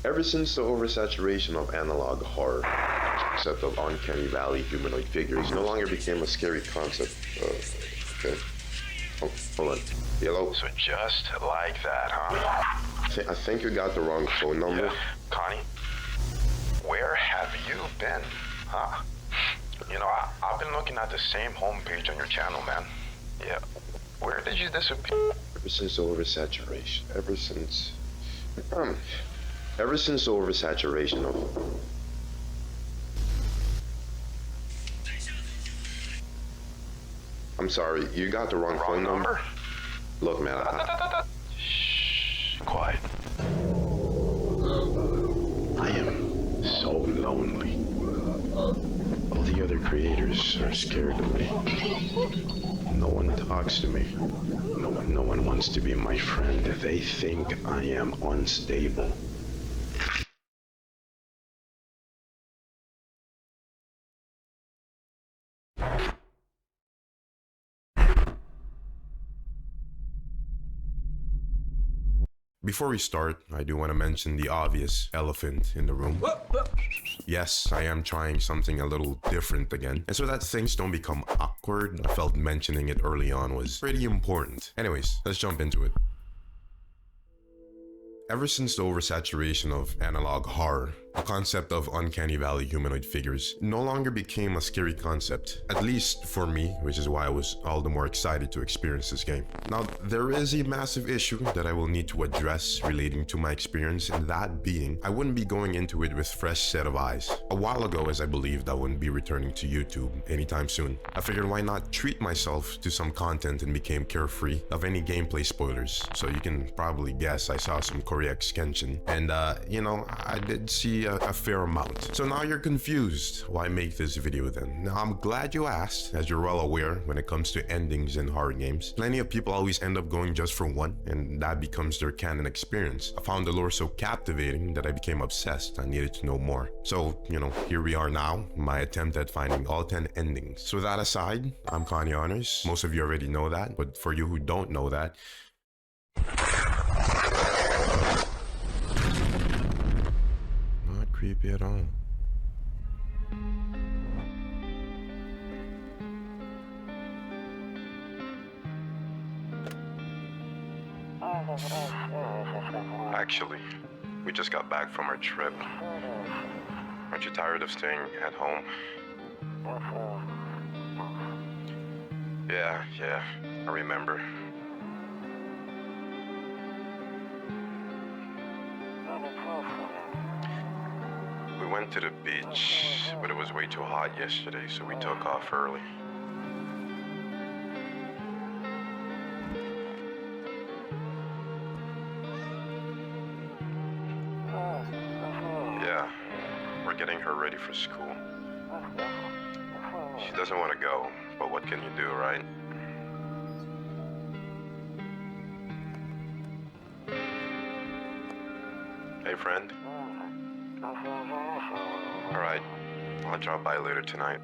Ever since the oversaturation of analog horror, concept of uncanny valley humanoid figures no longer became a scary concept. Okay. Oh, hold on. Hello? So just like that, huh? I think you got the wrong phone number. Yeah. Connie? Where have you been? Huh? You know, I've been looking at the same homepage on your channel, man. Yeah. Where did you disappear? Ever since the oversaturation. Ever since the oversaturation of... I'm sorry, you got the wrong phone number? Look, man, Shh, quiet. I am so lonely. All the other creators are scared of me. No one talks to me. No one wants to be my friend. They think I am unstable. Before we start, I do want to mention the obvious elephant in the room. Yes, I am trying something a little different again. And so that things don't become awkward, I felt mentioning it early on was pretty important. Anyways, let's jump into it. Ever since the oversaturation of analog horror, the concept of uncanny valley humanoid figures no longer became a scary concept, at least for me, which is why I was all the more excited to experience this game. Now, there is a massive issue that I will need to address relating to my experience, and that being, I wouldn't be going into it with fresh set of eyes. A while ago, as I believed I wouldn't be returning to YouTube anytime soon, I figured why not treat myself to some content and became carefree of any gameplay spoilers. So you can probably guess I saw some Korean Genshin, and you know, I did see a fair amount. So now you're confused. Why make this video then? Now I'm glad you asked, as you're well aware when it comes to endings in horror games. Plenty of people always end up going just for one, and that becomes their canon experience. I found the lore so captivating that I became obsessed. I needed to know more. So, you know, here we are now, my attempt at finding all 10 endings. So that aside, I'm Connie Honors. Most of you already know that, but for you who don't know that, creepy at all. Actually, we just got back from our trip. Aren't you tired of staying at home? Yeah, I remember. We went to the beach, but it was way too hot yesterday, so we took off early. Yeah, we're getting her ready for school. She doesn't want to go, but what can you do, right? Hey, friend. Alright, I'll drop by later tonight.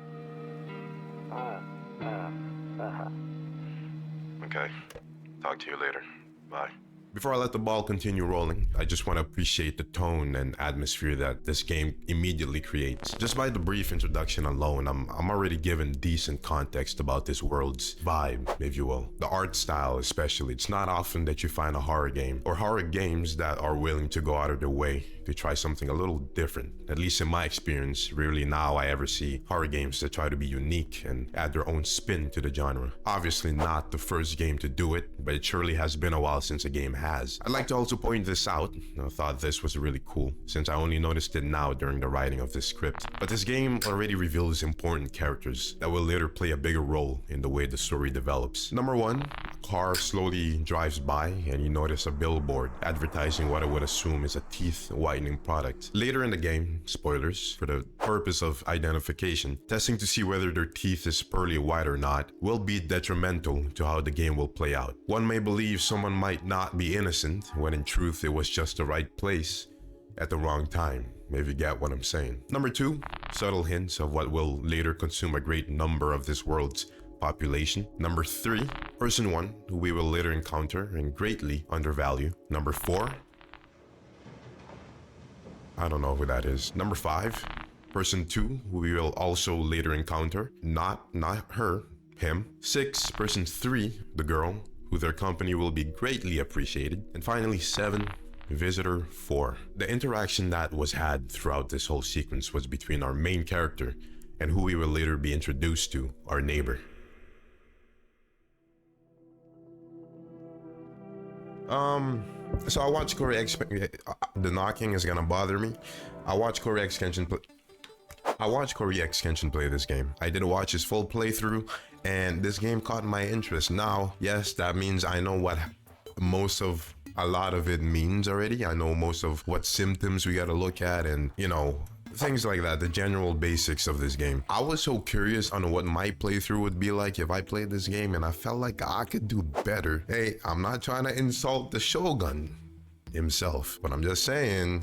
Okay, talk to you later. Bye. Before I let the ball continue rolling, I just want to appreciate the tone and atmosphere that this game immediately creates. Just by the brief introduction alone, I'm already given decent context about this world's vibe, if you will. The art style especially. It's not often that you find a horror game, or horror games that are willing to go out of their way to try something a little different. At least in my experience, rarely now I ever see horror games that try to be unique and add their own spin to the genre. Obviously not the first game to do it, but it surely has been a while since a game has. I'd like to also point this out. I thought this was really cool, since I only noticed it now during the writing of this script. But this game already reveals important characters that will later play a bigger role in the way the story develops. Number one, a car slowly drives by and you notice a billboard advertising what I would assume is a teeth whitening product. Later in the game, spoilers, for the purpose of identification, testing to see whether their teeth is pearly white or not will be detrimental to how the game will play out. One may believe someone might not be innocent when in truth it was just the right place at the wrong time, if you get what I'm saying. Number two, subtle hints of what will later consume a great number of this world's population. Number three, person one, who we will later encounter and greatly undervalue. Number four, I don't know who that is. Number 5, person 2, who we will also later encounter. Not her, him. 6, person 3, the girl, who their company will be greatly appreciated. And finally 7, visitor 4. The interaction that was had throughout this whole sequence was between our main character and who we will later be introduced to, our neighbor. So I watched Corey X. The knocking is gonna bother me. I watched Corey X Kenshin play this game. I did watch his full playthrough, and this game caught my interest. Now, yes, that means I know what a lot of it means already. I know most of what symptoms we gotta look at, and you know, things like that, the general basics of this game. I was so curious on what my playthrough would be like if I played this game, and I felt like I could do better. Hey, I'm not trying to insult the Shogun himself, but I'm just saying.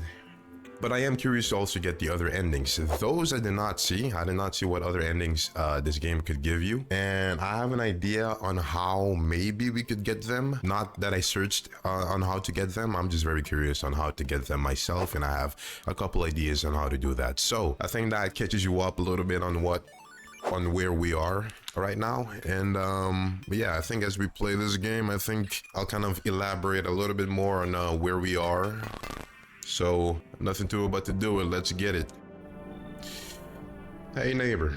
But I am curious to also get the other endings. Those I did not see. I did not see what other endings this game could give you. And I have an idea on how maybe we could get them. Not that I searched on how to get them. I'm just very curious on how to get them myself. And I have a couple ideas on how to do that. So I think that catches you up a little bit on where we are right now. And yeah, I think as we play this game, I think I'll kind of elaborate a little bit more on where we are. So, nothing to it but to do it. Let's get it. Hey neighbor,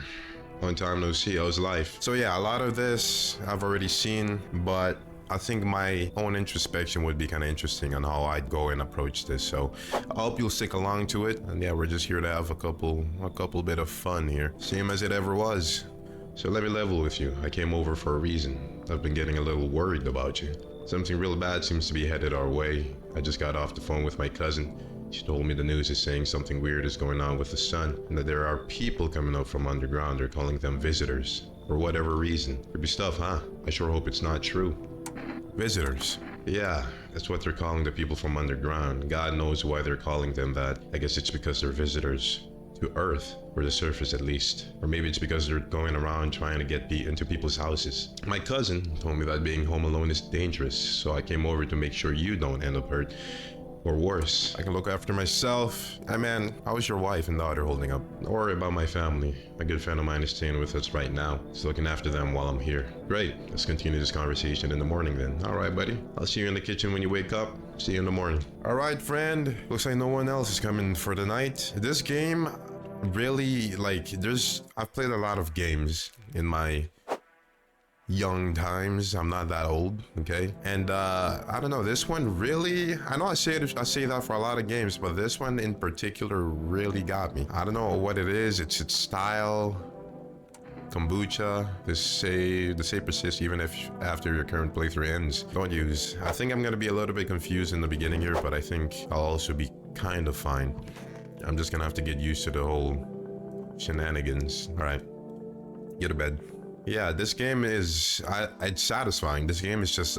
long time no see, how's life? So yeah, a lot of this I've already seen, but I think my own introspection would be kind of interesting on how I'd go and approach this. So I hope you'll stick along to it. And yeah, we're just here to have a couple bit of fun here, same as it ever was. So let me level with you. I came over for a reason. I've been getting a little worried about you. Something real bad seems to be headed our way. I just got off the phone with my cousin. She told me the news is saying something weird is going on with the sun, and that there are people coming up from underground. They're calling them visitors, for whatever reason. Creepy stuff, huh? I sure hope it's not true. Visitors? Yeah, that's what they're calling the people from underground. God knows why they're calling them that. I guess it's because they're visitors to Earth, or the surface at least. Or maybe it's because they're going around trying to get into people's houses. My cousin told me that being home alone is dangerous, so I came over to make sure you don't end up hurt. Or worse, I can look after myself. Hey man, how is your wife and daughter holding up? Don't worry about my family. A good friend of mine is staying with us right now. He's looking after them while I'm here. Great, let's continue this conversation in the morning then. Alright buddy, I'll see you in the kitchen when you wake up. See you in the morning. Alright friend, looks like no one else is coming for the night. This game, really, like, I've played a lot of games in my young times. I'm not that old, okay? And I don't know, this one really, I know I say that for a lot of games, but this one in particular really got me. I don't know what it is. It's its style. Kombucha, the save persists even if after your current playthrough ends. Don't use. I think I'm gonna be a little bit confused in the beginning here, but I think I'll also be kind of fine. I'm just gonna have to get used to the whole shenanigans. All right, get to bed. Yeah, this game is, it's satisfying. This game is just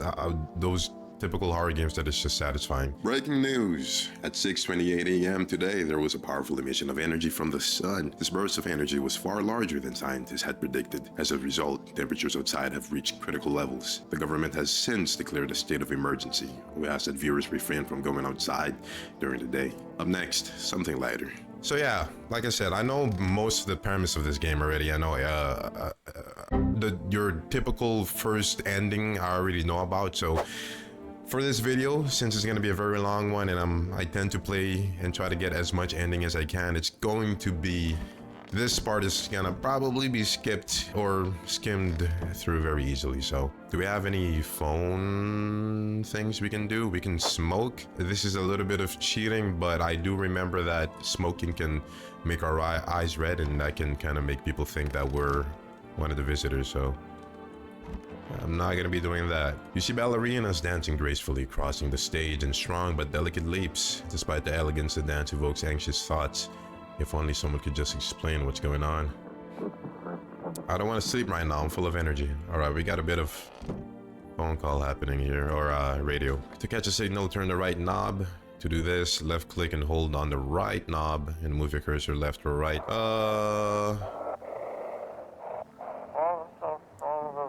those typical horror games that is just satisfying. Breaking news. At 6:28 a.m. today, there was a powerful emission of energy from the sun. This burst of energy was far larger than scientists had predicted. As a result, temperatures outside have reached critical levels. The government has since declared a state of emergency. We ask that viewers refrain from going outside during the day. Up next, something lighter. So yeah, like I said, I know most of the premise of this game already. I know your typical first ending I already know about. So for this video, since it's going to be a very long one and I tend to play and try to get as much ending as I can, it's going to be, this part is going to probably be skipped or skimmed through very easily. So do we have any phone things we can do? We can smoke. This is a little bit of cheating, but I do remember that smoking can make our eyes red, and that can kind of make people think that we're one of the visitors. So I'm not gonna be doing that. You see ballerinas dancing gracefully, crossing the stage in strong but delicate leaps. Despite the elegance, the dance evokes anxious thoughts. If only someone could just explain what's going on. I don't want to sleep right now, I'm full of energy. Alright, we got a bit of phone call happening here, or radio. To catch a signal, turn the right knob. To do this, left click and hold on the right knob and move your cursor left or right. Oh.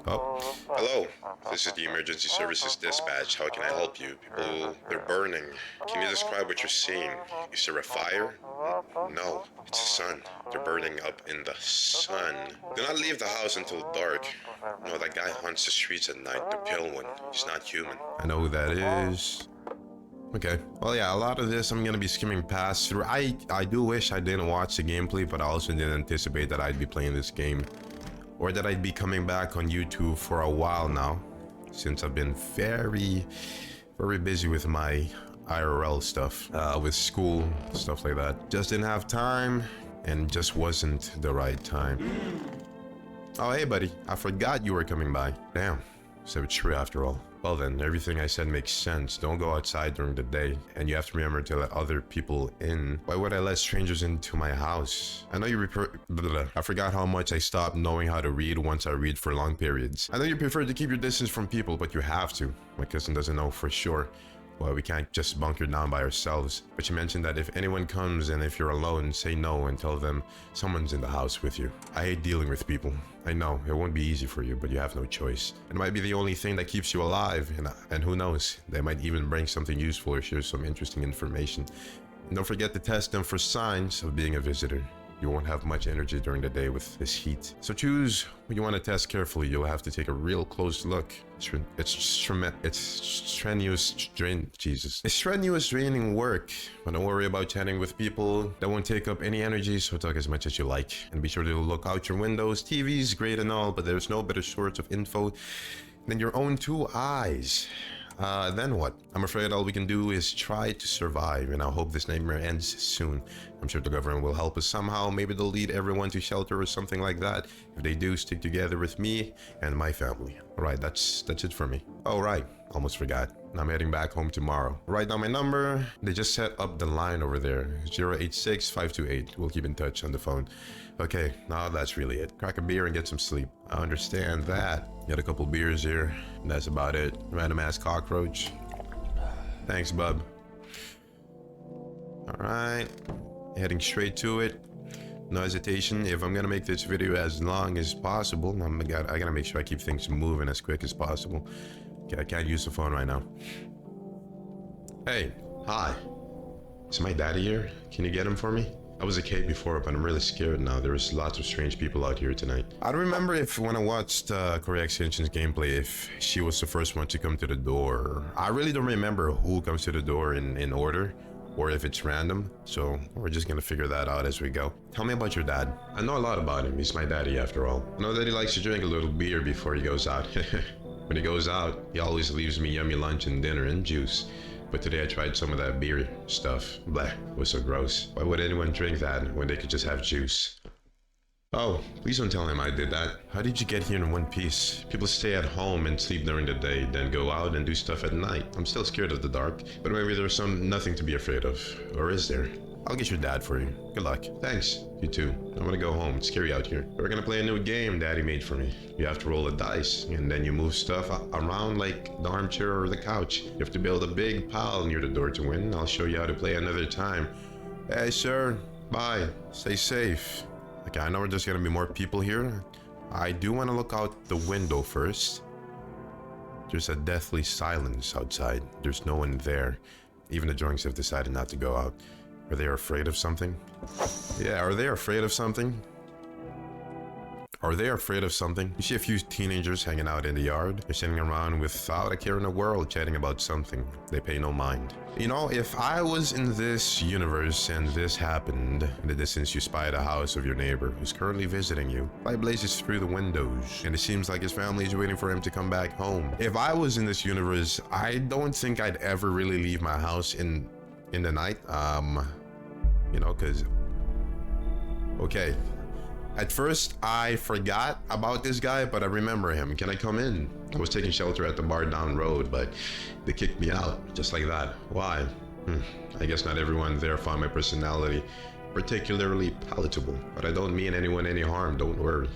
Hello? This is the emergency services dispatch. How can I help you? People, they're burning. Can you describe what you're seeing? Is there a fire? No, it's the sun. They're burning up in the sun. Do not leave the house until dark. No, that guy haunts the streets at night. The pale one. He's not human. I know who that is. Okay. Well, yeah, a lot of this I'm gonna be skimming past through. I do wish I didn't watch the gameplay, but I also didn't anticipate that I'd be playing this game, or that I'd be coming back on YouTube for a while now, since I've been very busy with my IRL stuff, with school, stuff like that. Just didn't have time, and just wasn't the right time. Oh, hey, buddy. I forgot you were coming by. Damn. So it's true after all. Well then, everything I said makes sense. Don't go outside during the day, and you have to remember to let other people in. Why would I let strangers into my house? I know you I forgot how much I stopped knowing how to read once I read for long periods. I know you prefer to keep your distance from people, but you have to. My cousin doesn't know for sure. Well, we can't just bunker down by ourselves. But you mentioned that if anyone comes and if you're alone, say no and tell them someone's in the house with you. I hate dealing with people. I know, it won't be easy for you, but you have no choice. It might be the only thing that keeps you alive, and who knows, they might even bring something useful or share some interesting information. And don't forget to test them for signs of being a visitor. You won't have much energy during the day with this heat. So choose what you want to test carefully. You'll have to take a real close look. It's strenuous draining work. But don't worry about chatting with people. That won't take up any energy, so talk as much as you like. And be sure to look out your windows. TV's great and all, but there's no better source of info than your own two eyes. Then what? I'm afraid all we can do is try to survive, and I hope this nightmare ends soon. I'm sure the government will help us somehow. Maybe they'll lead everyone to shelter or something like that. If they do, stick together with me and my family. Alright, that's it for me. Oh right, almost forgot. I'm heading back home tomorrow. Write down my number. They just set up the line over there. 086-528. We'll keep in touch on the phone. Okay, now that's really it. Crack a beer and get some sleep. I understand that. Got a couple beers here. And that's about it. Random ass cockroach. Thanks, bub. Alright. Heading straight to it. No hesitation. If I'm gonna make this video as long as possible, I gotta make sure I keep things moving as quick as possible. Okay, I can't use the phone right now. Hey, hi. Is my daddy here? Can you get him for me? I was a kid before, but I'm really scared now. There's lots of strange people out here tonight. I don't remember if when I watched Korea Extension's gameplay, if she was the first one to come to the door. I really don't remember who comes to the door in order, or if it's random. So we're just gonna figure that out as we go. Tell me about your dad. I know a lot about him. He's my daddy after all. I know that he likes to drink a little beer before he goes out. When he goes out, he always leaves me yummy lunch and dinner and juice. But today I tried some of that beer stuff. Bleh, it was so gross. Why would anyone drink that when they could just have juice? Oh, please don't tell him I did that. How did you get here in one piece? People stay at home and sleep during the day, then go out and do stuff at night. I'm still scared of the dark, but maybe there's nothing to be afraid of. Or is there? I'll get your dad for you. Good luck. Thanks. You too. I'm gonna go home. It's scary out here. We're gonna play a new game Daddy made for me. You have to roll a dice, and then you move stuff around like the armchair or the couch. You have to build a big pile near the door to win. I'll show you how to play another time. Hey, sir. Bye. Stay safe. Okay, I know there's gonna be more people here. I do want to look out the window first. There's a deathly silence outside. There's no one there. Even the drunks have decided not to go out. Are they afraid of something? Yeah, are they afraid of something? Are they afraid of something? You see a few teenagers hanging out in the yard. They're sitting around without a care in the world, chatting about something. They pay no mind. You know, if I was in this universe and this happened, in the distance you spy the house of your neighbor who's currently visiting you. Light blazes through the windows, and it seems like his family is waiting for him to come back home. If I was in this universe, I don't think I'd ever really leave my house in the night. You know, cause okay. At first, I forgot about this guy, but I remember him. Can I come in? I was taking shelter at the bar down road, but they kicked me out, just like that. Why? I guess not everyone there found my personality particularly palatable, but I don't mean anyone any harm, don't worry.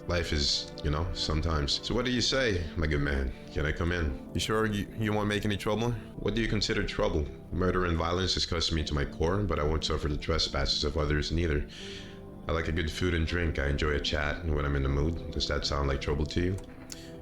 Life is, you know, sometimes. So what do you say, my good man? Can I come in? You sure you won't make any trouble? What do you consider trouble? Murder and violence disgust me to my core, but I won't suffer the trespasses of others neither. I like a good food and drink. I enjoy a chat when I'm in the mood. Does that sound like trouble to you?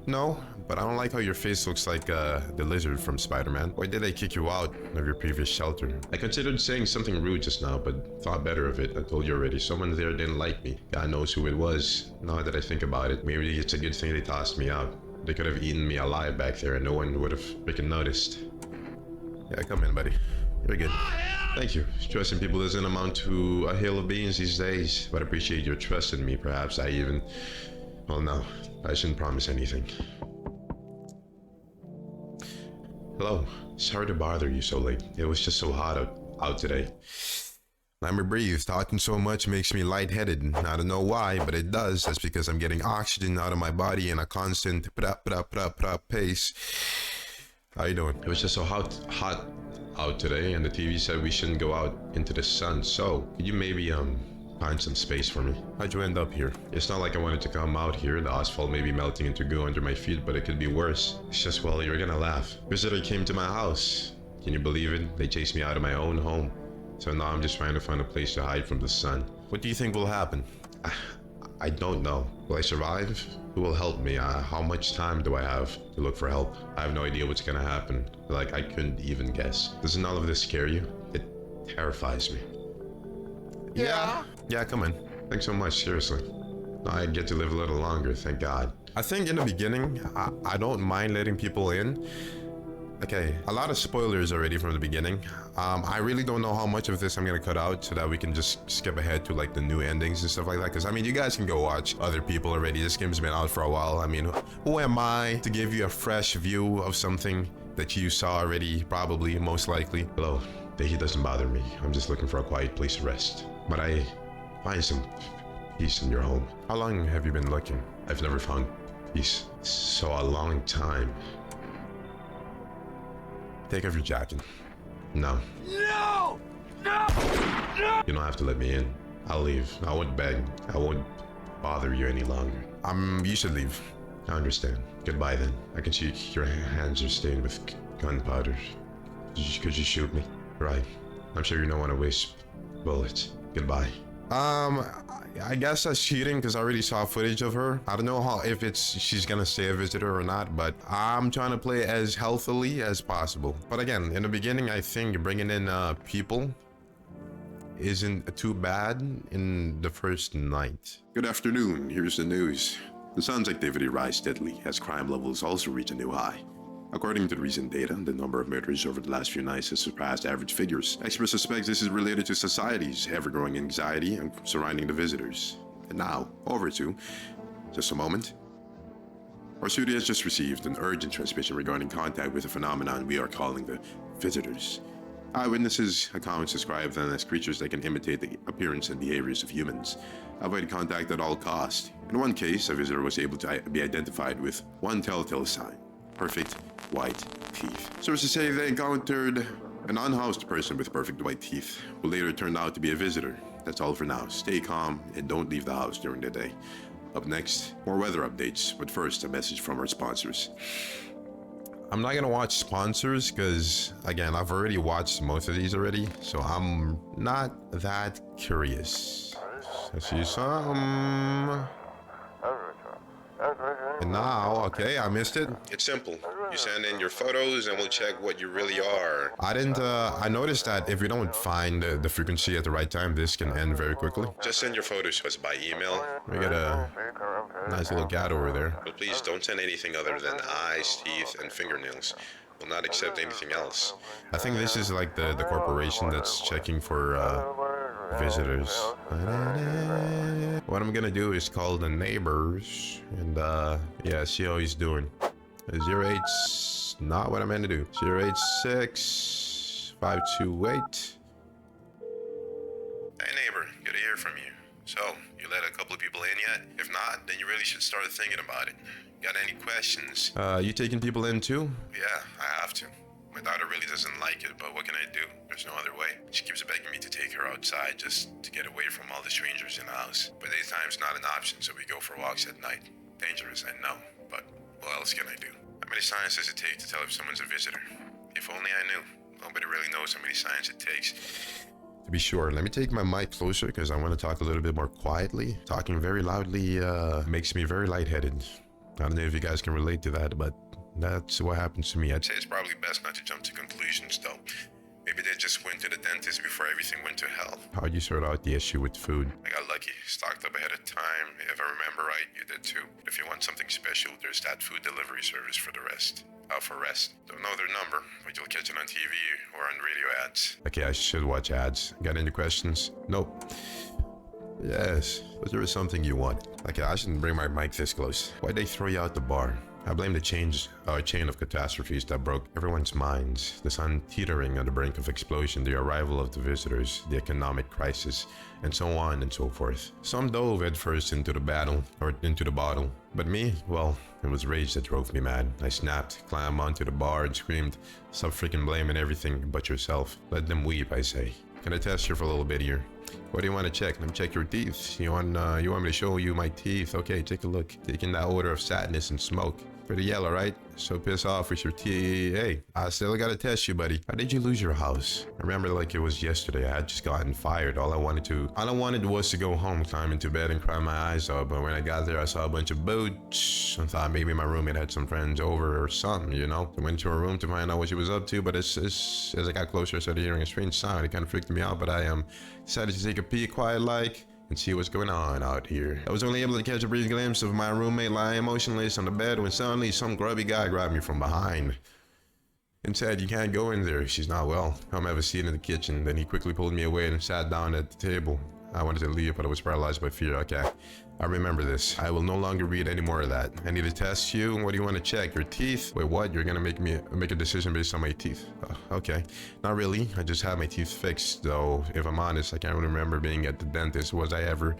No, but I don't like how your face looks like the lizard from Spider-Man. Why did they kick you out of your previous shelter? I considered saying something rude just now, but thought better of it. I told you already, someone there didn't like me. God knows who it was. Now that I think about it, maybe it's a good thing they tossed me out. They could have eaten me alive back there and no one would have freaking noticed. Yeah, come in, buddy. You're good. Thank you. Trusting people doesn't amount to a hill of beans these days, but I appreciate your trust in me. Perhaps I even... Well, no. I shouldn't promise anything. Hello. Sorry to bother you so late. It was just so hot out today. Let me breathe. Talking so much makes me lightheaded. I don't know why, but it does. That's because I'm getting oxygen out of my body in a constant pace. How you doing? It was just so hot out today, and the TV said we shouldn't go out into the sun. So, could you maybe find some space for me? How'd you end up here? It's not like I wanted to come out here. The asphalt may be melting into goo under my feet, but it could be worse. It's just, well, you're gonna laugh. Visitor came to my house. Can you believe it? They chased me out of my own home. So now I'm just trying to find a place to hide from the sun. What do you think will happen? I don't know. Will I survive? Who will help me? How much time do I have to look for help? I have no idea what's gonna happen. Like, I couldn't even guess. Doesn't all of this scare you? It terrifies me. Yeah, come in. Thanks so much, seriously. I get to live a little longer, thank God. I think in the beginning, I don't mind letting people in. Okay, a lot of spoilers already from the beginning. I really don't know how much of this I'm gonna cut out so that we can just skip ahead to like the new endings and stuff like that. Because I mean, you guys can go watch other people already. This game's been out for a while. I mean, who am I to give you a fresh view of something that you saw already, probably, most likely? Hello, the heat doesn't bother me. I'm just looking for a quiet place to rest. But I find some peace in your home. How long have you been looking? I've never found peace. So a long time. Take off your jacket. No. No! No! No! You don't have to let me in. I'll leave. I won't beg. I won't bother you any longer. You should leave. I understand. Goodbye then. I can see your hands are stained with gunpowder. Could you shoot me? Right. I'm sure you don't want to waste bullets. Goodbye. I guess that's cheating because I already saw footage of her. I don't know if she's gonna stay a visitor or not, but I'm trying to play as healthily as possible. But again, in the beginning, I think bringing in people isn't too bad in the first night. Good afternoon. Here's the news. The sun's activity rise steadily as crime levels also reach a new high. According to the recent data, the number of murders over the last few nights has surpassed average figures. Experts suspect this is related to society's ever-growing anxiety surrounding the visitors. And now, over to... just a moment. Our studio has just received an urgent transmission regarding contact with a phenomenon we are calling the visitors. Eyewitnesses' accounts describe them as creatures that can imitate the appearance and behaviors of humans. Avoid contact at all costs. In one case, a visitor was able to be identified with one telltale sign. Perfect white teeth. Sources say they encountered an unhoused person with perfect white teeth, who later turned out to be a visitor. That's all for now. Stay calm and don't leave the house during the day. Up next, more weather updates, but first, a message from our sponsors. I'm not gonna watch sponsors because, again, I've already watched most of these already, so I'm not that curious. I see some... And now, okay, I missed it. It's simple. You send in your photos and we'll check what you really are. I noticed that if we don't find the frequency at the right time, this can end very quickly. Just send your photos to us by email. We got a nice little cat over there. But please don't send anything other than eyes, teeth, and fingernails. We'll not accept anything else. I think this is like the corporation that's checking for visitors. What I'm gonna do is call the neighbors and yeah, see how he's doing. 08's not what I meant to do. 086 528. Hey neighbor, good to hear from you. So, you let a couple of people in yet? If not, then you really should start thinking about it. Got any questions? You taking people in too? Yeah, I have to. My daughter really doesn't like it, but what can I do? There's no other way. She keeps begging me to take her outside just to get away from all the strangers in the house. But daytime's not an option, so we go for walks at night. Dangerous, I know, but what else can I do? How many signs does it take to tell if someone's a visitor? If only I knew. Nobody really knows how many signs it takes. To be sure, let me take my mic closer because I want to talk a little bit more quietly. Talking very loudly makes me very lightheaded. I don't know if you guys can relate to that, but that's what happens to me. I'd say it's probably best not to jump to conclusions, though. Maybe they just went to the dentist before everything went to hell. How'd you sort out the issue with food? I got lucky. Stocked up ahead of time. If I remember right, you did too. If you want something special, there's that food delivery service for the rest. For rest. Don't know their number, but you'll catch it on TV or on radio ads. Okay, I should watch ads. Got any questions? Nope. Yes, but there was something you wanted. Okay, I shouldn't bring my mic this close. Why'd they throw you out the bar? I blame the chain of catastrophes that broke everyone's minds. The sun teetering on the brink of explosion, the arrival of the visitors, the economic crisis, and so on and so forth. Some dove headfirst into the bottle. But me, well, it was rage that drove me mad. I snapped, climbed onto the bar and screamed, "Stop freaking blaming everything but yourself. Let them weep," I say. Can I test you for a little bit here? What do you want to check? Let me check your teeth. You want me to show you my teeth? Okay, take a look. Taking that odor of sadness and smoke. Pretty yellow, right? So piss off with your teeth. Hey, I still gotta test you, buddy. How did you lose your house? I remember like it was yesterday. I had just gotten fired. All I wanted was to go home, climb into bed and cry my eyes out. But when I got there, I saw a bunch of boots. I thought maybe my roommate had some friends over or something, you know? I went to her room to find out what she was up to, but as I got closer, I started hearing a strange sound. It kind of freaked me out, but I decided to take a peek quiet like and see what's going on out here. I was only able to catch a brief glimpse of my roommate lying motionless on the bed when suddenly some grubby guy grabbed me from behind and said, "You can't go in there. She's not well. Come have a seat in the kitchen." Then he quickly pulled me away and sat down at the table. I wanted to leave, but I was paralyzed by fear. Okay, I remember this. I will no longer read any more of that. I need to test you. What do you want to check? Your teeth? Wait, what? You're gonna make a decision based on my teeth? Okay, not really. I just had my teeth fixed, though. If I'm honest, I can't really remember being at the dentist. Was I ever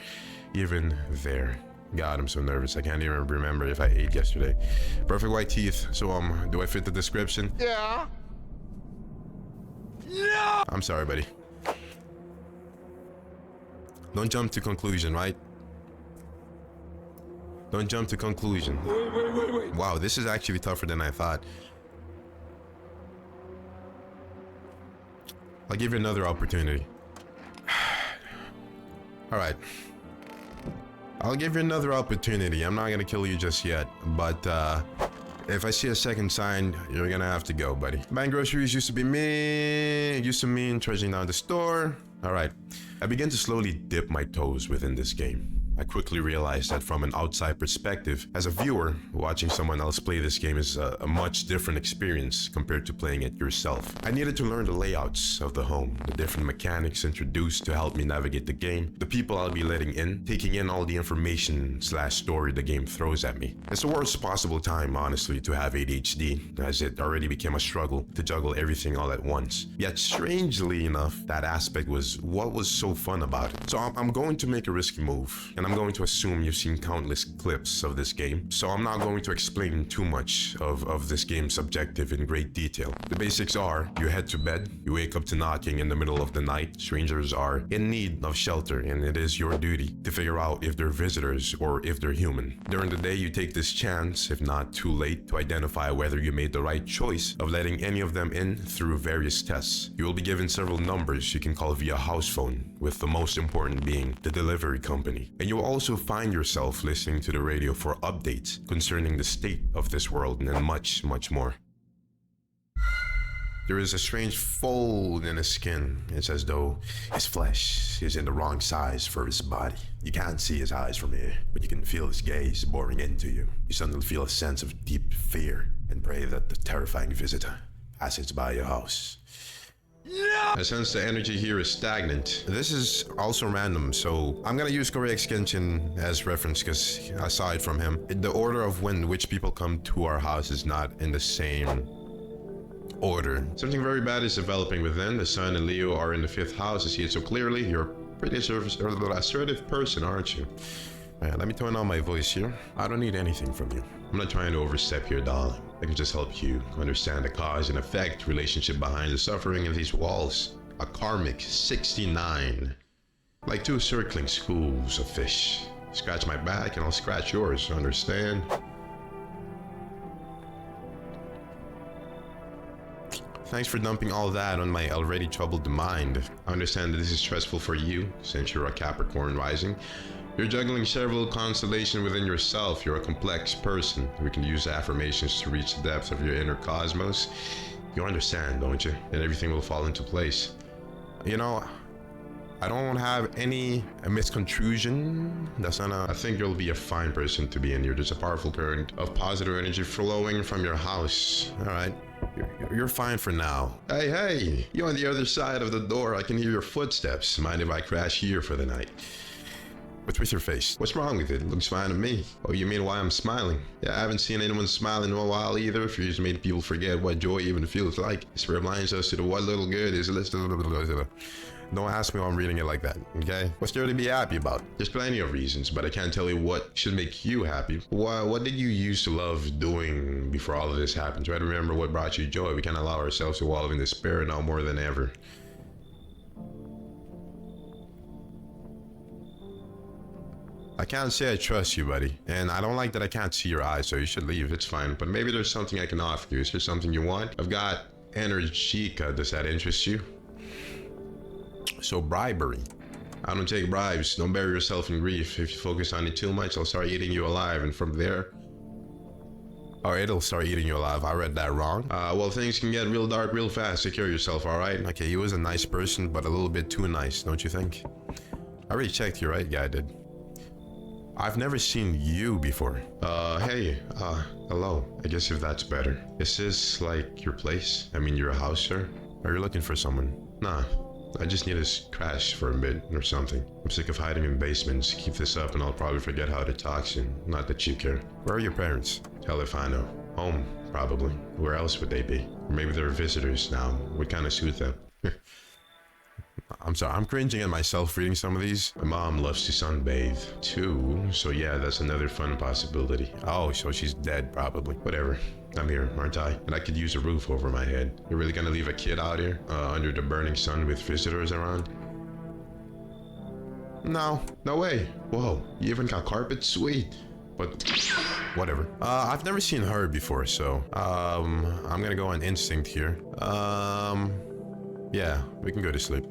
even there? God, I'm so nervous. I can't even remember if I ate yesterday. Perfect white teeth. So, do I fit the description? Yeah. Yeah. I'm sorry, buddy. Don't jump to conclusion, right? Don't jump to conclusion. Wait. Wow, this is actually tougher than I thought. I'll give you another opportunity. Alright. I'll give you another opportunity. I'm not gonna kill you just yet, but if I see a second sign, you're gonna have to go, buddy. Buying groceries used to mean trudging down the store. Alright. I began to slowly dip my toes within this game. I quickly realized that from an outside perspective, as a viewer, watching someone else play this game is a much different experience compared to playing it yourself. I needed to learn the layouts of the home, the different mechanics introduced to help me navigate the game, the people I'll be letting in, taking in all the information/story the game throws at me. It's the worst possible time, honestly, to have ADHD, as it already became a struggle to juggle everything all at once. Yet, strangely enough, that aspect was what was so fun about it. So I'm going to make a risky move, and I'm going to assume you've seen countless clips of this game, so I'm not going to explain too much of this game's objective in great detail. The basics are, you head to bed, you wake up to knocking in the middle of the night. Strangers are in need of shelter, and it is your duty to figure out if they're visitors or if they're human. During the day, you take this chance, if not too late, to identify whether you made the right choice of letting any of them in through various tests. You will be given several numbers you can call via house phone, with the most important being the delivery company. And you will also find yourself listening to the radio for updates concerning the state of this world and much, much more. There is a strange fold in his skin. It's as though his flesh is in the wrong size for his body. You can't see his eyes from here, but you can feel his gaze boring into you. You suddenly feel a sense of deep fear and pray that the terrifying visitor passes by your house. I sense the energy here is stagnant. This is also random, so I'm gonna use Correct Genshin as reference because aside from him, the order of which people come to our house is not in the same order. Something very bad is developing within. The Sun and Leo are in the 5th house. I see it so clearly. You're a pretty assertive person, aren't you? Let me tone down my voice here. I don't need anything from you. I'm not trying to overstep here, darling. I can just help you understand the cause and effect relationship behind the suffering of these walls. A karmic 69. Like 2 circling schools of fish. Scratch my back and I'll scratch yours, understand? Thanks for dumping all that on my already troubled mind. I understand that this is stressful for you, since you're a Capricorn rising. You're juggling several constellations within yourself. You're a complex person. We can use affirmations to reach the depths of your inner cosmos. You understand, don't you? And everything will fall into place. You know, I don't have any misconstruction. I think you'll be a fine person to be in here. There's a powerful current of positive energy flowing from your house. All right. You're fine for now. Hey, you on the other side of the door. I can hear your footsteps. Mind if I crash here for the night? What's with your face? What's wrong with it? Looks fine to me. Oh, you mean why I'm smiling? Yeah, I haven't seen anyone smile in a while either. Fears made people forget what joy even feels like. This reminds us to the what little good is. Don't ask me why I'm reading it like that, okay? What's there to be happy about? There's plenty of reasons, but I can't tell you what should make you happy. What did you used to love doing before all of this happened? Try to remember what brought you joy. We can't allow ourselves to wallow in despair now more than ever. I can't say I trust you, buddy. And I don't like that I can't see your eyes, so you should leave. It's fine. But maybe there's something I can offer you. Is there something you want? I've got Energica. Does that interest you? So bribery. I don't take bribes. Don't bury yourself in grief. If you focus on it too much, I'll start eating you alive. And from there... Or it'll start eating you alive. I read that wrong. Well, things can get real dark real fast. Take care of yourself, alright? Okay, he was a nice person, but a little bit too nice, don't you think? I already checked you, right? Yeah, I did. I've never seen you before. Hey, hello. I guess if that's better. Is this like your place? I mean, your house, sir? Are you looking for someone? Nah. I just need to crash for a bit or something. I'm sick of hiding in basements. Keep this up and I'll probably forget how to talk soon. Not that you care. Where are your parents? Hell if I know. Home, probably. Where else would they be? Or maybe they're visitors now. Would kind of suit them. I'm sorry, I'm cringing at myself reading some of these. My mom loves to sunbathe too, so yeah, that's another fun possibility. Oh, so she's dead probably. Whatever. I'm here, aren't I? And I could use a roof over my head. You're really gonna leave a kid out here? Under the burning sun with visitors around? No way. Whoa, you even got carpet? Sweet. But whatever. I've never seen her before, so I'm gonna go on instinct here. Yeah, we can go to sleep.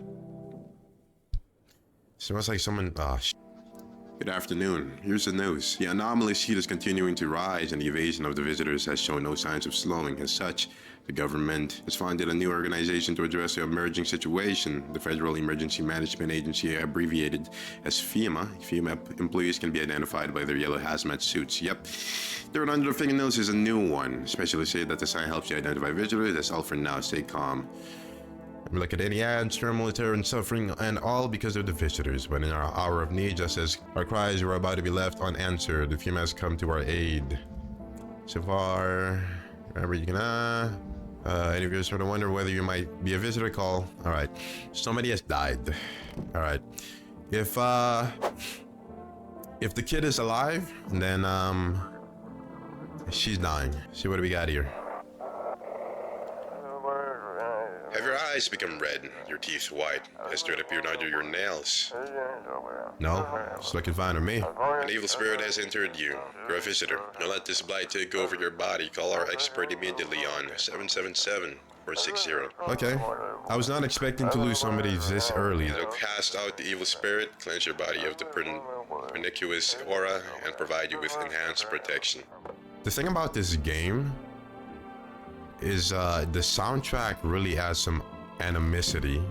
Smells like someone... Good afternoon. Here's the news. The anomalous heat is continuing to rise and the evasion of the visitors has shown no signs of slowing. As such, the government has founded a new organization to address the emerging situation. The Federal Emergency Management Agency, abbreviated as FEMA. FEMA employees can be identified by their yellow hazmat suits. Yep. Their under the fingernails is a new one. Specialists say that the sign helps you identify visitors. That's all for now. Stay calm. Look at any ads, turmoil, terror, and suffering, and all because of the visitors. But in our hour of need, just as our cries were about to be left unanswered, the FEMA has come to our aid. So far, remember you can, any of you sort of wonder whether you might be a visitor, call. All right, somebody has died. All right, if the kid is alive, then she's dying. See what do we got here? Have your eyes become red, your teeth white? Has dirt appeared under your nails? No, it's looking fine to me. An evil spirit has entered you. You're a visitor. Don't let this blight take over your body. Call our expert immediately on 777-460. Okay. I was not expecting to lose somebody this early. It'll cast out the evil spirit, cleanse your body of the pernicious aura, and provide you with enhanced protection. The thing about this game is the soundtrack really adds some ominicity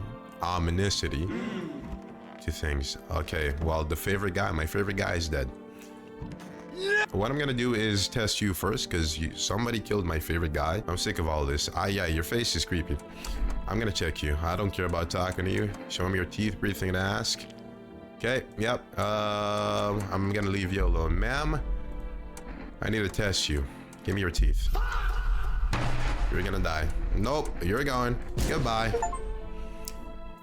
to things. Okay, well, my favorite guy is dead. What I'm gonna do is test you first, because somebody killed my favorite guy. I'm sick of all this. Yeah, your face is creepy. I'm gonna check you. I don't care about talking to you. Show me your teeth, breathing to ask. Okay, yep. I'm gonna leave you alone. Ma'am, I need to test you. Give me your teeth. You're gonna die. Nope, you're going. Goodbye.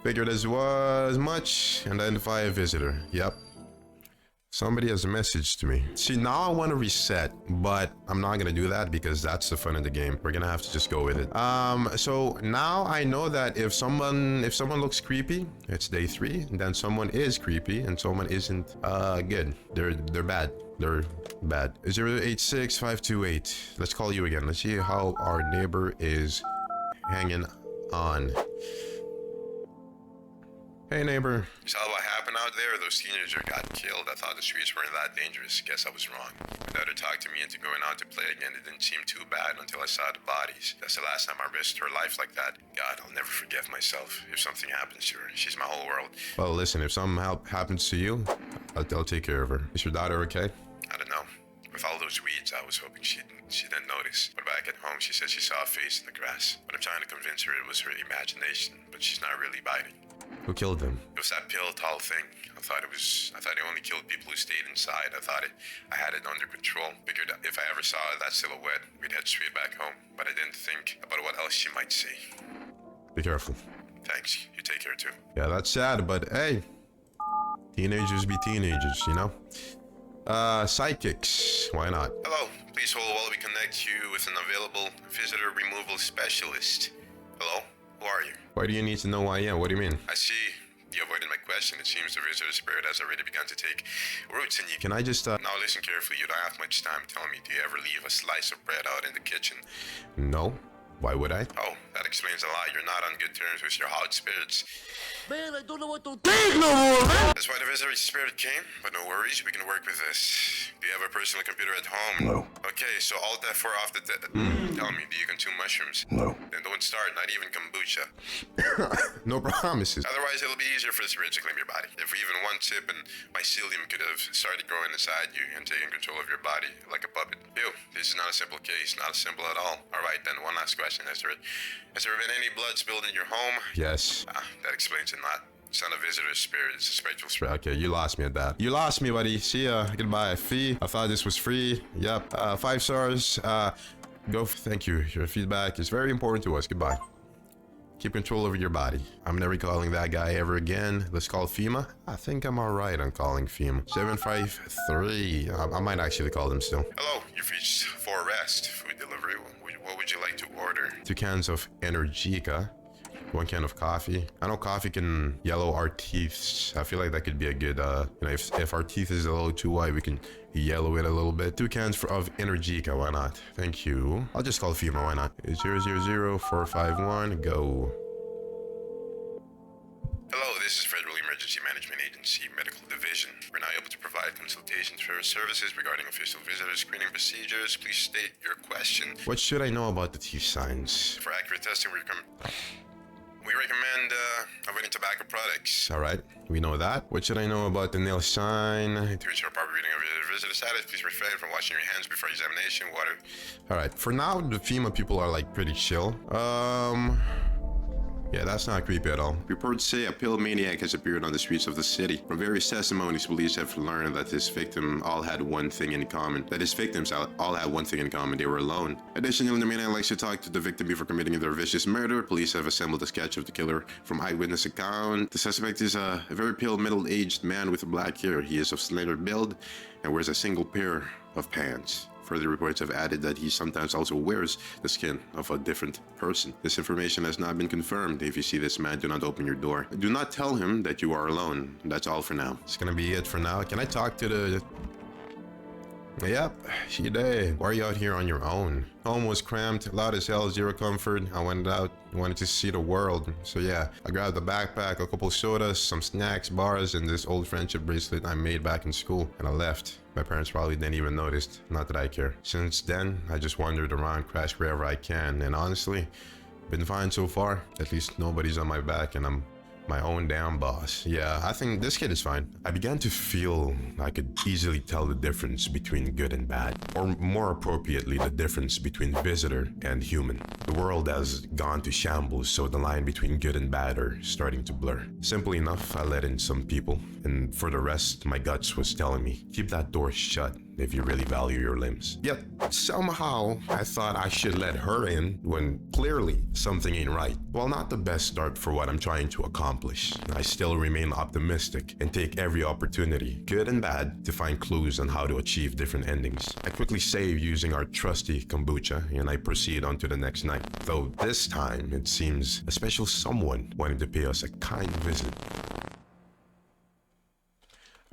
Figured as was much. Identify a visitor. Yep. Somebody has messaged to me. See, now I want to reset, but I'm not gonna do that because that's the fun of the game. We're gonna have to just go with it. So now I know that if someone looks creepy, it's day 3, and then someone is creepy and someone isn't good. They're bad. They're bad. 086528. Let's call you again. Let's see how our neighbor is hanging on. Hey neighbor. You saw what happened out there? Those teenagers got killed. I thought the streets weren't that dangerous. Guess I was wrong. My daughter talked to me into going out to play again. It didn't seem too bad until I saw the bodies. That's the last time I risked her life like that. God, I'll never forgive myself. If something happens to her, she's my whole world. Well, listen, if something happens to you, I'll take care of her. Is your daughter okay? I don't know. With all those weeds, I was hoping she didn't notice. But back at home, she said she saw a face in the grass. But I'm trying to convince her it was her imagination, but she's not really biting. Who killed them? It was that pill tall thing. I thought it only killed people who stayed inside. I had it under control. Figured if I ever saw that silhouette, we'd head straight back home. But I didn't think about what else she might see. Be careful. Thanks. You take care too. Yeah, that's sad, but hey, teenagers be teenagers, you know? Sidekicks. Why not? Hello. Please hold while we connect you with an available visitor removal specialist. Hello? Who are you? Why do you need to know who I am? What do you mean? I see. You avoided my question. It seems the visitor spirit has already begun to take roots in you. Can I just, Now listen carefully. You don't have much time. Tell me, do you ever leave a slice of bread out in the kitchen? No. Why would I? Oh, that explains a lot. You're not on good terms with your hot spirits. Man, I don't know what to think no more, man! That's why the visitor spirit came, but no worries, we can work with this. Do you have a personal computer at home? No. Okay, so Alt F4 off the... Tell me, do you consume mushrooms? No. Then don't start, not even kombucha. No promises. Otherwise, it'll be easier for the spirit to claim your body. If even one tip and mycelium could have started growing inside you and taking control of your body like a puppet. Ew, this is not a simple case, not simple at all. Alright, then one last question. Has there been any blood spilled in your home? Yes. That explains it not. It's not a visitor spirit, it's a spiritual spirit. Okay, you lost me at that. You lost me, buddy. See ya. Goodbye. Fee. I thought this was free. Yep. 5 stars. Thank you. Your feedback is very important to us. Goodbye. Keep control over your body. I'm never calling that guy ever again. Let's call FEMA. I think I'm alright on calling FEMA. 753. I might actually call them still. Hello, you've reached for arrest. Food delivery. What would you like to order? 2 cans of Energica. 1 can of coffee. I know coffee can yellow our teeth. I feel like that could be a good, if our teeth is a little too white, we can yellow it a little bit. 2 cans of Energica, why not? Thank you. I'll just call FEMA, why not? 000451, go. Hello, this is Federal Emergency Management Agency Medical Division. We're now able to provide consultations for services regarding official visitor screening procedures. Please state your question. What should I know about the teeth signs? For accurate testing, we recommend avoiding tobacco products. All right, we know that. What should I know about the nail sign? To ensure proper reading of your visitor status, please refrain from washing your hands before examination. Water. All right, for now, the FEMA people are like pretty chill. Yeah, that's not creepy at all. Reports say a pill maniac has appeared on the streets of the city. From various testimonies, police have learned that his victims all had one thing in common. They were alone. Additionally, the maniac likes to talk to the victim before committing their vicious murder. Police have assembled a sketch of the killer from eyewitness account. The suspect is a very pale, middle-aged man with black hair. He is of slender build and wears a single pair of pants. Further reports have added that he sometimes also wears the skin of a different person. This information has not been confirmed. If you see this man, do not open your door. Do not tell him that you are alone. That's all for now. It's gonna be it for now. Can I talk to the... Yep, she did. Why are you out here on your own? Home was cramped, loud as hell, zero comfort. I went out, wanted to see the world. So yeah, I grabbed a backpack, a couple sodas, some snacks, bars, and this old friendship bracelet I made back in school. And I left. My parents probably didn't even notice. Not that I care. Since then, I just wandered around, crashed wherever I can. And honestly, been fine so far. At least nobody's on my back and I'm my own damn boss. Yeah, I think this kid is fine. I began to feel I could easily tell the difference between good and bad, or more appropriately, the difference between visitor and human. The world has gone to shambles, so the line between good and bad are starting to blur. Simply enough, I let in some people, and for the rest, my guts was telling me, keep that door shut if you really value your limbs. Yet, somehow, I thought I should let her in when clearly something ain't right. While not the best start for what I'm trying to accomplish, I still remain optimistic and take every opportunity, good and bad, to find clues on how to achieve different endings. I quickly save using our trusty kombucha and I proceed on to the next night. Though this time, it seems a special someone wanted to pay us a kind visit.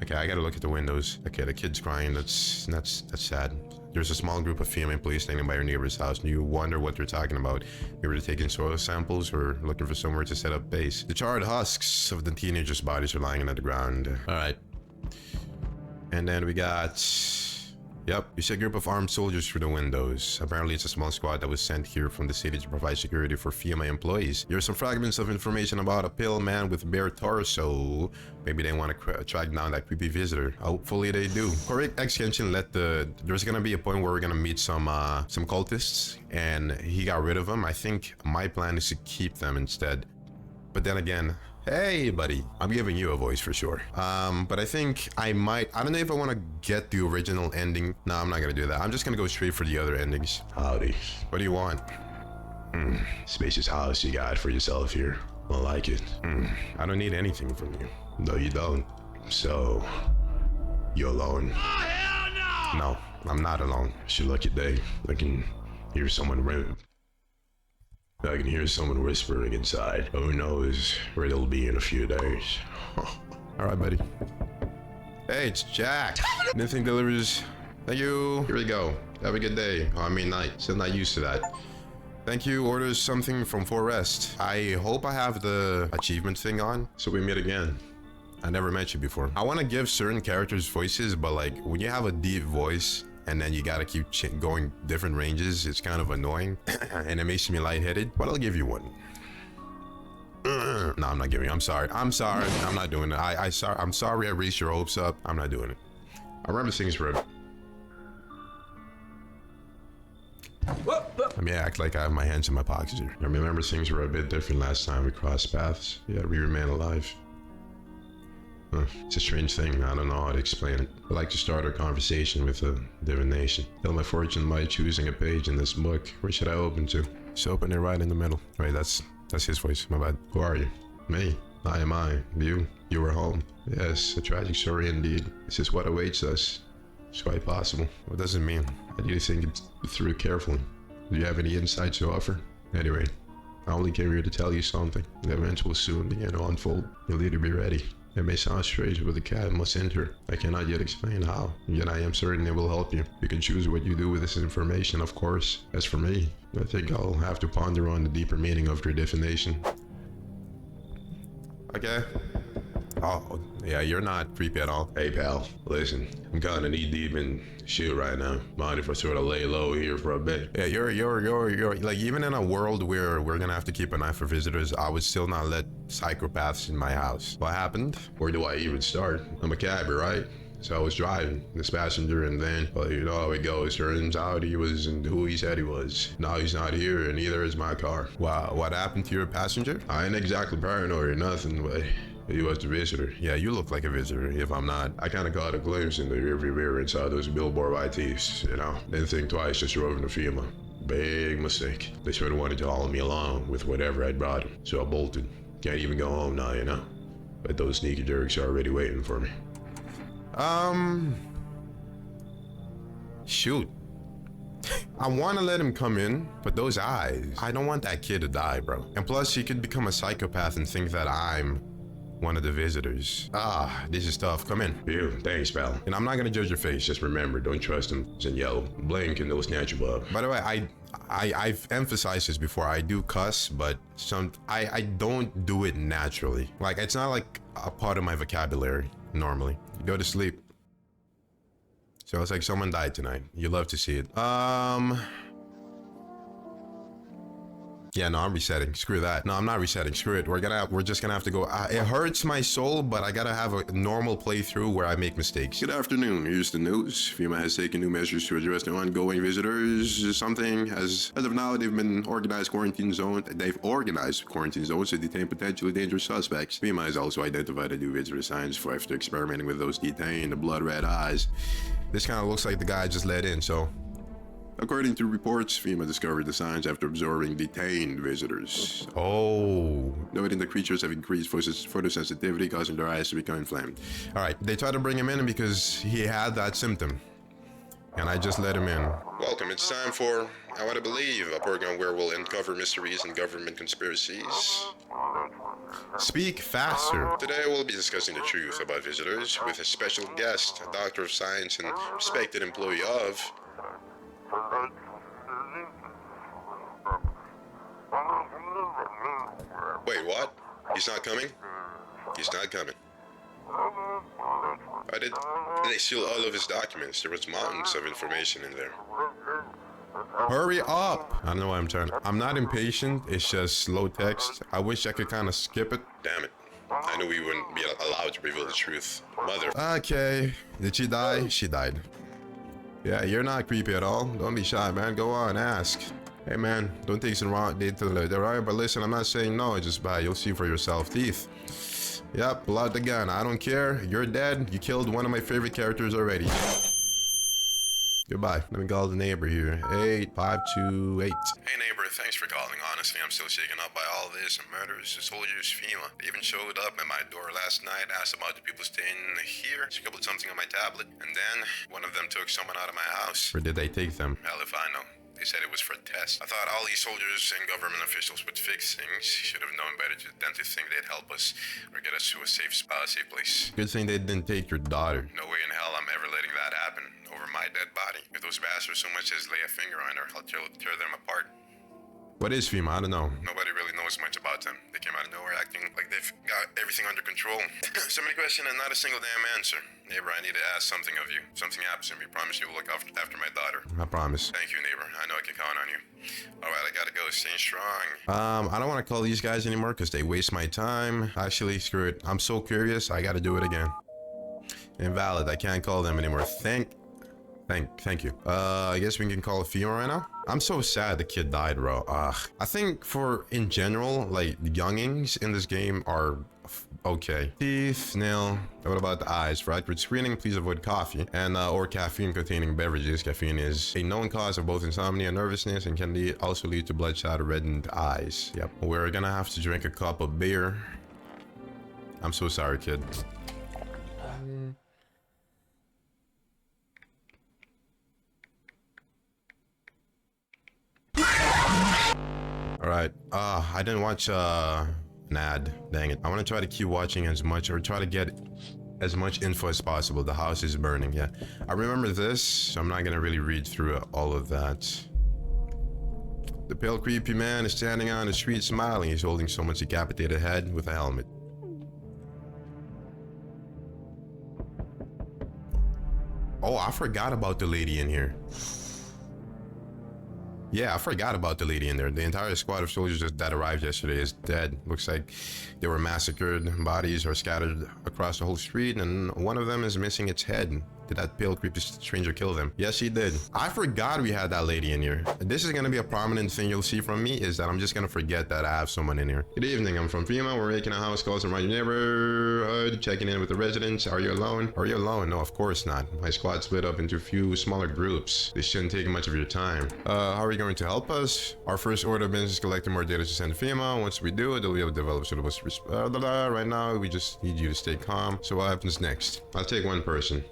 Okay, I gotta look at the windows. Okay, the kid's crying. That's sad. There's a small group of female employees standing by your neighbor's house, and you wonder what they're talking about. Maybe they're taking soil samples or looking for somewhere to set up base. The charred husks of the teenagers' bodies are lying on the ground. All right. And then we got... Yep, you see a group of armed soldiers through the windows. Apparently it's a small squad that was sent here from the city to provide security for female employees. Here's some fragments of information about a pale man with bare torso. Maybe they want to track down that creepy visitor. Hopefully they do. Correct extension let the... There's gonna be a point where we're gonna meet some cultists, and he got rid of them. I think my plan is to keep them instead. But then again... Hey, buddy. I'm giving you a voice for sure. But I think I don't know if I want to get the original ending. No, I'm not going to do that. I'm just going to go straight for the other endings. Howdy. What do you want? Spacious house you got for yourself here. I like it. I don't need anything from you. No, you don't. So, you're alone? Oh, hell no! No, I'm not alone. It's your lucky day. I can hear someone whispering inside. Who knows where they'll be in a few days. All right, buddy. Hey, it's Jack. Anything delivers. Thank you. Here we go. Have a good day. Oh, I mean night. Still not used to that. Thank you. Orders something from Forest. I hope I have the achievement thing on, so we meet again. I never met you before. I want to give certain characters voices, but like when you have a deep voice and then you gotta keep going different ranges, it's kind of annoying and it makes me lightheaded, but I'll give you one. No, I'm not giving you. I'm sorry. I'm not doing it. I'm sorry I raised your hopes up. I'm not doing it. I remember things were... Let me act like I have my hands in my pockets here. I remember things were a bit different last time we crossed paths. Yeah, we remain alive. It's a strange thing. I don't know how to explain it. I like to start our conversation with a divination. Tell my fortune by choosing a page in this book. Where should I open to? Just open it right in the middle. Wait, that's his voice. My bad. Who are you? Me. I am I. You. You were home. Yes, a tragic story indeed. This is what awaits us. It's quite possible. What does it mean? I need to think it through carefully. Do you have any insights to offer? Anyway, I only came here to tell you something. The events will soon begin to unfold. You'll need to be ready. It may sound strange, but the cat must enter. I cannot yet explain how, yet I am certain it will help you. You can choose what you do with this information, of course. As for me, I think I'll have to ponder on the deeper meaning of your definition. Okay. Oh, yeah, you're not creepy at all. Hey, pal, listen, I'm kinda knee-deep in shit right now. Mind if I sort of lay low here for a bit? Yeah, you're like, even in a world where we're gonna have to keep an eye for visitors, I would still not let psychopaths in my house. What happened? Where do I even start? I'm a cabby, right? So I was driving this passenger, and then, well, you know how it goes. Turns out he wasn't who he said he was. Now he's not here, and neither is my car. Wow, what happened to your passenger? I ain't exactly paranoid or nothing, but he was the visitor. Yeah, you look like a visitor, if I'm not. I kind of caught a glimpse in the rearview mirror inside those billboard white thieves, you know. Didn't think twice, just drove into FEMA. Big mistake. They sort of wanted to haul me along with whatever I'd brought them, so I bolted. Can't even go home now, you know. But those sneaky jerks are already waiting for me. Shoot. I want to let him come in, but those eyes, I don't want that kid to die, bro. And plus, he could become a psychopath and think that I'm one of the visitors. This is tough. Come in. Ew, thanks, pal. And I'm not gonna judge your face. Just remember, don't trust him. And yell, blink and they'll snatch you up. By the way, I've emphasized this before. I do cuss, but I don't do it naturally. Like, it's not like a part of my vocabulary normally. You go to sleep. So it's like someone died tonight. You love to see it. Yeah, no, I'm resetting. Screw that. No, I'm not resetting. Screw it. We're just gonna have to go. It hurts my soul, but I gotta have a normal playthrough where I make mistakes. Good afternoon. Here's the news. FEMA has taken new measures to address the ongoing visitors. Something as of now, they've organized quarantine zones to detain potentially dangerous suspects. FEMA has also identified a new visitor signs after experimenting with those detained. The blood red eyes. This kind of looks like the guy I just let in, so. According to reports, FEMA discovered the signs after observing detained visitors. Oh. Noting the creatures have increased photosensitivity, causing their eyes to become inflamed. All right, they tried to bring him in because he had that symptom. And I just let him in. Welcome, it's time for, I want to believe, a program where we'll uncover mysteries and government conspiracies. Speak faster. Today we'll be discussing the truth about visitors with a special guest, a doctor of science and respected employee of He's not coming? He's not coming. Why did they steal all of his documents? There was mountains of information in there. Hurry up! I don't know why I'm trying. I'm not impatient, it's just slow text. I wish I could kind of skip it. Damn it. I knew we wouldn't be allowed to reveal the truth. Mother. Okay. Did she die? She died. Yeah, you're not creepy at all. Don't be shy, man. Go on, ask. Hey, man, don't take some wrong date to the right, but listen, I'm not saying no, just buy. You'll see for yourself. Teeth. Yep, pull out the gun. I don't care. You're dead. You killed one of my favorite characters already. Goodbye. Let me call the neighbor here. 8528. Hey neighbor, thanks for calling. Honestly, I'm still shaken up by all this and murders. The soldiers, FEMA. They even showed up at my door last night, asked about the people staying here, scribbled something on my tablet, and then one of them took someone out of my house. Where did they take them? Hell if I know. They said it was for a test. I thought all these soldiers and government officials would fix things. Should have known better than to think they'd help us or get us to a safe place. Good thing they didn't take your daughter. No way in hell I'm ever letting that happen over my dead body. If those bastards so much as lay a finger on her, I'll tear them apart. What is FEMA? I don't know. Nobody really knows much about them. They came out of nowhere acting like they've got everything under control. So many questions and not a single damn answer. Neighbor, I need to ask something of you. Something happens to me. Promise you will look after my daughter. I promise. Thank you, neighbor. I know I can count on you. Alright, I gotta go. Stay strong. I don't want to call these guys anymore because they waste my time. Actually, screw it. I'm so curious. I gotta do it again. Invalid. I can't call them anymore. Thank you. I guess we can call a FEMA right now. I'm so sad the kid died, bro. I think in general, like, the youngings in this game are okay. Teeth, nail. What about the eyes? For accurate screening, please avoid coffee and or caffeine-containing beverages. Caffeine is a known cause of both insomnia and nervousness and can also lead to bloodshot or reddened eyes. Yep. We're gonna have to drink a cup of beer. I'm so sorry, kid. Alright, I didn't watch an ad, dang it. I want to try to keep watching as much or try to get as much info as possible. The house is burning, yeah. I remember this, so I'm not gonna really read through all of that. The pale creepy man is standing on the street smiling. He's holding someone's decapitated head with a helmet. Oh, I forgot about the lady in here. Yeah, I forgot about the lady in there. The entire squad of soldiers that arrived yesterday is dead. Looks like they were massacred. Bodies are scattered across the whole street, and one of them is missing its head. Did that pale creepy stranger kill them? Yes, he did. I forgot we had that lady in here. This is gonna be a prominent thing you'll see from me, is that I'm just gonna forget that I have someone in here. Good evening, I'm from FEMA. We're making a house calls around your neighborhood, checking in with the residents. Are you alone? Are you alone? No, of course not. My squad split up into a few smaller groups. This shouldn't take much of your time. How are you going to help us? Our first order of business is collecting more data to send to FEMA. Once we do it, they'll be able to develop suitable right now, we just need you to stay calm. So what happens next? I'll take one person.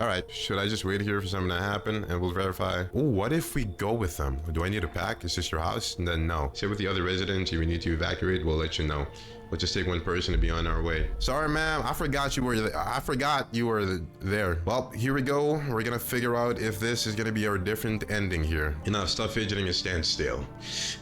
Alright, should I just wait here for something to happen and we'll verify? Oh, what if we go with them? Do I need a pack? Is this your house? And then no. Sit with the other residents. If we need to evacuate, we'll let you know. We'll just take one person to be on our way. Sorry, ma'am. I forgot you were there. Well, here we go. We're gonna figure out if this is gonna be our different ending here. Enough. Stop fidgeting and stand still.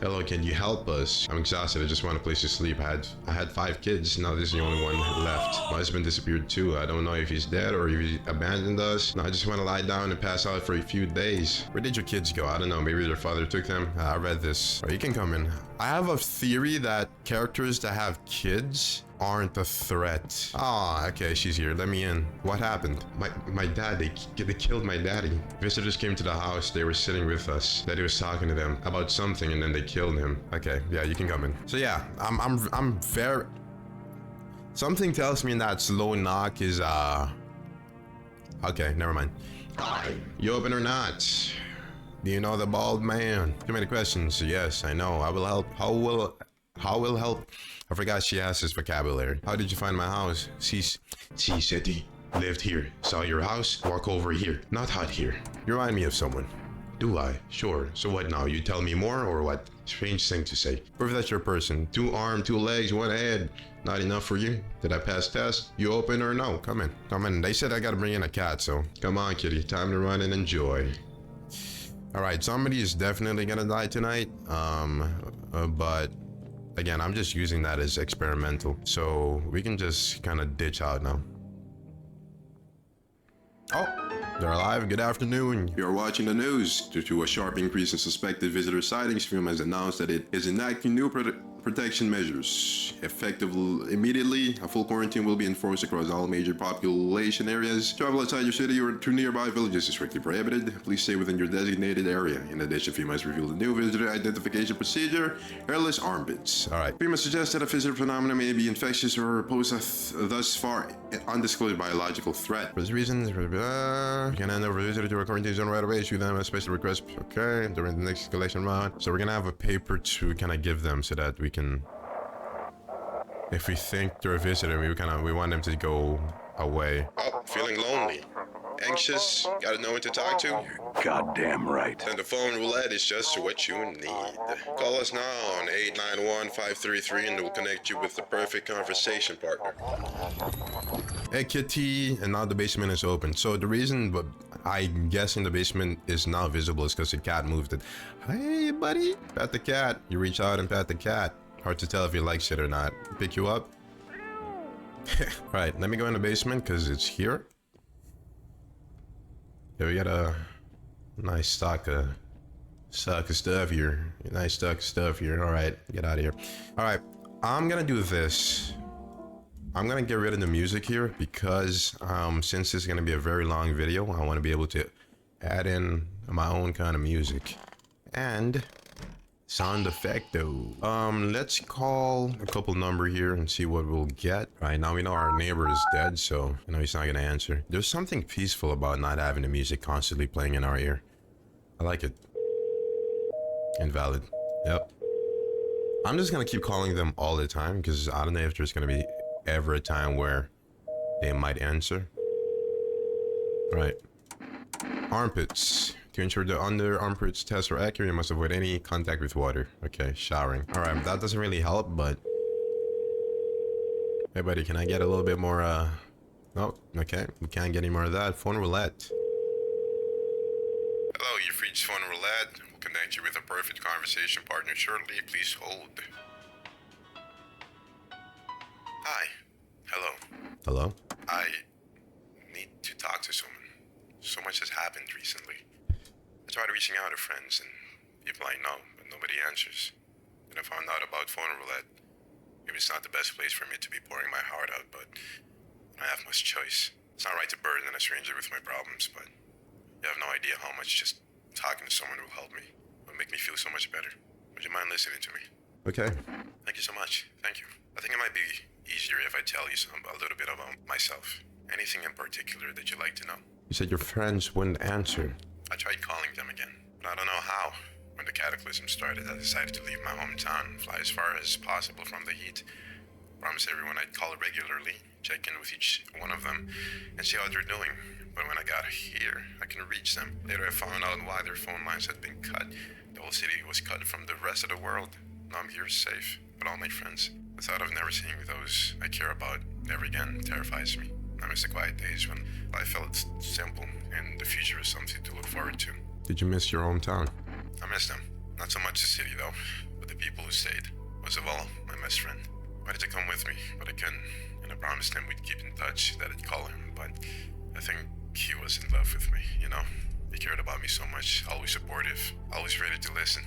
Hello, can you help us? I'm exhausted. I just want a place to sleep. I had 5 kids. Now this is the only one left. My husband disappeared too. I don't know if he's dead or if he abandoned us. No, I just want to lie down and pass out for a few days. Where did your kids go? I don't know. Maybe their father took them. I read this. Right, you can come in. I have a theory that characters that have kids aren't a threat. Ah, okay, she's here. Let me in. What happened? My dad, they killed my daddy. Visitors came to the house. They were sitting with us. Daddy was talking to them about something and then they killed him. Okay, yeah, you can come in. So yeah, I'm very... Something tells me that slow knock is, okay, never mind. You open or not? Do you know the bald man? Too many questions. Yes, I know. I will help. How will help? I forgot she has this vocabulary. How did you find my house? She said he lived here. Saw your house? Walk over here. Not hot here. You remind me of someone. Do I? Sure. So what now? You tell me more or what? Strange thing to say. Prove that's your person. 2 arms, 2 legs, 1 head. Not enough for you? Did I pass test? You open or no? Come in. Come in. They said I gotta bring in a cat, so come on, kitty. Time to run and enjoy. Alright, somebody is definitely gonna die tonight. But Again, I'm just using that as experimental. So we can just kind of ditch out now. Oh, they're alive. Good afternoon. You're watching the news. Due to a sharp increase in suspected visitor sightings, FEMA has announced that it is enacting new protection measures. Effective immediately, a full quarantine will be enforced across all major population areas. Travel outside your city or to nearby villages is strictly prohibited. Please stay within your designated area. In addition, FEMA has revealed a new visitor identification procedure, hairless armpits. Alright, FEMA suggests that a visitor phenomenon may be infectious or pose a thus far undisclosed biological threat. For this reason, you can hand over a visitor to a quarantine zone right away, issue them a special request, okay, during the next escalation round. So we're gonna have a paper to kind of give them so that we can, if we think they're a visitor, we want them to go away. Oh, feeling lonely, anxious, gotta know what to talk to? Goddamn right. Then the phone roulette is just what you need. Call us now on 891-533 and we'll connect you with the perfect conversation partner. Hey kitty, and now the basement is open. So the reason, but I'm guessing the basement is now visible is because the cat moved it. Hey buddy, pat the cat. You reach out and pat the cat. Hard to tell if he likes it or not. Pick you up. Right, let me go in the basement because it's here. Yeah, we got a nice stock of stuff here. Nice stock of stuff here. All right, get out of here. All right, I'm gonna do this. I'm gonna get rid of the music here because since this is gonna be a very long video, I want to be able to add in my own kind of music and sound effecto. Let's call a couple number here and see what we'll get. Right now we know our neighbor is dead, so you know he's not gonna answer. There's something peaceful about not having the music constantly playing in our ear. I like it. Invalid. Yep. I'm just gonna keep calling them all the time because I don't know if there's gonna be ever a time where they might answer. Right. Armpits. To ensure the under armpits tests are accurate, you must avoid any contact with water. Okay, showering. Alright, that doesn't really help, but... Hey buddy, can I get a little bit more, Oh, okay. We can't get any more of that. Phone roulette. Hello, you've reached phone roulette. We'll connect you with a perfect conversation partner shortly. Please hold. Hi. Hello. Hello? I need to talk to someone. So much has happened recently. I tried reaching out to friends and people I know, but nobody answers. Then I found out about phone roulette. Maybe it's not the best place for me to be pouring my heart out, but I don't have much choice. It's not right to burden a stranger with my problems, but you have no idea how much just talking to someone will help me. It will make me feel so much better. Would you mind listening to me? Okay. Thank you so much. Thank you. I think it might be easier if I tell you a little bit about myself. Anything in particular that you'd like to know? You said your friends wouldn't answer. I tried calling them again, but I don't know how. When the cataclysm started, I decided to leave my hometown, fly as far as possible from the heat. Promised everyone I'd call regularly, check in with each one of them, and see how they're doing. But when I got here, I couldn't reach them. Later I found out why their phone lines had been cut. The whole city was cut from the rest of the world. Now I'm here safe, but all my friends. The thought of never seeing those I care about ever again terrifies me. I miss the quiet days when life felt simple and the future is something to look forward to. Did you miss your hometown? I miss them. Not so much the city though, but the people who stayed. Most of all, my best friend. Wanted to come with me, but I couldn't. And I promised him we'd keep in touch, that I'd call him, but I think he was in love with me, you know? He cared about me so much, always supportive, always ready to listen.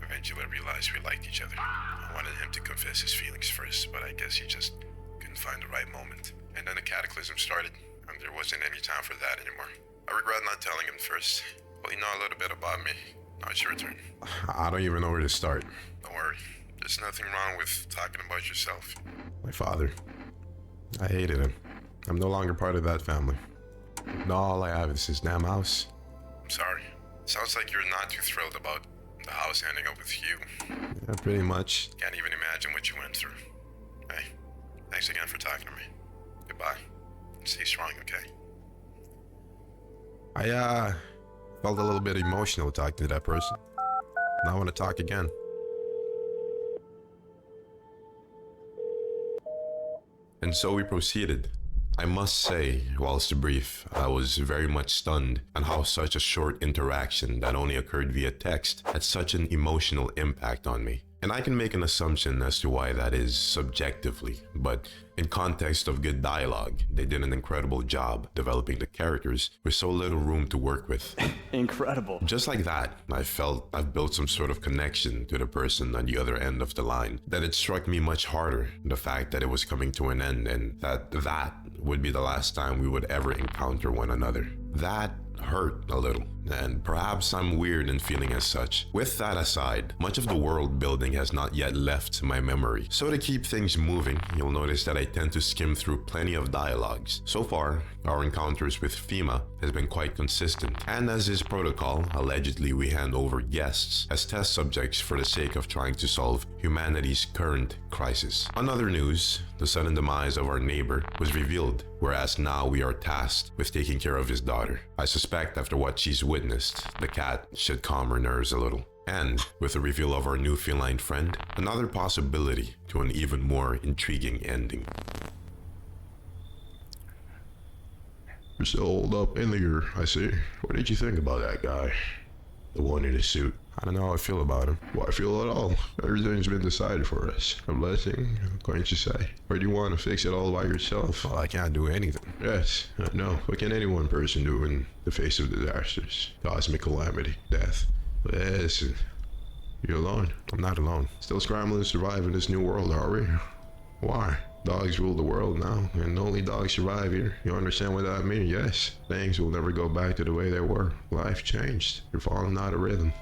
Eventually I realized we liked each other. I wanted him to confess his feelings first, but I guess he just couldn't find the right moment. And then the cataclysm started, and there wasn't any time for that anymore. I regret not telling him first. Well, you know a little bit about me. Now it's your turn. I don't even know where to start. Don't worry. There's nothing wrong with talking about yourself. My father. I hated him. I'm no longer part of that family. Now all I have is his damn house. I'm sorry. Sounds like you're not too thrilled about the house ending up with you. Yeah, pretty much. Can't even imagine what you went through. Hey, thanks again for talking to me. Goodbye. Stay strong, okay? I felt a little bit emotional talking to that person. Now I want to talk again. And so we proceeded. I must say, whilst brief, I was very much stunned on how such a short interaction that only occurred via text had such an emotional impact on me. And I can make an assumption as to why that is subjectively, but in context of good dialogue, they did an incredible job developing the characters with so little room to work with. Incredible. Just like that, I felt I've built some sort of connection to the person on the other end of the line, that it struck me much harder, the fact that it was coming to an end and that would be the last time we would ever encounter one another. That hurt a little, and perhaps I'm weird in feeling as such. With that aside, much of the world building has not yet left my memory. So to keep things moving, you'll notice that I tend to skim through plenty of dialogues. So far, our encounters with FEMA has been quite consistent, and as is protocol, allegedly we hand over guests as test subjects for the sake of trying to solve humanity's current crisis. On other news, the sudden demise of our neighbor was revealed, whereas now we are tasked with taking care of his daughter. I suspect after what she's witnessed, the cat should calm her nerves a little. And with the reveal of our new feline friend, another possibility to an even more intriguing ending. You're still holed up in here, I see. What did you think about that guy? The one in the suit. I don't know how I feel about him. Well, I feel at all. Everything's been decided for us. A blessing, can't you say? Or do you want to fix it all by yourself? Well, I can't do anything. Yes, I know. What can any one person do in the face of disasters? Cosmic calamity, death. Yes, you're alone. I'm not alone. Still scrambling to survive in this new world, are we? Why? Dogs rule the world now, and only dogs survive here. You understand what that means? Yes. Things will never go back to the way they were. Life changed. You're falling out of rhythm.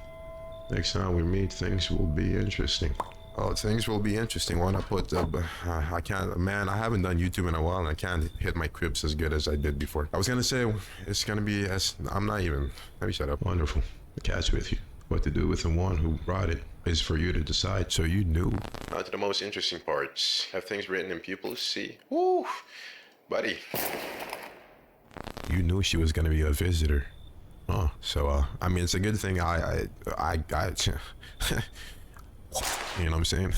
Next time we meet, things will be interesting. Oh, things will be interesting. When I put I can't, man, I haven't done YouTube in a while and I can't hit my quips as good as I did before. I was gonna say, it's gonna be I'm not even, let me shut up. Wonderful. The cat's with you. What to do with the one who brought it is for you to decide. So you knew. Now to the most interesting parts. Have things written in pupils C. Woo! Buddy. You knew she was gonna be a visitor. Oh, so I mean, it's a good thing I you know what I'm saying?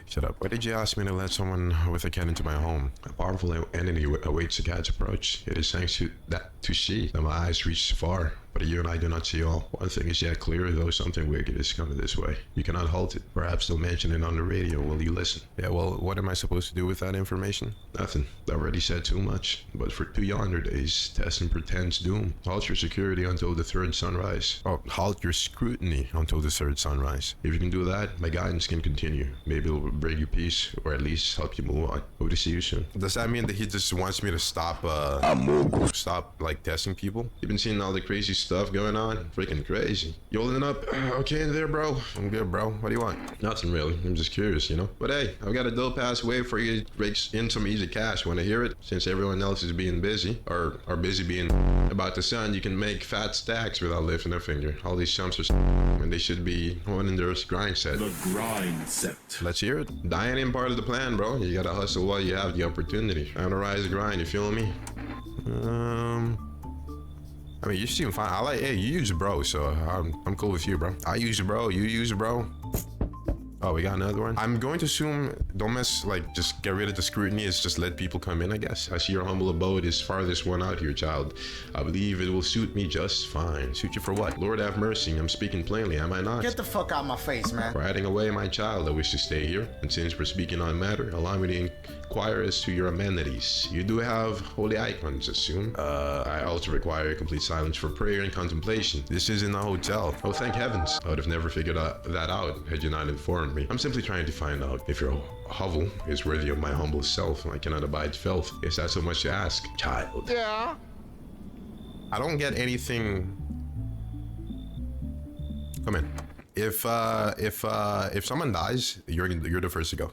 Shut up. Why did you ask me to let someone with a cat into my home? A powerful entity awaits the cat's approach. It is thanks to she that my eyes reach far, but you and I do not see all. One thing is yet clear, though something wicked is coming this way. You cannot halt it. Perhaps they'll mention it on the radio. Will you listen? Yeah, well, what am I supposed to do with that information? Nothing. I already said too much. But for 2 yonder days, test and pretends doom. Halt your security until the third sunrise. Oh, halt your scrutiny until the third sunrise. If you can do that, my guidance can continue. Maybe it'll bring you peace, or at least help you move on. Hope to see you soon. Does that mean that he just wants me to stop like testing people? You've been seeing all the crazy stuff going on? Freaking crazy. You holding up? Okay in there, bro? I'm good, bro. What do you want? Nothing really. I'm just curious, you know? But hey, I've got a dope ass way for you to rake in some easy cash. Want to hear it? Since everyone else is being busy, or are busy being about to sun, you can make fat stacks without lifting a finger. All these chumps are and they should be on in their grind set. The grind set. Let's hear it. Dying ain't part of the plan, bro. You gotta hustle while you have the opportunity. Analyze the grind, you feel me? I mean, you seem fine. Hey, you use a bro, so I'm cool with you, bro. I use a bro, you use a bro. Oh, we got another one. I'm going to assume, don't mess, like, just get rid of the scrutiny. It's just let people come in, I guess. I see your humble abode is farthest one out here, child. I believe it will suit me just fine. Suit you for what? Lord have mercy, I'm speaking plainly, am I not? Get the fuck out of my face, man. For hiding away my child, I wish to stay here. And since we're speaking on matter, allow me to inquire as to your amenities. You do have holy icons, assume. I also require complete silence for prayer and contemplation. This isn't a hotel. Oh, thank heavens. I would have never figured that out had you not informed me. I'm simply trying to find out if your hovel is worthy of my humble self. I cannot abide filth. Is that so much to ask, child? Yeah. I don't get anything. Come in. If someone dies, you're the first to go.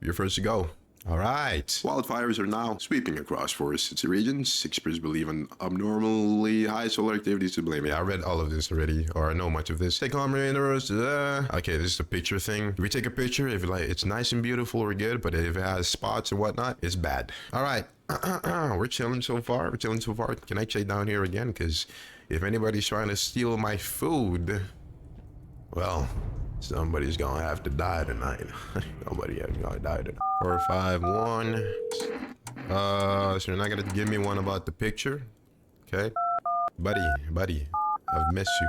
You're first to go. All right. Wildfires are now sweeping across forested regions. Experts believe an abnormally high solar activity to blame. Yeah, I read all of this already, or I know much of this. Take home rainers. Okay, this is the picture thing. If we take a picture, if it's nice and beautiful, we're good. But if it has spots and whatnot, it's bad. All right. We're chilling so far. Can I check down here again? Because if anybody's trying to steal my food, well, somebody's gonna have to die tonight. Nobody has gonna die tonight. 451. So you're not gonna give me one about the picture? Okay. Buddy, I've missed you.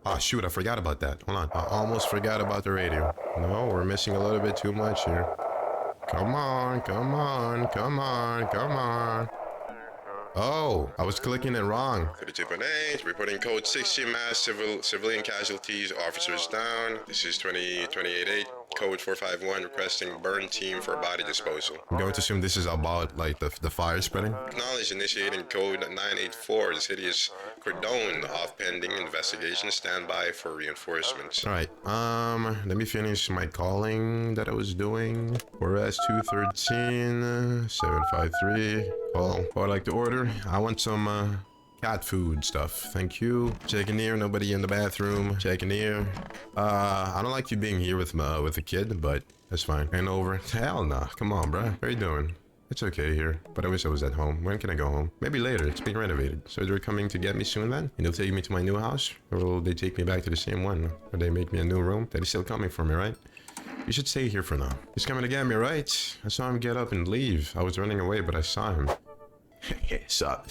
Oh shoot, I forgot about that. Hold on. I almost forgot about the radio. No, we're missing a little bit too much here. Come on, come on, come on, come on. Oh, I was clicking it wrong. 32.8, reporting code 60, mass civilian casualties, officers down. This is 2028.8, code 451, requesting burn team for body disposal. I'm going to assume this is about like the fire spreading. Acknowledge initiating code 984. The city is cordoned off pending investigation. Stand by for reinforcements. All right, let me finish my calling that I was doing. Whereas 213 753. Call. What I'd like to order, I want some cat food stuff. Thank you. Checking here, nobody in the bathroom. Checking here. I don't like you being here with a kid, but that's fine. And over. Hell nah. Come on, bruh. How are you doing? It's okay here, but I wish I was at home. When can I go home? Maybe later. It's being renovated. So they're coming to get me soon then? And they'll take me to my new house? Or will they take me back to the same one? Or they make me a new room? They're still coming for me, right? You should stay here for now. He's coming to get me, right? I saw him get up and leave. I was running away, but I saw him. Sup?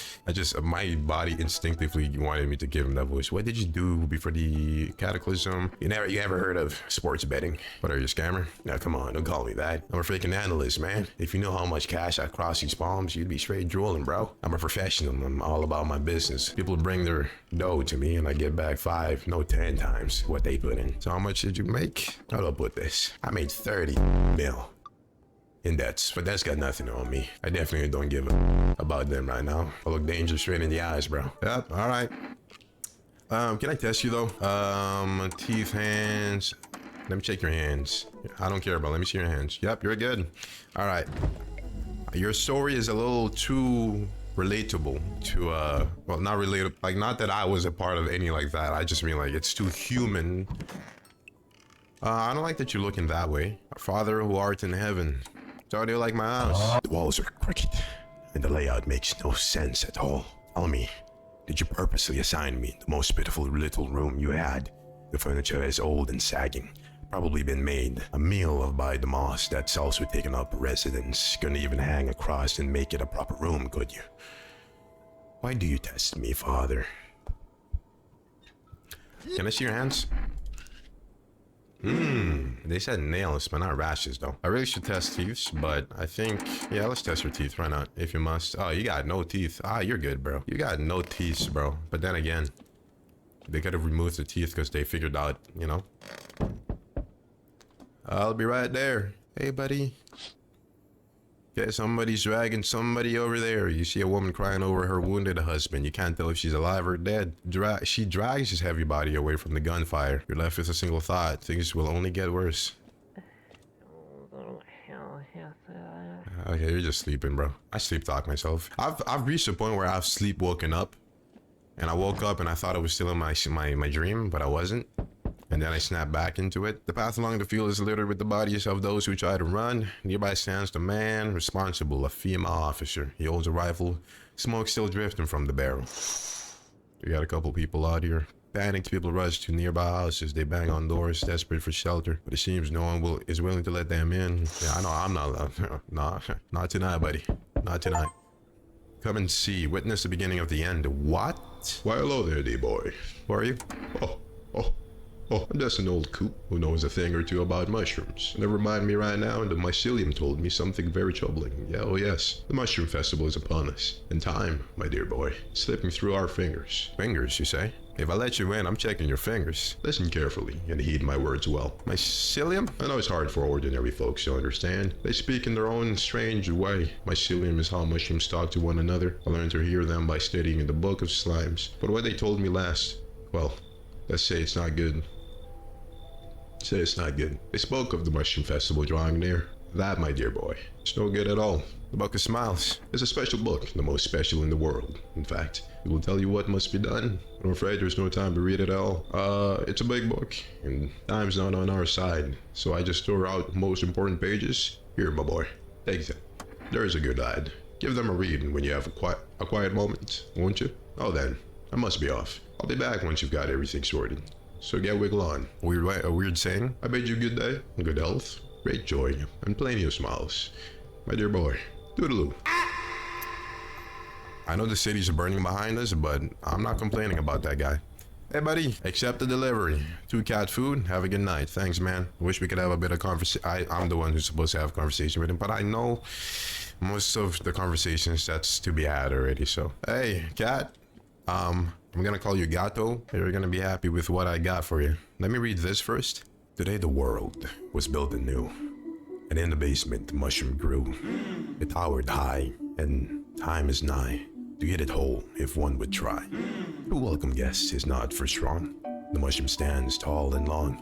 My body instinctively wanted me to give him that voice. What did you do before the cataclysm? You ever heard of sports betting? What are you, a scammer? Now come on, don't call me that. I'm a freaking analyst, man. If you know how much cash I cross these palms, you'd be straight drooling, bro. I'm a professional. I'm all about my business. People bring their dough to me and I get back 5, no 10 times what they put in. So how much did you make? How do I put this? I made 30 mil. In debts, but that's got nothing on me. I definitely don't give a about them right now. I look dangerous straight in the eyes, bro. Yep, all right. Can I test you though? Teeth, hands. Let me check your hands. I don't care, but let me see your hands. Yep, you're good. All right. Your story is a little too relatable to well, not relatable, like not that I was a part of any like that. I just mean like it's too human. I don't like that you're looking that way. Our Father who art in heaven. Stardew like my house. The walls are crooked, and the layout makes no sense at all. Tell me, did you purposely assign me the most pitiful little room you had? The furniture is old and sagging, probably been made a meal of by the moss that's also taken up residence. Couldn't even hang across and make it a proper room, could you? Why do you test me, Father? Can I see your hands? They said nails, but not rashes though. I really should test teeth, but I think, yeah, let's test your teeth. Why not? If you must. Oh, you got no teeth. Ah, you're good, bro. You got no teeth, bro. But then again, they could have removed the teeth because they figured out, you know. I'll be right there. Hey, buddy. Okay, somebody's dragging somebody over there. You see a woman crying over her wounded husband. You can't tell if she's alive or dead. She drags his heavy body away from the gunfire. You're left with a single thought. Things will only get worse. Okay, you're just sleeping, bro. I sleep talk myself. I've reached a point where I've sleepwalken up. And I woke up and I thought I was still in my dream, but I wasn't. And then I snapped back into it. The path along the field is littered with the bodies of those who try to run. Nearby stands the man responsible, a female officer. He holds a rifle, smoke still drifting from the barrel. We got a couple people out here. Panicked people rush to nearby houses. They bang on doors, desperate for shelter. But it seems no one is willing to let them in. Yeah, I know I'm not. Not tonight, buddy. Not tonight. Come and see. Witness the beginning of the end. What? Why, hello there, D-boy. Who are you? Oh, I'm just an old coot who knows a thing or two about mushrooms. Never mind me right now, and the mycelium told me something very troubling. Yeah, oh yes, the mushroom festival is upon us. And time, my dear boy, slipping through our fingers. Fingers, you say? If I let you in, I'm checking your fingers. Listen carefully and heed my words well. Mycelium? I know it's hard for ordinary folks to understand. They speak in their own strange way. Mycelium is how mushrooms talk to one another. I learned to hear them by studying the book of Slums. But what they told me last, well, let's say it's not good. They spoke of the mushroom festival drawing near. That, my dear boy, it's no good at all. The Book of Smiles. It's a special book, the most special in the world. In fact, it will tell you what must be done. I'm afraid there's no time to read it all. It's a big book, and time's not on our side. So I just tore out the most important pages. Here, my boy, take them. There's a good lad. Give them a read when you have a quiet moment, won't you? Oh then, I must be off. I'll be back once you've got everything sorted. So get wiggle on. A weird saying? I bid you good day, good health, great joy, and plenty of smiles. My dear boy, toodaloo. I know the cities are burning behind us, but I'm not complaining about that guy. Hey buddy, accept the delivery. 2 cat food, have a good night. Thanks man. Wish we could have a bit of conversation. I'm the one who's supposed to have a conversation with him, but I know most of the conversations that's to be had already, so. Hey, cat. I'm gonna call you Gato. You're gonna be happy with what I got for you. Let me read this first. Today the world was built anew, and in the basement the mushroom grew. It towered high, and time is nigh to hit it whole if one would try. A welcome guest is not for strong. The mushroom stands tall and long.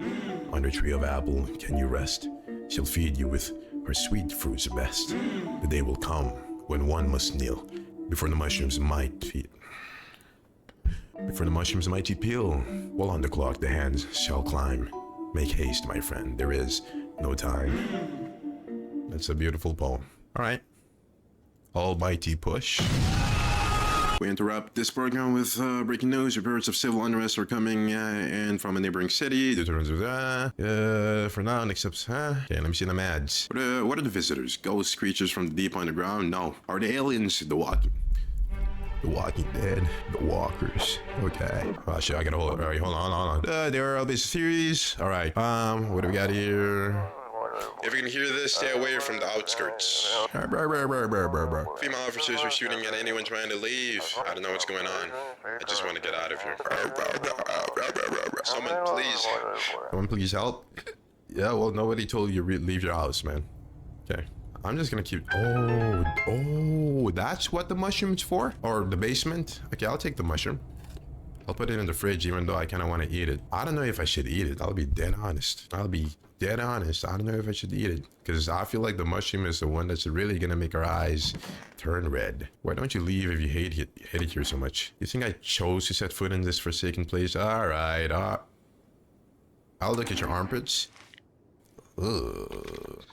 Under tree of apple can you rest. She'll feed you with her sweet fruits best. The day will come when one must kneel before the mushrooms might feed. Before the mushrooms mighty peel, while on the clock the hands shall climb. Make haste, my friend, there is no time. That's a beautiful poem. Alright. Almighty push. We interrupt this program with breaking news. Reports of civil unrest are coming in from a neighboring city. For now, except, okay, let me see the ads. What are the visitors? Ghost creatures from the deep underground? No. Are the aliens the walking dead, the walkers? Okay. Oh shit, I gotta hold. Alright, hold on. There are these theories. Alright, what do we got here? If you can hear this, stay away from the outskirts. Female officers are shooting at anyone trying to leave. I don't know what's going on. I just want to get out of here. Someone please help. Yeah, well, nobody told you to leave your house, man. Okay. I'm just gonna keep. Oh, that's what the mushroom's for? Or the basement? Okay, I'll take the mushroom. I'll put it in the fridge even though I kind of want to eat it. I don't know if I should eat it. I'll be dead honest. I don't know if I should eat it. Because I feel like the mushroom is the one that's really gonna make our eyes turn red. Why don't you leave if you hate it here so much? You think I chose to set foot in this forsaken place? Alright, I'll look at your armpits. Ugh.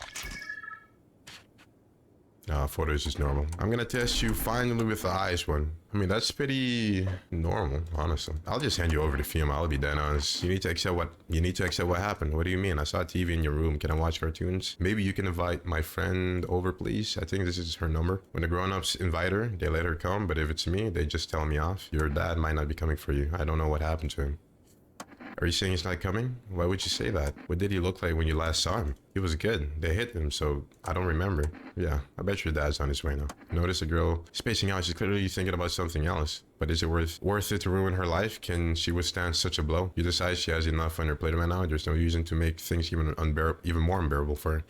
Photos is normal. I'm gonna test you finally with the eyes one. I mean, that's pretty normal, honestly. I'll just hand you over to Fiona. I'll be dead honest. You need to accept what happened. What do you mean? I saw TV in your room. Can I watch cartoons? Maybe you can invite my friend over, please. I think this is her number. When the grown-ups invite her, they let her come. But if it's me, they just tell me off. Your dad might not be coming for you. I don't know what happened to him. Are you saying he's not coming? Why would you say that? What did he look like when you last saw him? He was good. They hit him, so I don't remember. Yeah, I bet your dad's on his way now. Notice a girl spacing out. She's clearly thinking about something else. But is it worth it to ruin her life? Can she withstand such a blow? You decide she has enough on her plate right now. There's no reason to make things even more unbearable for her.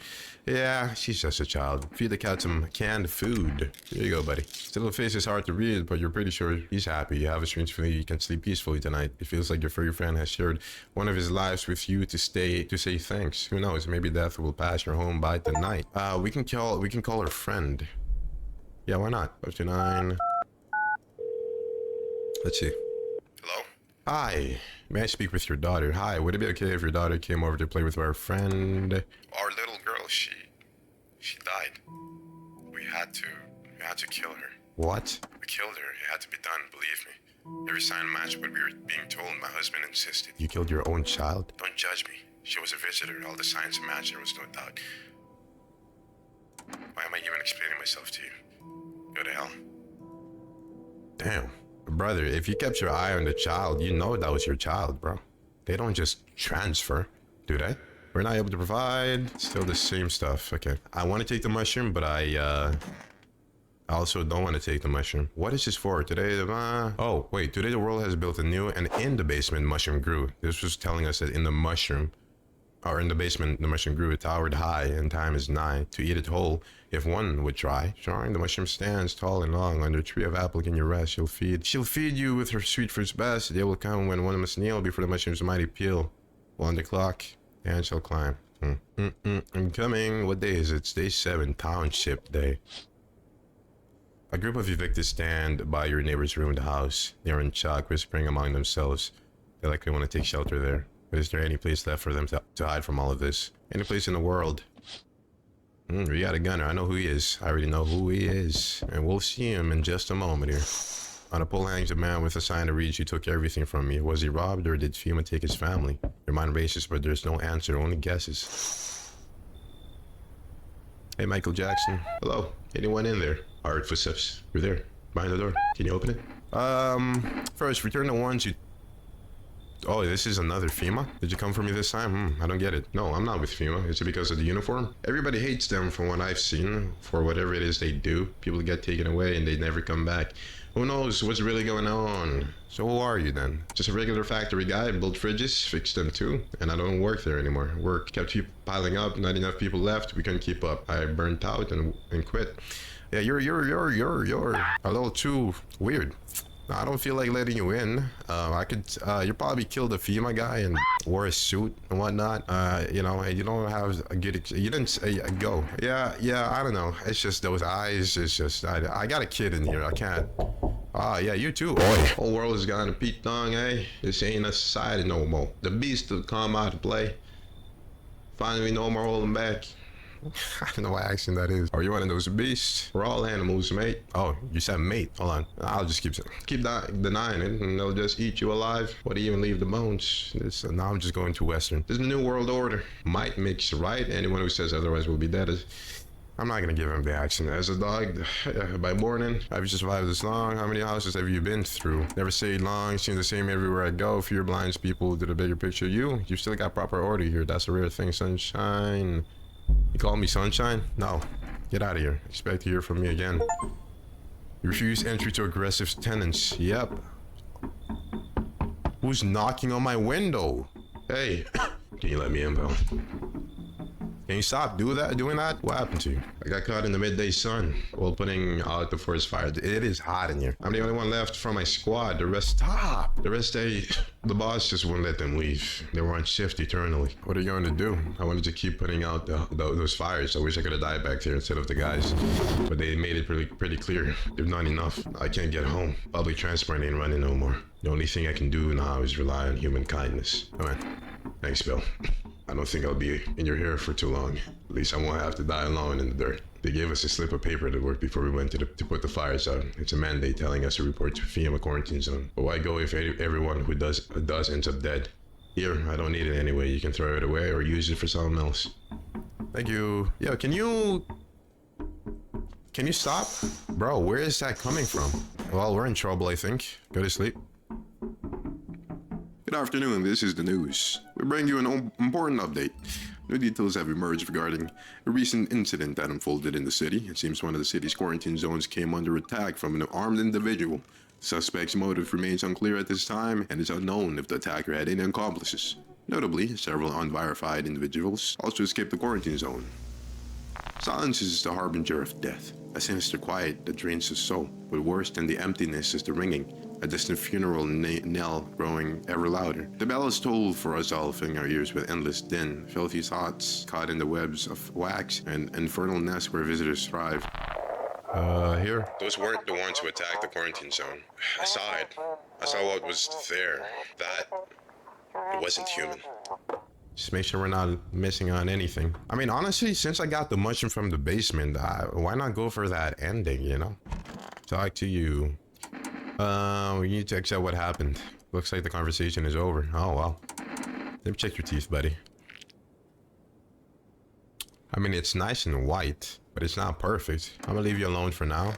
Yeah, she's just a child. Feed the cat some canned food. Here you go, buddy. His little face is hard to read, but you're pretty sure he's happy. You have a strange feeling you can sleep peacefully tonight. It feels like your furry friend has shared one of his lives with you to say thanks. Who knows? Maybe death will pass your home by tonight. We can call her friend. Yeah, why not? 59. Let's see. Hello? Hi. May I speak with your daughter? Hi, would it be okay if your daughter came over to play with our friend? Our little girl, she died. We had to kill her. What? We killed her. It had to be done, believe me. Every sign matched what we were being told. My husband insisted. You killed your own child? Don't judge me. She was a visitor. All the signs matched. There was no doubt. Why am I even explaining myself to you? Go to hell. Damn. Brother, if you kept your eye on the child, you know that was your child, bro. They don't just transfer, do they? We're not able to provide. Still the same stuff. Okay. I want to take the mushroom, but I also don't want to take the mushroom. What is this for? Today, oh, wait. Today the world has built a new, and in the basement, mushroom grew. This was telling us that in the mushroom, or in the basement, the mushroom grew. It towered high, and time is nigh to eat it whole. If one would try. Sure, the mushroom stands tall and long. Under a tree of apple can you rest. She'll feed you with her sweet fruits best. They will come when one must kneel before the mushroom's mighty peel. While on the clock, the hand shall climb. I'm coming. What day is it? It's day 7, Township Day. A group of evicted stand by your neighbor's room in the house. They are in shock, whispering among themselves. They likely want to take shelter there. But is there any place left for them to hide from all of this? Any place in the world? We got a gunner. I know who he is. I already know who he is. And we'll see him in just a moment here. On a pole hangs a man with a sign that reads, "You took everything from me." Was he robbed or did FEMA take his family? Your mind races, but there's no answer, only guesses. Hey, Michael Jackson. Hello. Anyone in there? I heard footsteps. You're there. Behind the door. Can you open it? First, return the ones you... Oh, this is another FEMA? Did you come for me this time? I don't get it. No, I'm not with FEMA. Is it because of the uniform? Everybody hates them from what I've seen for whatever it is they do. People get taken away and they never come back. Who knows what's really going on? So who are you then? Just a regular factory guy, built fridges, fixed them too, and I don't work there anymore. Work kept piling up, not enough people left, we couldn't keep up. I burnt out and quit. Yeah, you're a little too weird. I don't feel like letting you in. You probably killed a FEMA guy and wore a suit and whatnot. You know, and you don't have a good, you didn't say go. Yeah, I don't know. It's just those eyes. It's just, I got a kid in here. I can't. Ah, yeah, you too. Oi. Whole world has gone to Pete Dong, eh? This ain't a society no more. The beast will come out to play. Finally, no more holding back. I don't know what accent that is. Are you one of those beasts? We're all animals, mate. Oh, you said mate. Hold on. I'll just keep denying it, and they'll just eat you alive. What do you even leave the bones? Now I'm just going to Western. This is the New World Order. Might makes right. Anyone who says otherwise will be dead. I'm not gonna give him the accent. As a dog, by morning, I've just survived this long. How many houses have you been through? Never stayed long, seen the same everywhere I go. Fear blinds people to the bigger picture. You still got proper order here. That's a rare thing, sunshine. You call me sunshine? No. Get out of here. Expect to hear from me again. You refuse entry to aggressive tenants. Yep. Who's knocking on my window? Hey, can you let me in, Bill? Can you stop doing that? What happened to you? I got caught in the midday sun while putting out the forest fire. It is hot in here. I'm the only one left from my squad. The rest, the boss just wouldn't let them leave. They were on shift eternally. What are you going to do? I wanted to keep putting out those fires. I wish I could have died back there instead of the guys. But they made it pretty clear. There's not enough. I can't get home. Public transport ain't running no more. The only thing I can do now is rely on human kindness. Come on. Thanks, Bill. I don't think I'll be in your hair for too long. At least I won't have to die alone in the dirt. They gave us a slip of paper to work before we went to put the fires out. It's a mandate telling us to report to FEMA quarantine zone. But why go if everyone who does ends up dead? Here, I don't need it anyway. You can throw it away or use it for something else. Thank you. Yo, can you stop? Bro, where is that coming from? Well, we're in trouble, I think. Go to sleep. Good afternoon, this is the news. We bring you an important update. New details have emerged regarding a recent incident that unfolded in the city. It seems one of the city's quarantine zones came under attack from an armed individual. The suspect's motive remains unclear at this time, and it's unknown if the attacker had any accomplices. Notably, several unverified individuals also escaped the quarantine zone. Silence is the harbinger of death, a sinister quiet that drains the soul, but worse than the emptiness is the ringing, a distant funeral knell growing ever louder. The bell is tolled for us all, filling our ears with endless din, filthy thoughts caught in the webs of wax, and infernal nests where visitors thrive. Here? Those weren't the ones who attacked the quarantine zone. I saw it. I saw what was there. It wasn't human. Just make sure we're not missing on anything. I mean, honestly, since I got the mushroom from the basement, why not go for that ending, you know? Talk to you. We need to accept what happened. Looks like the conversation is over. Oh, well. Let me check your teeth, buddy. I mean, it's nice and white, but it's not perfect. I'm gonna leave you alone for now.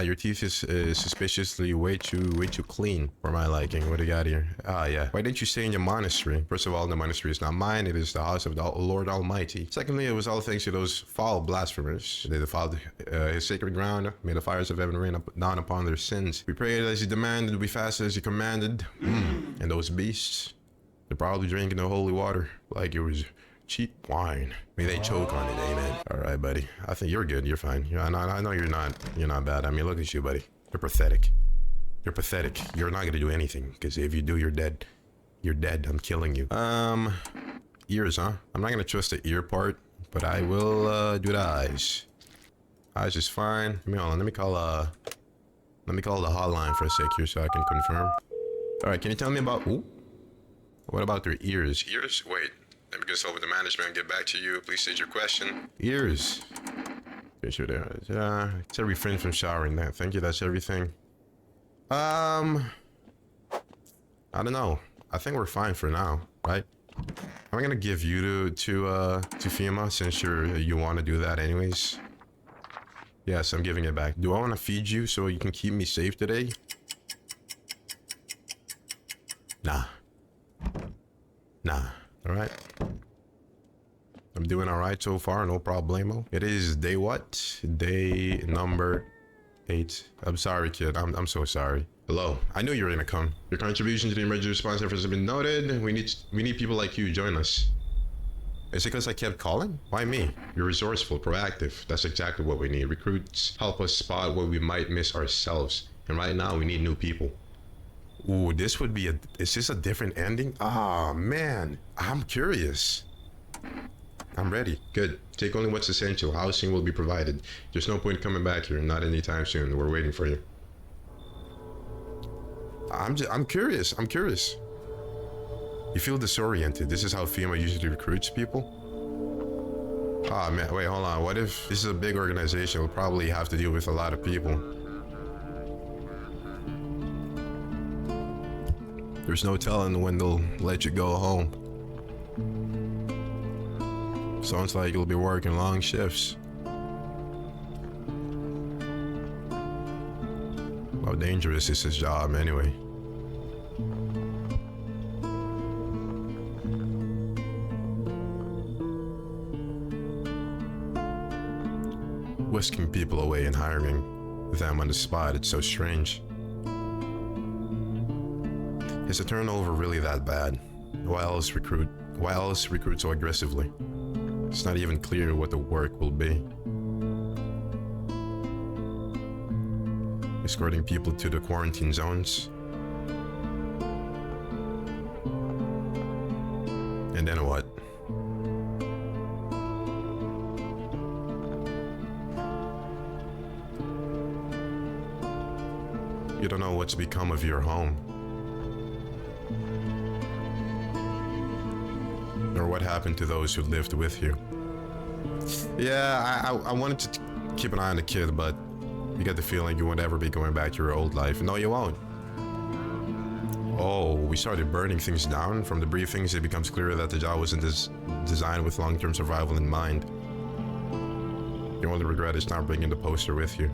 Your teeth is suspiciously way too clean for my liking. What do you got here? Ah, yeah. Why didn't you stay in your monastery? First of all, the monastery is not mine. It is the house of the Lord Almighty. Secondly, it was all thanks to those foul blasphemers. They defiled his sacred ground, made the fires of heaven rain down upon their sins. We prayed as he demanded, we fasted as he commanded. And those beasts, they're probably drinking the holy water like it was cheap wine. May they choke on it, amen. All right, buddy. I think you're good. You're fine. I know you're not bad. I mean, look at you, buddy. You're pathetic. You're pathetic. You're not gonna do anything, because if you do, you're dead. You're dead. I'm killing you. Ears, huh? I'm not gonna trust the ear part, but I will do the eyes. Eyes is fine. Let me call the hotline for a sec here so I can confirm. All right, can you tell me about? Ooh, what about their ears? Ears? Wait. Let me consult with the management and get back to you. Please state your question. Ears. Okay, sure there. It's a refrain from showering. Thank you. That's everything. I don't know. I think we're fine for now, right? I'm gonna give you to FEMA since you want to do that anyways. Yes, I'm giving it back. Do I want to feed you so you can keep me safe today? Nah. Nah. Alright. I'm doing alright so far, no problemo. It is day what? Day number 8. I'm sorry, kid. I'm so sorry. Hello. I knew you were gonna come. Your contribution to the emergency response efforts has been noted. We need people like you to join us. Is it because I kept calling? Why me? You're resourceful, proactive. That's exactly what we need. Recruits help us spot where we might miss ourselves. And right now, we need new people. Ooh, this would be is this a different ending? Ah, man. I'm curious. I'm ready. Good. Take only what's essential. Housing will be provided. There's no point coming back here. Not anytime soon. We're waiting for you. I'm curious. I'm curious. You feel disoriented. This is how FEMA usually recruits people? Ah, man, wait, hold on. What if this is a big organization? We'll probably have to deal with a lot of people. There's no telling when they'll let you go home. Sounds like you'll be working long shifts. How dangerous is this job anyway? Whisking people away and hiring them on the spot, it's so strange. Is the turnover really that bad? Why else recruit so aggressively? It's not even clear what the work will be. Escorting people to the quarantine zones. And then what? You don't know what's become of your home. Or what happened to those who lived with you. Yeah, I wanted to keep an eye on the kid, but you get the feeling you won't ever be going back to your old life. No, you won't. Oh, we started burning things down. From the briefings, it becomes clear that the job wasn't designed with long-term survival in mind. Your only regret is not bringing the poster with you.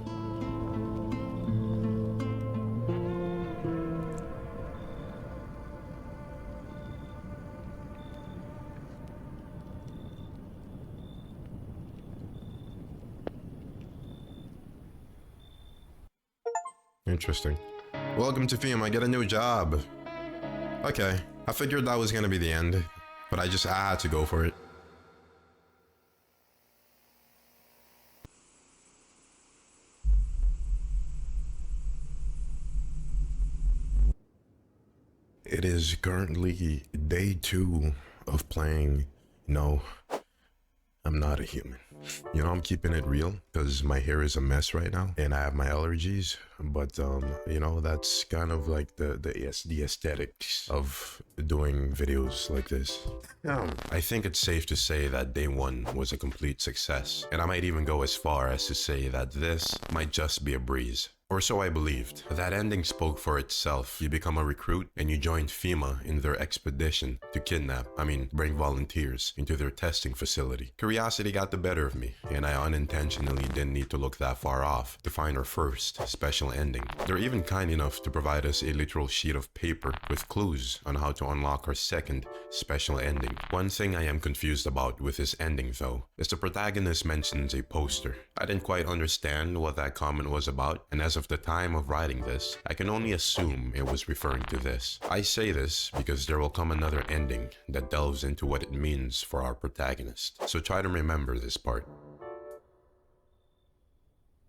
Interesting. Welcome to FEMA, I get a new job. Okay, I figured that was gonna be the end, but I had to go for it. It is currently day 2 of playing No, I'm Not a Human. You know, I'm keeping it real because my hair is a mess right now and I have my allergies, but you know, that's kind of like the aesthetics of doing videos like this. I think it's safe to say that day 1 was a complete success, and I might even go as far as to say that this might just be a breeze. Or so I believed. That ending spoke for itself. You become a recruit and you joined FEMA in their expedition to bring volunteers into their testing facility. Curiosity got the better of me, and I unintentionally didn't need to look that far off to find our first special ending. They're even kind enough to provide us a literal sheet of paper with clues on how to unlock our second special ending. One thing I am confused about with this ending though, is the protagonist mentions a poster. I didn't quite understand what that comment was about, and as of the time of writing this, I can only assume it was referring to this. I say this because there will come another ending that delves into what it means for our protagonist, so try to remember this part.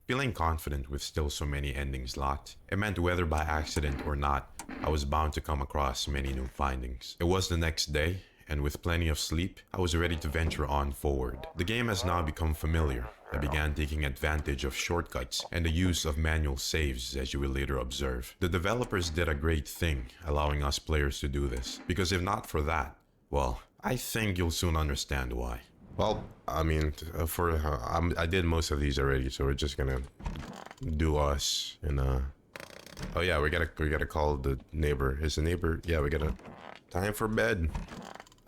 Feeling confident with still so many endings locked, it meant whether by accident or not, I was bound to come across many new findings. It was the next day, and with plenty of sleep, I was ready to venture on forward. The game has now become familiar. I began taking advantage of shortcuts and the use of manual saves, as you will later observe. The developers did a great thing, allowing us players to do this, because if not for that, well, I think you'll soon understand why. Well, I mean, I did most of these already, so we're just gonna do us and oh yeah, we gotta call the neighbor. Is the neighbor? Yeah, we gotta. Time for bed.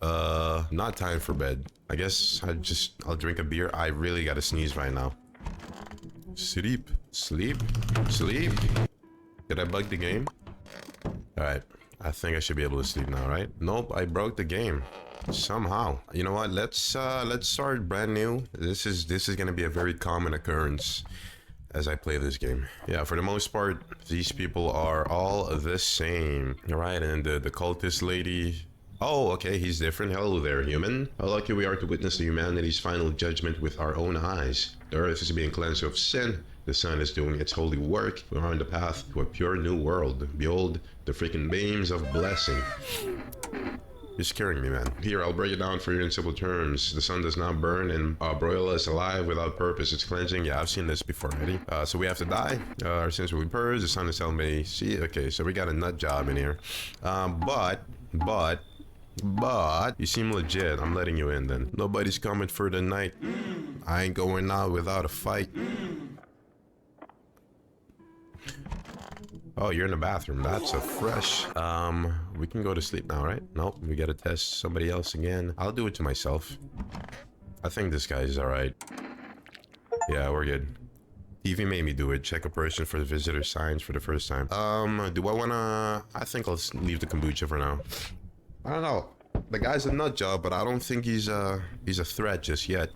Not time for bed. I guess I'll drink a beer. I really gotta sneeze right now. Sleep. Did I bug the game? Alright. I think I should be able to sleep now, right? Nope, I broke the game. Somehow. You know what? Let's start brand new. This is gonna be a very common occurrence as I play this game. Yeah, for the most part, these people are all the same. Alright, and the cultist lady. Oh, okay, he's different. Hello there, human. How lucky we are to witness the humanity's final judgment with our own eyes. The earth is being cleansed of sin. The sun is doing its holy work. We're on the path to a pure new world. Behold, the freaking beams of blessing. You're scaring me, man. Here, I'll break it down for you in simple terms. The sun does not burn and broil us alive without purpose. It's cleansing. Yeah, I've seen this before already. So we have to die. Our sins will be purged. The sun is telling me, see, okay, so we got a nut job in here. But, you seem legit. I'm letting you in then. Nobody's coming for the night. I ain't going out without a fight. Oh, you're in the bathroom. That's a fresh. We can go to sleep now, right? Nope, we gotta test somebody else again. I'll do it to myself. I think this guy's alright. Yeah, we're good. TV made me do it. Check a person for the visitor signs for the first time. Do I wanna... I think I'll leave the kombucha for now. I don't know. The guy's a nut job, but I don't think he's a threat just yet.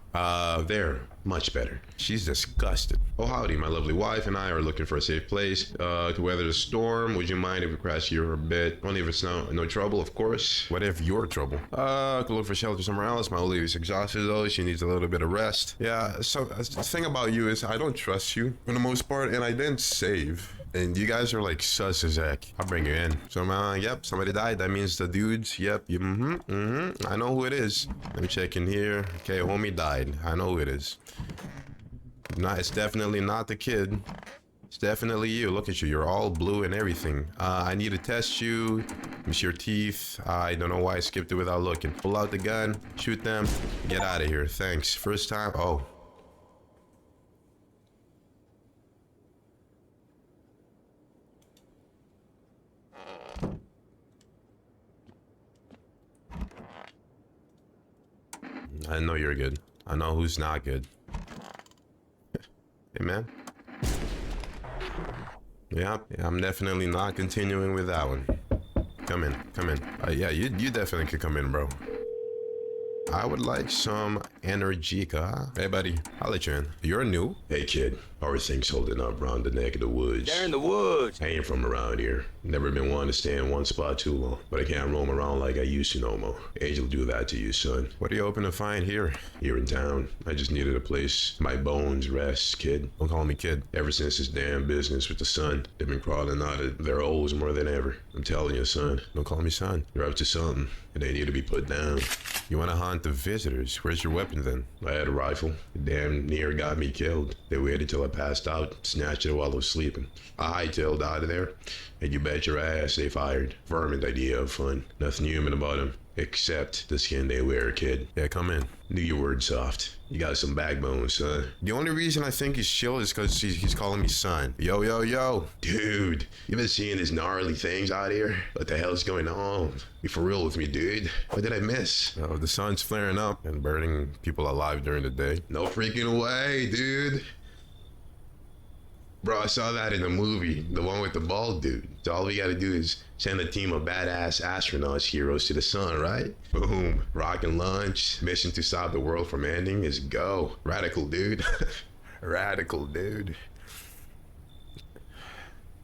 There. Much better. She's disgusted. Oh, howdy. My lovely wife and I are looking for a safe place to weather the storm. Would you mind if we crash here a bit? Only if it's no trouble, of course. What if you're trouble? Could look for shelter somewhere else. My old lady's exhausted, though. She needs a little bit of rest. Yeah, so the thing about you is I don't trust you for the most part, and I didn't save. And you guys are like sus as heck. I'll bring you in. So, yep, somebody died. That means the dudes. Yep, I know who it is. Let me check in here. Okay, homie died. I know who it is. It's definitely not the kid. It's definitely you. Look at you. You're all blue and everything. I need to test you. Miss your teeth. I don't know why I skipped it without looking. Pull out the gun. Shoot them. Get out of here. Thanks. First time. Oh. I know you're good. I know who's not good. Hey, man. Yeah, I'm definitely not continuing with that one. Come in. Yeah, you definitely could come in, bro. I would like some Energica. Hey, buddy, I'll let you in. You're new? Hey, kid. How are things holding up around the neck of the woods? They're in the woods. I ain't from around here. Never been one to stay in one spot too long. But I can't roam around like I used to no more. Age will do that to you, son. What are you hoping to find here? Here in town. I just needed a place. My bones rest, kid. Don't call me kid. Ever since this damn business with the sun, they've been crawling out of their holes more than ever. I'm telling you, son. Don't call me son. You're up to something, and they need to be put down. You want to hunt the visitors? Where's your weapon then? I had a rifle. It damn near got me killed. They waited till I passed out, snatched it while I was sleeping. I hightailed out of there, and you bet your ass they fired. Vermin idea of fun. Nothing human about them, except the skin they wear, kid. Yeah, come in. Knew your word soft. You got some backbone, son. The only reason I think he's chill is because he's calling me son. Yo. Dude, you been seeing these gnarly things out here? What the hell's going on? Be for real with me, dude. What did I miss? Oh, the sun's flaring up and burning people alive during the day. No freaking way, dude. Bro, I saw that in the movie, the one with the bald dude. So all we gotta do is send a team of badass astronauts heroes to the sun, right? Boom. Rockin' lunch, mission to stop the world from ending is go. Radical, dude. Radical, dude.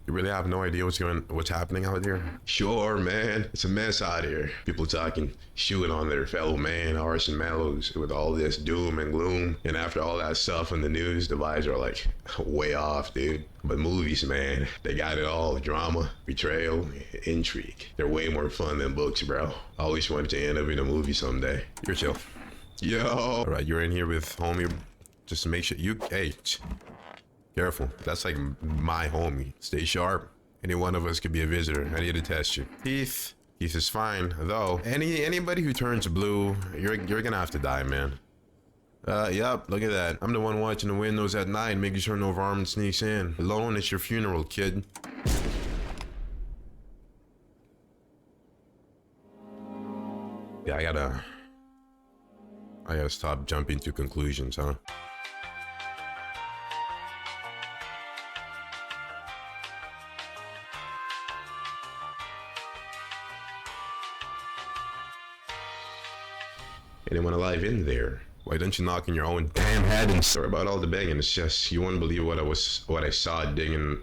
You really have no idea what's happening out here? Sure, man. It's a mess out here. People talking, shooting on their fellow man, Arson Mellows, with all this doom and gloom. And after all that stuff on the news, the vibes are like way off, dude. But movies, man, they got it all. Drama, betrayal, intrigue. They're way more fun than books, bro. I always wanted to end up in a movie someday. You're chill. Yo. All right, you're in here with homie. Just to make sure hey. Careful. That's like my homie. Stay sharp. Any one of us could be a visitor. I need to test you. Keith is fine, though. Anybody who turns blue, you're gonna have to die, man. Yep, look at that. I'm the one watching the windows at night, making sure no varmint sneaks in. Alone, it's your funeral, kid. Yeah, I gotta stop jumping to conclusions, huh? Anyone alive in there? Why don't you knock on your own damn head and Sorry about all the banging. It's just you wouldn't believe what I saw digging.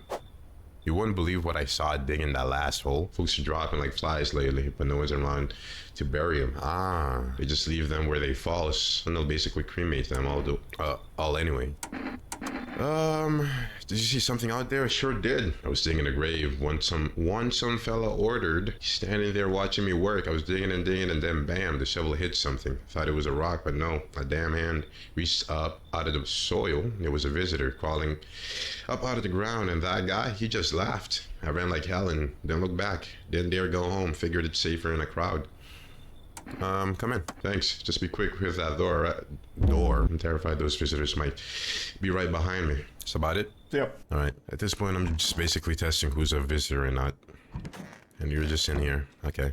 You wouldn't believe what I saw digging that last hole. Folks are dropping like flies lately, but no one's around to bury them. They just leave them where they fall, and they'll basically cremate them. All anyway. Did you see something out there? I sure did. I was digging a grave when some fella ordered. He's standing there watching me work. I was digging, and then bam, the shovel hit something. Thought it was a rock, but no. A damn hand reached up out of the soil. There was a visitor crawling up out of the ground, and that guy, he just laughed. I ran like hell and didn't look back. Didn't dare go home. Figured it's safer in a crowd. Come in. Thanks. Just be quick with that door. I'm terrified those visitors might be right behind me. That's about it? Yep. All right. At this point, I'm just basically testing who's a visitor or not. And you're just in here. Okay.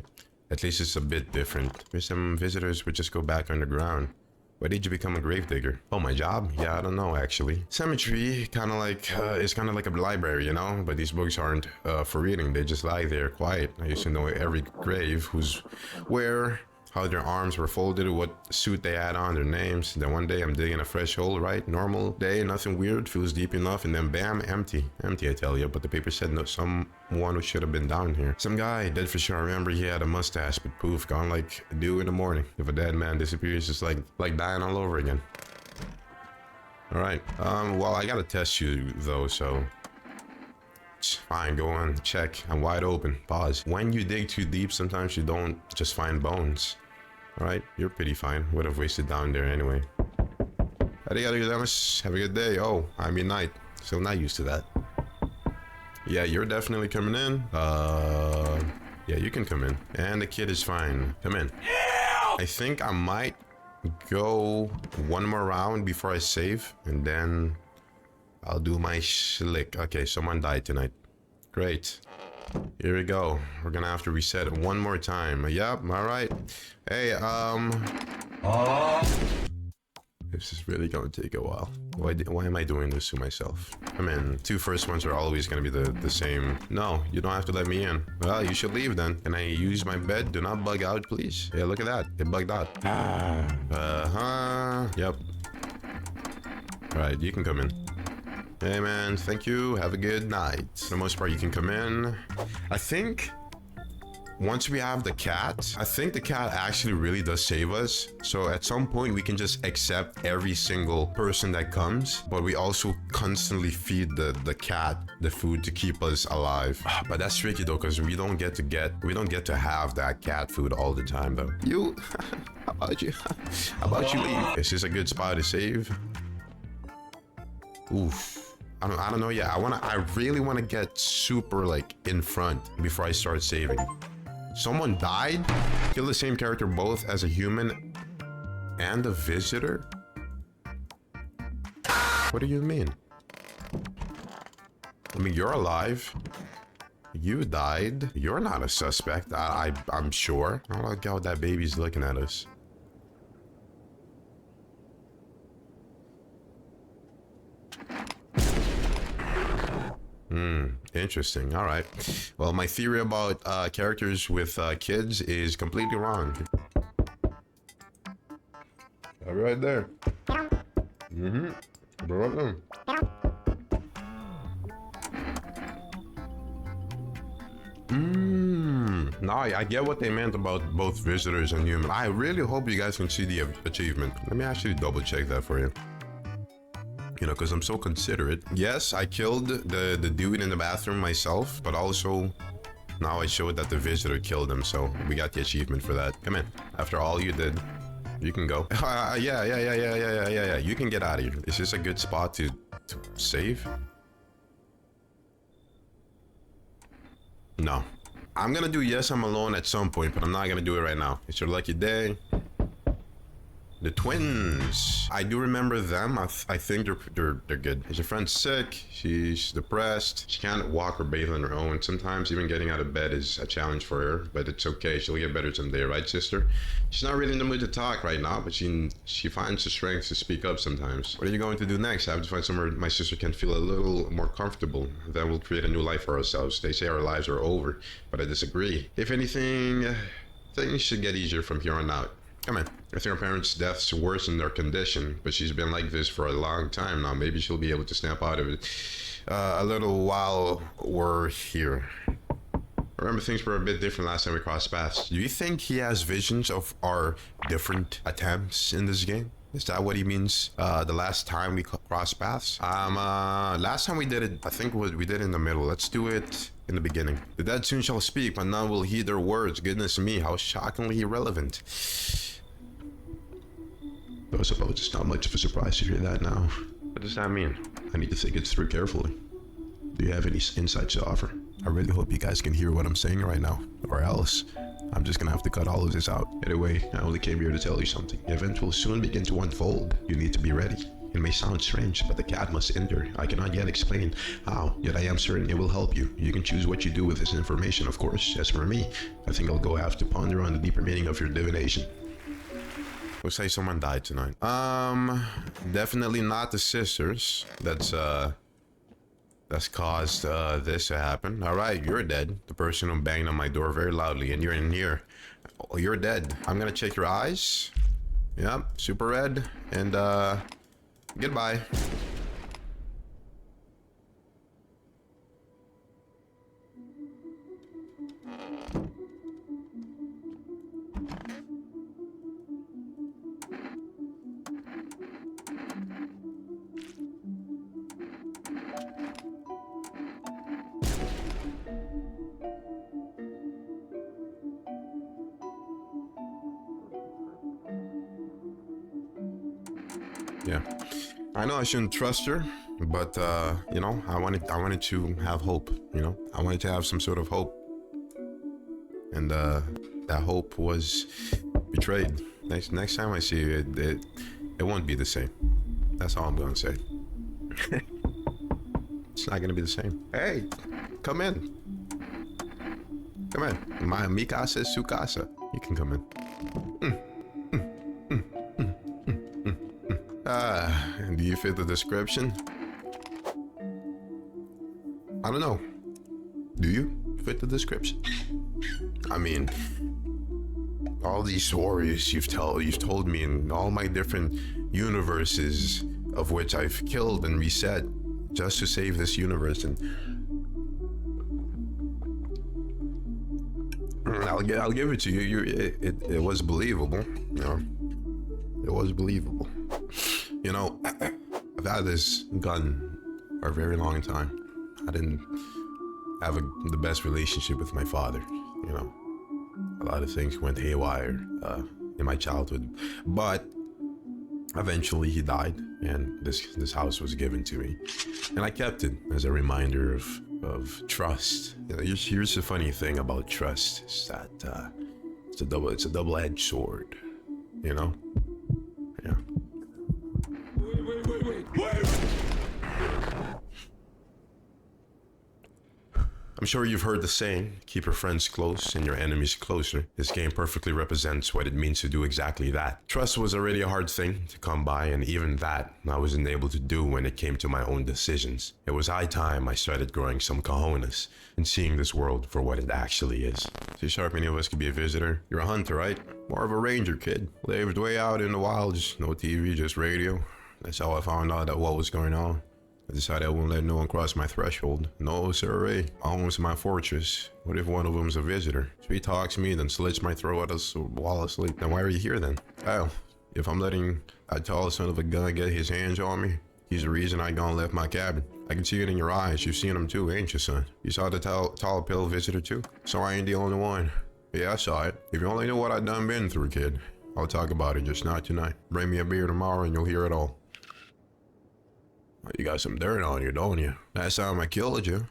At least it's a bit different. There's some visitors would just go back underground. Why did you become a gravedigger? Oh, my job? Yeah, I don't know, actually. Cemetery, kind of like, it's kind of like a library, you know? But these books aren't for reading. They just lie there quiet. I used to know every grave, who's where, how their arms were folded, what suit they had on, their names. Then one day I'm digging a fresh hole, right? Normal day, nothing weird, feels deep enough, and then bam, empty. Empty, I tell you. But the paper said no, someone who should have been down here. Some guy, dead for sure. I remember he had a mustache, but poof, gone like dew in the morning. If a dead man disappears, it's like dying all over again. All right. Well, I gotta test you though, so fine, go on, check. I'm wide open. Pause. When you dig too deep, sometimes you don't just find bones. Alright, you're pretty fine. Would have wasted down there anyway. Arigato, have a good day. Oh, I mean night. Still not used to that. Yeah, you're definitely coming in. Yeah, you can come in. And the kid is fine. Come in. I think I might go one more round before I save, and then I'll do my slick. Okay, someone died tonight. Great. Here we go. We're gonna have to reset it one more time. Yep, alright. Hey, this is really gonna take a while. Why am I doing this to myself? I mean, two first ones are always gonna be the same. No, you don't have to let me in. Well, you should leave then. Can I use my bed? Do not bug out, please. Yeah, look at that. It bugged out. Yep. Alright, you can come in. Hey man, thank you. Have a good night. For the most part, you can come in. I think once we have the cat, I think the cat actually really does save us. So at some point, we can just accept every single person that comes, but we also constantly feed the cat the food to keep us alive. But that's tricky though, because we don't get to have that cat food all the time though. You, how about you? How about you leave? Is this a good spot to save? Oof. I don't know yet. I really want to get super like in front before I start saving. Someone died? Kill the same character both as a human and a visitor? What do you mean? I mean, you're alive. You died. You're not a suspect, I'm sure. I don't like how that baby's looking at us. Interesting. All right. Well, my theory about characters with kids is completely wrong. Right there. Brother. Now I get what they meant about both visitors and human. I really hope you guys can see the achievement. Let me actually double check that for you. You know, because I'm so considerate. Yes, I killed the dude in the bathroom myself, but also now I showed that the visitor killed him, so we got the achievement for that. Come in. After all you did, you can go. Yeah. You can get out of here. Is this a good spot to save? No. I'm gonna do yes, I'm alone at some point, but I'm not gonna do it right now. It's your lucky day. The twins. I do remember them. I think they're good. Is your friend sick? She's depressed. She can't walk or bathe on her own. Sometimes even getting out of bed is a challenge for her, but it's okay. She'll get better someday, right, sister? She's not really in the mood to talk right now, but she finds the strength to speak up sometimes. What are you going to do next? I have to find somewhere my sister can feel a little more comfortable. Then we'll create a new life for ourselves. They say our lives are over, but I disagree. If anything, things should get easier from here on out. Come in. I think her parents' deaths worsened their condition, but she's been like this for a long time now. Maybe she'll be able to snap out of it a little while we're here. I remember things were a bit different last time we crossed paths. Do you think he has visions of our different attempts in this game? Is that what he means? The last time we crossed paths? Last time we did it, I think we did it in the middle. Let's do it in the beginning. The dead soon shall speak, but none will heed their words. Goodness me, how shockingly irrelevant. I suppose it's not much of a surprise to hear that now. What does that mean? I need to think it through carefully. Do you have any insights to offer? I really hope you guys can hear what I'm saying right now, or else I'm just gonna have to cut all of this out. Anyway, I only came here to tell you something. The event will soon begin to unfold. You need to be ready. It may sound strange, but the cat must enter. I cannot yet explain how, yet I am certain it will help you. You can choose what you do with this information, of course. As for me, I think I'll go have to ponder on the deeper meaning of your divination. We'll say someone died tonight. Definitely not the sisters. That's caused this to happen. All right, you're dead. The person who banged on my door very loudly, and you're in here. Oh, you're dead. I'm gonna check your eyes. Yep, super red. And goodbye. Yeah, I know I shouldn't trust her, but you know, I wanted to have hope. You know, I wanted to have some sort of hope, and that hope was betrayed. Next time I see you, it won't be the same. That's all I'm gonna say. It's not gonna be the same. Hey, come in. Come in. Mi casa es su casa. You can come in. Do you fit the description? I don't know. Do you fit the description? I mean, all these stories you've told me in all my different universes of which I've killed and reset just to save this universe, and I'll give it to you. It was believable. You know, it was believable. You know, I've had this gun for a very long time. I didn't have the best relationship with my father. You know, a lot of things went haywire in my childhood, but eventually he died, and this house was given to me, and I kept it as a reminder of trust. You know, here's the funny thing about trust is that it's a double-edged sword. You know, yeah. I'm sure you've heard the saying, keep your friends close and your enemies closer. This game perfectly represents what it means to do exactly that. Trust was already a hard thing to come by, and even that I wasn't able to do when it came to my own decisions. It was high time I started growing some cojones and seeing this world for what it actually is. See, sharp, any of us could be a visitor. You're a hunter, right? More of a ranger, kid. Lived way out in the wilds, no TV, just radio. That's how I found out that what was going on. I decided I wouldn't let no one cross my threshold. No, sirree. Home's my fortress. What if one of them's a visitor? Sweet talks me, then slits my throat while asleep. Then why are you here then? Hell, if I'm letting that tall son of a gun get his hands on me, he's the reason I gone left my cabin. I can see it in your eyes. You've seen him too, ain't you, son? You saw the tall pale visitor too? So I ain't the only one. Yeah, I saw it. If you only knew what I done been through, kid. I'll talk about it, just not tonight. Bring me a beer tomorrow and you'll hear it all. You got some dirt on you, don't you? Last time I killed you,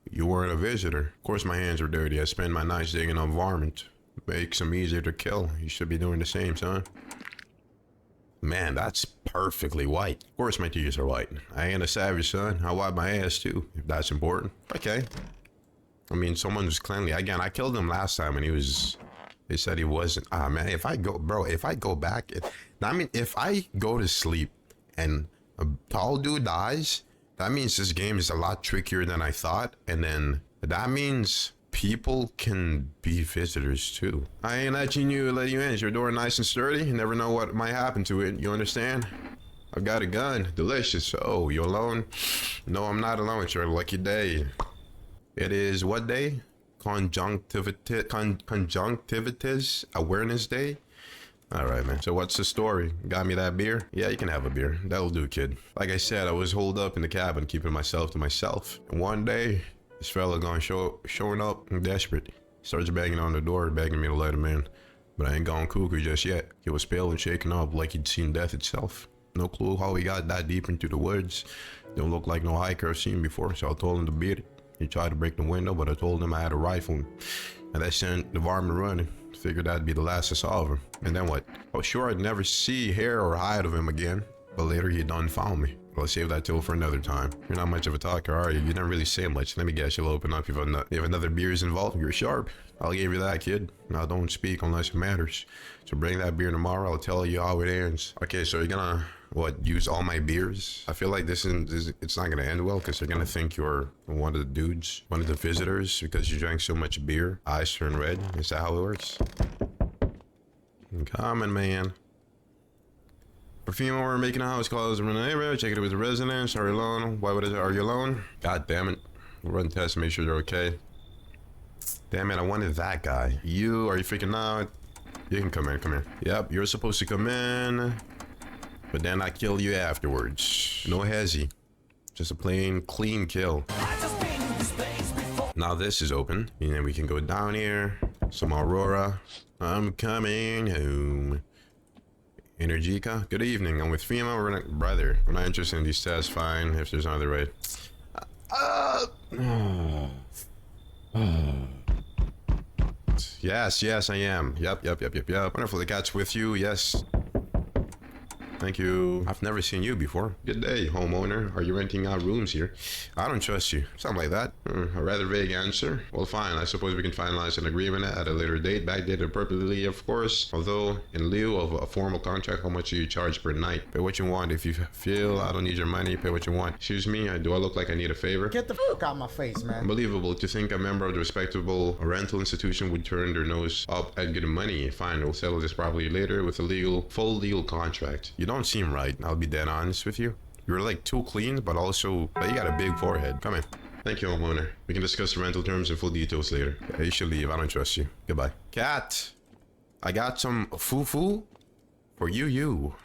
you weren't a visitor. Of course my hands are dirty. I spend my nights digging up varmint. Makes them easier to kill. You should be doing the same, son. Man, that's perfectly white. Of course my teeth are white. I ain't a savage, son. I wipe my ass too, if that's important. Okay. I mean, someone was cleanly. Again, I killed him last time and they said he wasn't. Ah, man, if I go back, if I go to sleep and a tall dude dies, that means this game is a lot trickier than I thought, and then that means people can be visitors too. I ain't letting you in. Is your door nice and sturdy? You never know what might happen to it. You understand? I've got a gun. Delicious. Oh, you alone? No, I'm not alone. It's your lucky day. It is what day? Conjunctivitis Awareness Day. All right, man. So what's the story? Got me that beer? Yeah, you can have a beer. That'll do, kid. Like I said, I was holed up in the cabin, keeping myself to myself. And one day, this fella showing up. I'm desperate. Starts banging on the door, begging me to let him in. But I ain't gone cuckoo just yet. He was pale and shaken up like he'd seen death itself. No clue how he got that deep into the woods. Don't look like no hiker I've seen before, so I told him to beat it. He tried to break the window, but I told him I had a rifle. And that sent the varmint running. Figured that'd be the last I saw of him. And then what? I was sure I'd never see hair or hide of him again. But later he done found me. Well, I'll save that till for another time. You're not much of a talker, are you? You don't really say much. Let me guess, you'll open up if another beer's involved. You're sharp. I'll give you that, kid. Now don't speak unless it matters. So bring that beer tomorrow. I'll tell you how it ends. Okay, so you're gonna, what, use all my beers? I feel like it's not gonna end well because they're gonna think you're one of the dudes, one of the visitors, because you drank so much beer. Eyes turn red. Is that how it works? Come on, man. Perfume over making a house calls in the neighborhood. Check it with the residents. Are you alone? Are you alone? God damn it. We'll run tests to make sure they're okay. Damn it, I wanted that guy. Are you freaking out? You can come in, come here. Yep, you're supposed to come in. But then I kill you afterwards. No hezzy. Just a plain, clean kill. Now this is open. And then we can go down here. Some Aurora. I'm coming home. Energica. Good evening. I'm with FEMA. Brother. We're not interested in these tests. Fine. If there's another way. Yes, I am. Yep. Wonderful. The cat's with you. Yes. Thank you. I've never seen you before. Good day, homeowner. Are you renting out rooms here? I don't trust you. Something like that. A rather vague answer. Well, fine. I suppose we can finalize an agreement at a later date, backdated appropriately, of course. Although, in lieu of a formal contract, how much do you charge per night? Pay what you want. If you feel I don't need your money, pay what you want. Excuse me, do I look like I need a favor? Get the fuck out of my face, man. Unbelievable to think a member of the respectable rental institution would turn their nose up at good money. Fine, we'll settle this properly later with a full legal contract. You don't seem right. I'll be dead honest with you. You're like too clean, but you got a big forehead. Come in. Thank you, homeowner. We can discuss the rental terms and full details later. Yeah, you should leave. I don't trust you. Goodbye. Cat, I got some foo-foo for you.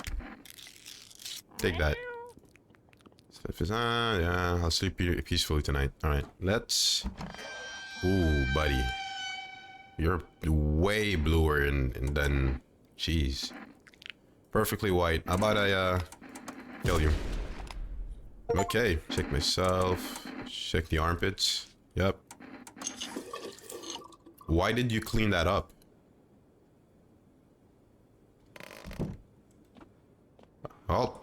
Take that. Stuff is on. Yeah, I'll sleep peacefully tonight. All right, let's. Ooh, buddy. You're way bluer than. Jeez. Perfectly white. How about I kill you? Okay. Check myself. Check the armpits. Yep. Why did you clean that up? Oh.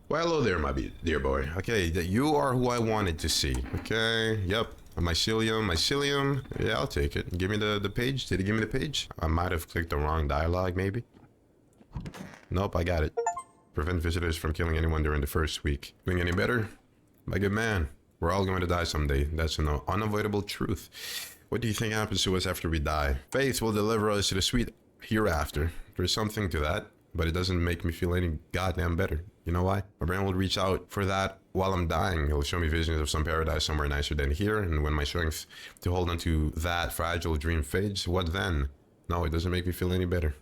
Well, hello there, my dear boy. Okay, you are who I wanted to see. Okay. Yep. Mycelium. Yeah, I'll take it. Give me the page. Did it give me the page? I might have clicked the wrong dialogue, maybe. Nope, I got it. Prevent visitors from killing anyone during the first week. Doing any better? My good man, we're all going to die someday. That's an unavoidable truth. What do you think happens to us after we die? Faith will deliver us to the sweet hereafter. There's something to that, but it doesn't make me feel any goddamn better. You know why? My brain will reach out for that while I'm dying. It'll show me visions of some paradise somewhere nicer than here, and when my strength to hold on to that fragile dream fades, what then? No, it doesn't make me feel any better.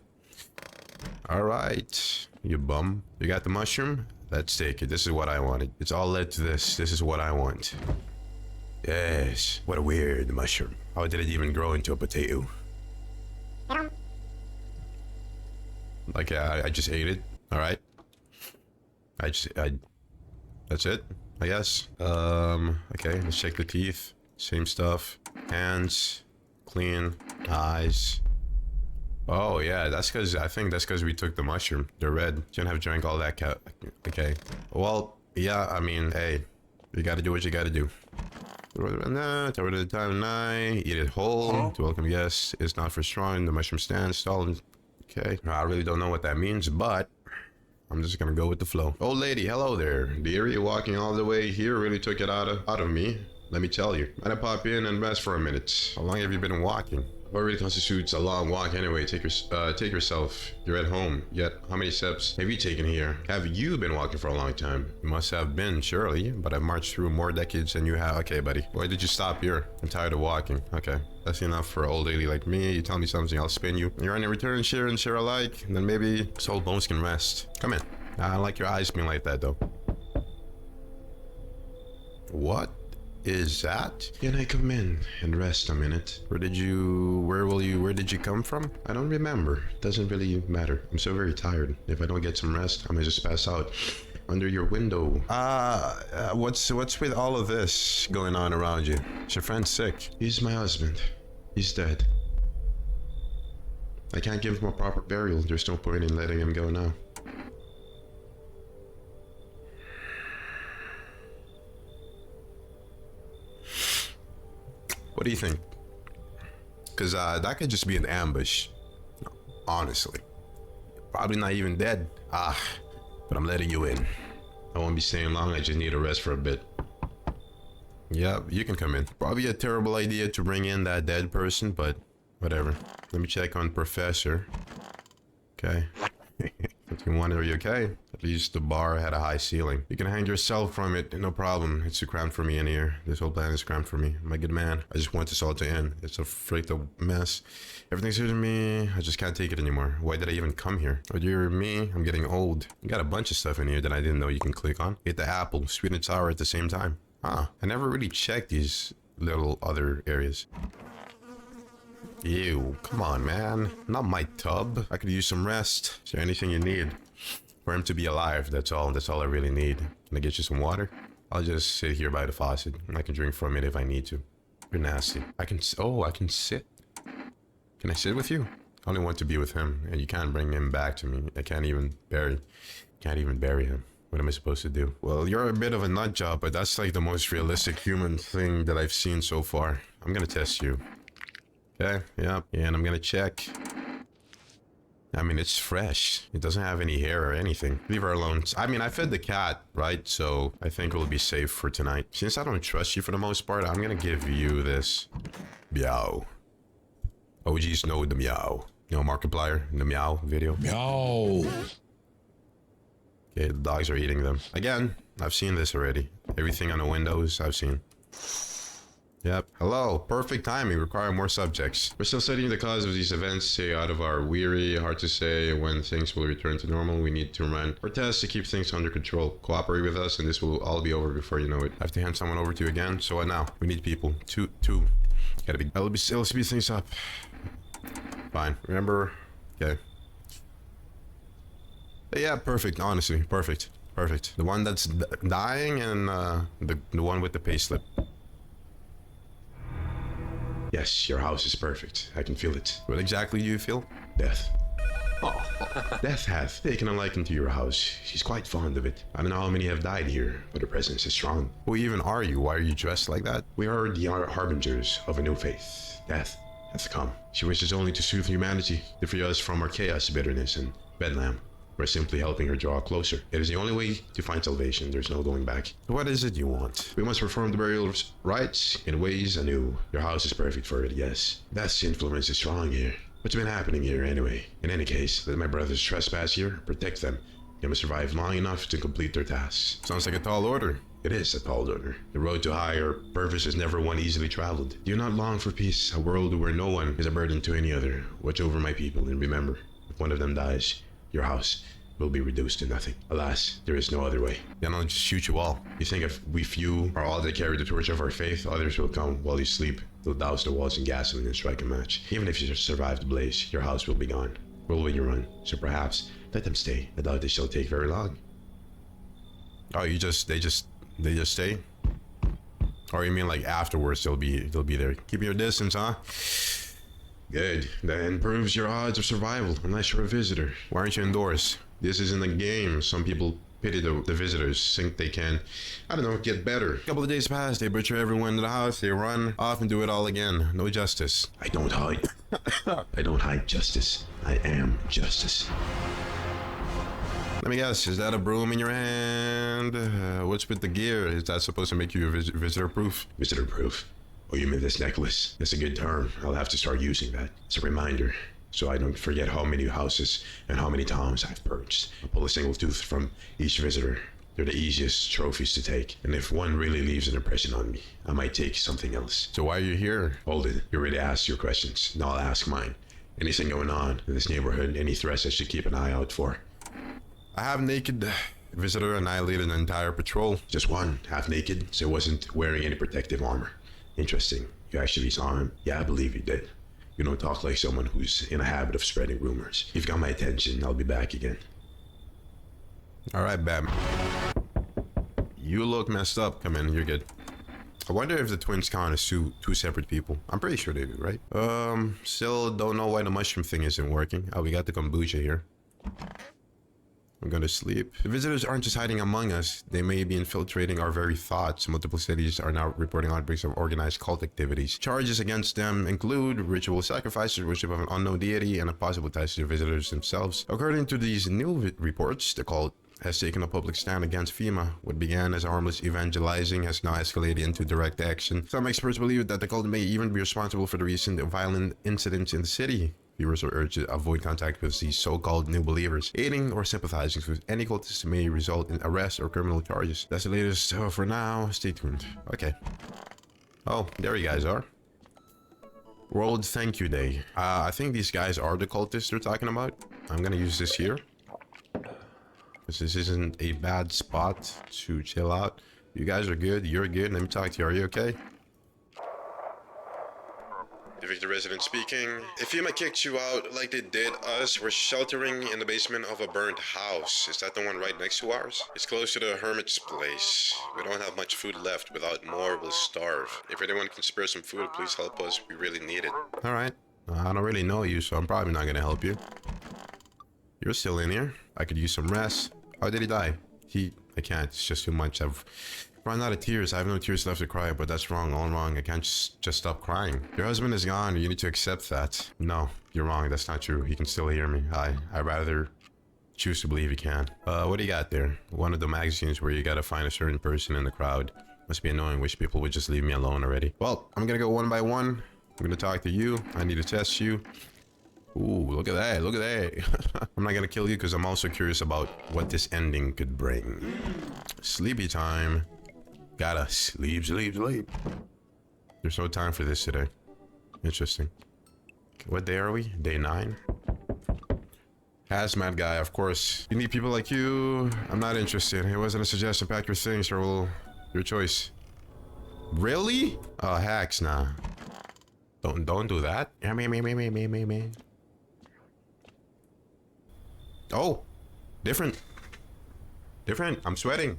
Alright, you bum. You got the mushroom? Let's take it. This is what I wanted. It's all led to this. This is what I want. Yes. What a weird mushroom. How did it even grow into a potato? Like, I just ate it. Alright. That's it, I guess. Okay, let's check the teeth. Same stuff. Hands. Clean. Eyes. Oh, yeah, I think that's because we took the mushroom. They're red. Shouldn't have drank all that okay. Well, yeah, I mean, hey. You gotta do what you gotta do. Tower to the time of night. Eat it whole. To welcome guests. It's not for strong. The mushroom stands tall. Okay. I really don't know what that means, but I'm just gonna go with the flow. Old lady, hello there. The area walking all the way here really took it out of me. Let me tell you. I'm gonna pop in and rest for a minute. How long have you been walking? What really constitutes a long walk anyway? Take yourself. You're at home. Yet, how many steps have you taken here? Have you been walking for a long time? You must have been, surely. But I've marched through more decades than you have. Okay, buddy. Why did you stop here? I'm tired of walking. Okay. That's enough for an old lady like me. You tell me something, I'll spin you. You're on a return, share and share alike. And then maybe soul bones can rest. Come in. I don't like your eyes being like that, though. What is that? Can I come in and rest a minute? Where did you come from? I don't remember. Doesn't really matter. I'm so very tired. If I don't get some rest, I might just pass out under your window. What's with all of this going on around you? Is your friend sick? He's my husband. He's dead. I can't give him a proper burial. There's no point in letting him go now. What do you think? Because that could just be an ambush. Honestly. Probably not even dead. But I'm letting you in. I won't be staying long. I just need a rest for a bit. Yeah, you can come in. Probably a terrible idea to bring in that dead person, but whatever. Let me check on Professor. Okay. 51, are you okay? At least the bar had a high ceiling. You can hang yourself from it, no problem. It's too cramped for me in here. This whole planet is cramped for me. My good man, I just want this all to end. It's a freaking mess. Everything's hitting me. I just can't take it anymore. Why did I even come here? Oh, dear me, I'm getting old. You got a bunch of stuff in here that I didn't know you can click on. Hit the apple, sweet and sour at the same time. I never really checked these little other areas. Ew, come on, man. Not my tub. I could use some rest. Is there anything you need? For him to be alive, that's all. That's all I really need. Can I get you some water? I'll just sit here by the faucet. I can drink from it if I need to. You're nasty. I can sit. Can I sit with you? I only want to be with him, and you can't bring him back to me. I can't even bury him. What am I supposed to do? Well, you're a bit of a nut job, but that's like the most realistic human thing that I've seen so far. I'm gonna test you. Okay, yeah, and I'm gonna check. I mean, it's fresh. It doesn't have any hair or anything. Leave her alone. I mean, I fed the cat, right? So I think we'll be safe for tonight. Since I don't trust you for the most part, I'm gonna give you this. Meow. OGs know the meow. You know, Markiplier in the meow video? Meow. Okay, the dogs are eating them. Again, I've seen this already. Everything on the windows, I've seen. Yep. Hello. Perfect timing. Require more subjects. We're still studying the cause of these events. Stay out of our weary. Hard to say when things will return to normal. We need to run our tests to keep things under control. Cooperate with us and this will all be over before you know it. I have to hand someone over to you again. So what now? We need people. Two. Gotta be. Let's speed things up. Fine. Remember? Okay. Yeah, perfect. Honestly, perfect. The one that's dying and the one with the payslip. Yes, your house is perfect. I can feel it. What exactly do you feel? Death. Oh, Death hath taken a liking to your house. She's quite fond of it. I don't know how many have died here, but her presence is strong. Who even are you? Why are you dressed like that? We are the harbingers of a new faith. Death has come. She wishes only to soothe humanity, to free us from our chaos, bitterness, and bedlam. We're simply helping her draw closer. It is the only way to find salvation. There's no going back. What is it you want? We must perform the burial rites in ways anew. Your house is perfect for it, yes. Death's influence is strong here. What's been happening here anyway? In any case, let my brothers trespass here. Protect them. They must survive long enough to complete their tasks. Sounds like a tall order. It is a tall order. The road to higher purpose is never one easily traveled. Do you not long for peace? A world where no one is a burden to any other. Watch over my people and remember, if one of them dies, your house will be reduced to nothing. Alas, there is no other way. Then I'll just shoot you all. You think if we few are all that carry the torch of our faith, others will come while you sleep. They'll douse the walls in gasoline and strike a match. Even if you survive the blaze, your house will be gone. Will when you run. So perhaps let them stay. I doubt they shall take very long. Oh, they just stay? Or you mean like afterwards they'll be there? Keep your distance, huh? Good. That improves your odds of survival, unless you're a visitor. Why aren't you indoors? This isn't a game. Some people pity the visitors, think they can, I don't know, get better. A couple of days pass, they butcher everyone in the house, they run off and do it all again. No justice. I don't hide. I don't hide justice. I am justice. Let me guess, is that a broom in your hand? What's with the gear? Is that supposed to make you visitor-proof? Visitor-proof? Oh, you mean this necklace? That's a good term. I'll have to start using that. It's a reminder, so I don't forget how many houses and how many times I've purged. I'll pull a single tooth from each visitor. They're the easiest trophies to take, and if one really leaves an impression on me, I might take something else. So why are you here? Hold it. You already asked your questions. Now I'll ask mine. Anything going on in this neighborhood? Any threats I should keep an eye out for? I have naked visitor annihilated an entire patrol. Just one, half naked, so wasn't wearing any protective armor. Interesting. You actually saw him? Yeah, I believe you did. You don't talk like someone who's in a habit of spreading rumors. You've got my attention. I'll be back again. All right, Batman. You look messed up. Come in, you're good. I wonder if the twins count as two separate people. I'm pretty sure they do, right? Still don't know why the mushroom thing isn't working. Oh, we got the kombucha here. I'm gonna sleep. The visitors aren't just hiding among us. They may be infiltrating our very thoughts. Multiple cities are now reporting outbreaks of organized cult activities. Charges against them include ritual sacrifices, worship of an unknown deity, and a possible ties to the visitors themselves. According to these new reports, the cult has taken a public stand against FEMA. What began as harmless evangelizing has now escalated into direct action. Some experts believe that the cult may even be responsible for the recent violent incidents in the city. Viewers are urged to avoid contact with these so-called new believers. Aiding or sympathizing with any cultists may result in arrest or criminal charges. That's the latest for now. Stay tuned. Okay. Oh, there you guys are. World Thank You Day. I think these guys are the cultists they're talking about. I'm gonna use this here, because this isn't a bad spot to chill out. You guys are good. You're good. Let me talk to you. Are you okay? Victor resident speaking. If FEMA kicked you out like they did us, we're sheltering in the basement of a burnt house. Is that the one right next to ours? It's close to the hermit's place. We don't have much food left. Without more, we'll starve. If anyone can spare some food, please help us. We really need it. Alright. I don't really know you, so I'm probably not gonna help you. You're still in here. I could use some rest. How did he die? I can't. It's just too much. I've run out of tears. I have no tears left to cry, but that's wrong. All wrong. I can't just stop crying. Your husband is gone. You need to accept that. No, you're wrong. That's not true. He can still hear me. I'd rather choose to believe he can. What do you got there? One of the magazines where you gotta find a certain person in the crowd. Must be annoying. Wish people would just leave me alone already. Well, I'm gonna go one by one. I'm gonna talk to you. I need to test you. Ooh, look at that. Look at that. I'm not gonna kill you because I'm also curious about what this ending could bring. Sleepy time. Gotta sleep. There's no time for this today. Interesting. What day are we? Day 9? Hazmat guy, of course. You need people like you. I'm not interested. It wasn't a suggestion. Pack your things or we'll... Your choice. Really? Oh, hacks, nah. Don't do that. Me. Oh, different. I'm sweating.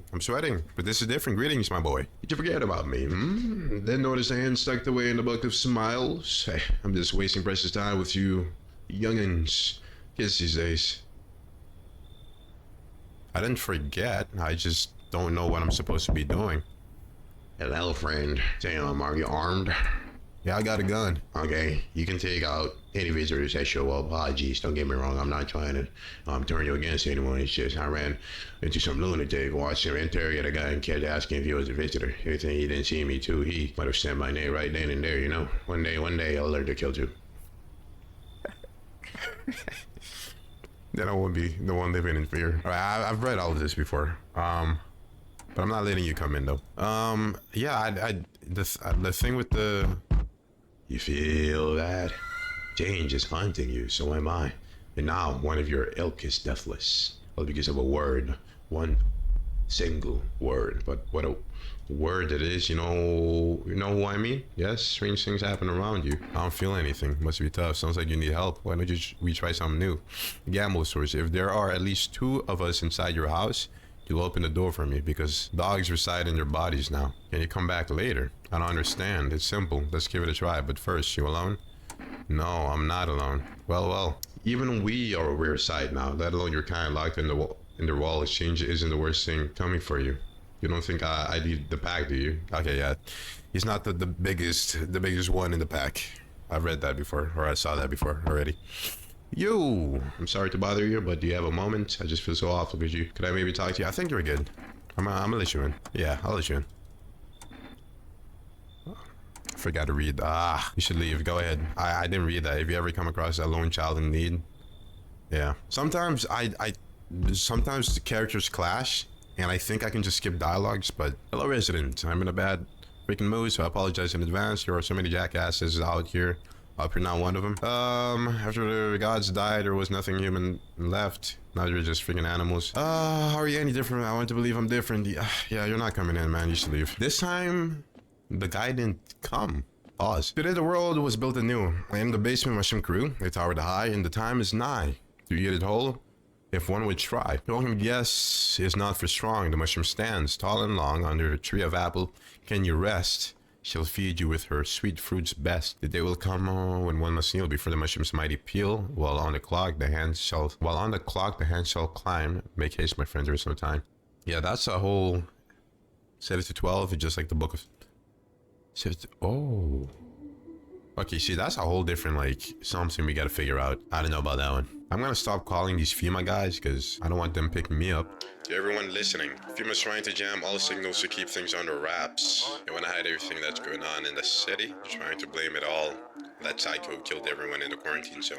But this is different. Greetings, my boy. Did you forget about me, Then notice a hand stuck away in a bucket of smiles? Hey, I'm just wasting precious time with you youngins. Kids these days. I didn't forget. I just don't know what I'm supposed to be doing. Hello, friend. Damn, are you armed? Yeah, I got a gun. Okay, you can take out any visitors that show up. Ah, geez, don't get me wrong. I'm not trying to turn you against anyone. It's just I ran into some lunatic, watched him interrogate a guy and kept asking if he was a visitor. Everything he didn't see me too. He might have said my name right then and there, you know. One day I'll learn to kill too. Then I won't be the one living in fear. All right, I've read all of this before. But I'm not letting you come in though. Yeah, the thing with the... You feel that? Change is haunting you, so am I. And now one of your ilk is deathless. All because of a word. One single word. But what a word it is, you know who I mean? Yes, strange things happen around you. I don't feel anything. Must be tough. Sounds like you need help. Why don't we try something new? Gamble source. If there are at least 2 of us inside your house, you'll open the door for me because dogs reside in their bodies now. Can you come back later? I don't understand. It's simple. Let's give it a try. But first, you alone? No, I'm not alone. Well. Even we are a rare sight now, let alone your kind locked in their wall exchange isn't the worst thing coming for you. You don't think I need the pack, do you? Okay, yeah. He's not the biggest one in the pack. I've read that before, or I saw that before already. You! I'm sorry to bother you, but do you have a moment? I just feel so awful because you... Could I maybe talk to you? I think you're good. I'm gonna let you in. Yeah, I'll let you in. I forgot to read. Ah, you should leave. Go ahead. I didn't read that. Have you ever come across a lone child in need? Yeah. Sometimes sometimes the characters clash, and I think I can just skip dialogues, but... Hello, resident. I'm in a bad freaking mood, so I apologize in advance. There are so many jackasses out here. Hope you're not one of them. After the gods died, there was nothing human left. Now you're just freaking animals. How are you any different? I want to believe I'm different. Yeah, you're not coming in, man. You should leave. This time, the guy didn't come. Pause. Today the world was built anew. In the basement mushroom crew, they towered high, and the time is nigh. To eat it whole, if one would try. The welcome guess is not for strong. The mushroom stands tall and long under the tree of apple. Can you rest? She'll feed you with her sweet fruits best. The day will come when one must kneel before the mushroom's mighty peel. While on the clock the hand shall climb. Make haste, my friend, there is no time. Yeah, that's a whole set it to 12, just like the book of oh. Okay, see, that's a whole different, like, something we gotta figure out. I don't know about that one. I'm gonna stop calling these FEMA guys because I don't want them picking me up. To everyone listening, FEMA's trying to jam all signals to keep things under wraps. They want to hide everything that's going on in the city. They're trying to blame it all. That psycho killed everyone in the quarantine zone.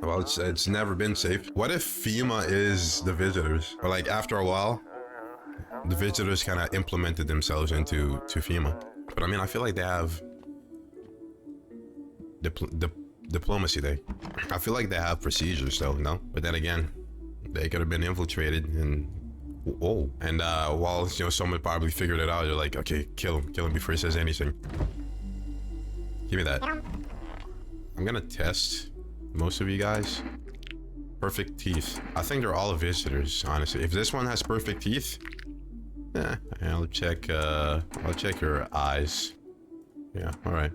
Well, it's never been safe. What if FEMA is the visitors? Or like after a while, the visitors kind of implemented themselves into FEMA. But I mean, I feel like they have diplomacy there. I feel like they have procedures though, no? But then again, they could have been infiltrated and while, you know, someone probably figured it out, they're like, okay, kill him before he says anything. Give me that. I'm gonna test most of you guys. Perfect teeth. I think they're all visitors, honestly. If this one has perfect teeth, I'll check your eyes. Yeah, all right.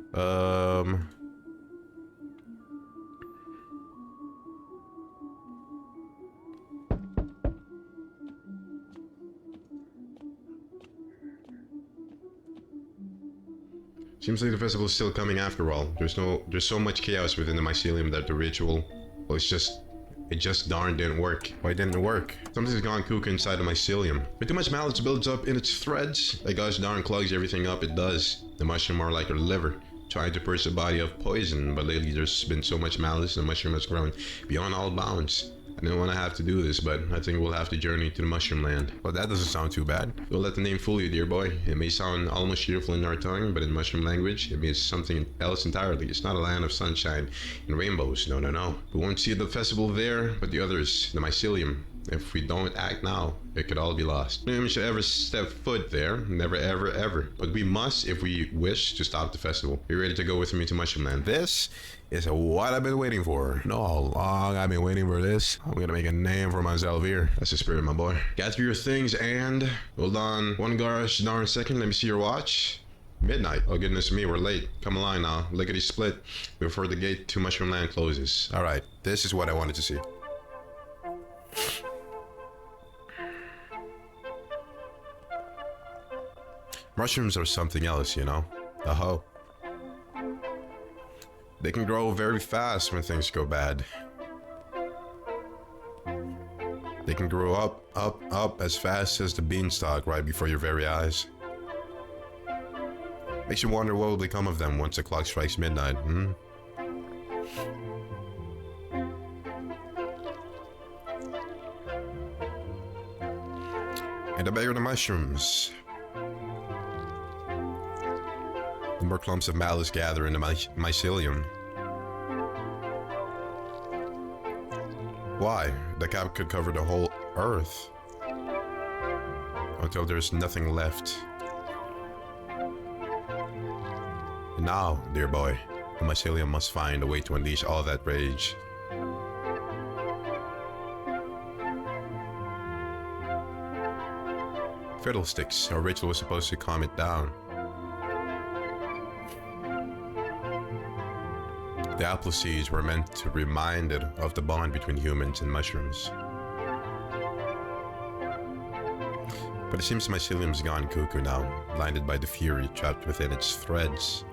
Seems like the festival is still coming after all. There's so much chaos within the mycelium that the ritual, well, it just darn didn't work. Why didn't it work? Something's gone cuckoo inside the mycelium. When too much malice builds up in its threads, that gosh darn clogs everything up it does. The mushroom are like a liver, trying to purge the body of poison, but lately there's been so much malice, the mushroom has grown beyond all bounds. I didn't want to have to do this, but I think we'll have to journey to the mushroom land. Well, that doesn't sound too bad. Don't let the name fool you, dear boy. It may sound almost cheerful in our tongue, but in mushroom language, it means something else entirely. It's not a land of sunshine and rainbows. No, no, no. We won't see the festival there, but the others, the mycelium. If we don't act now, it could all be lost. No one should ever step foot there. Never, ever, ever. But we must if we wish to stop the festival. Be ready to go with me to Mushroom Land. This is what I've been waiting for. You know how long I've been waiting for this? I'm gonna make a name for myself here. That's the spirit, my boy. Gather your things and... Hold on one gosh darn second. Let me see your watch. Midnight. Oh goodness me, we're late. Come along now. Lickety split before the gate to Mushroom Land closes. Alright, this is what I wanted to see. Mushrooms are something else, you know? They can grow very fast when things go bad. They can grow up as fast as the beanstalk right before your very eyes. Makes you wonder what will become of them once the clock strikes midnight, And the bigger the mushrooms, the more clumps of malice gather in the mycelium. Why? The cap could cover the whole earth until there's nothing left. And now, dear boy, the mycelium must find a way to unleash all that rage. Fiddlesticks, our ritual was supposed to calm it down. The apple seeds were meant to remind it of the bond between humans and mushrooms. But it seems mycelium's gone cuckoo now, blinded by the fury trapped within its threads.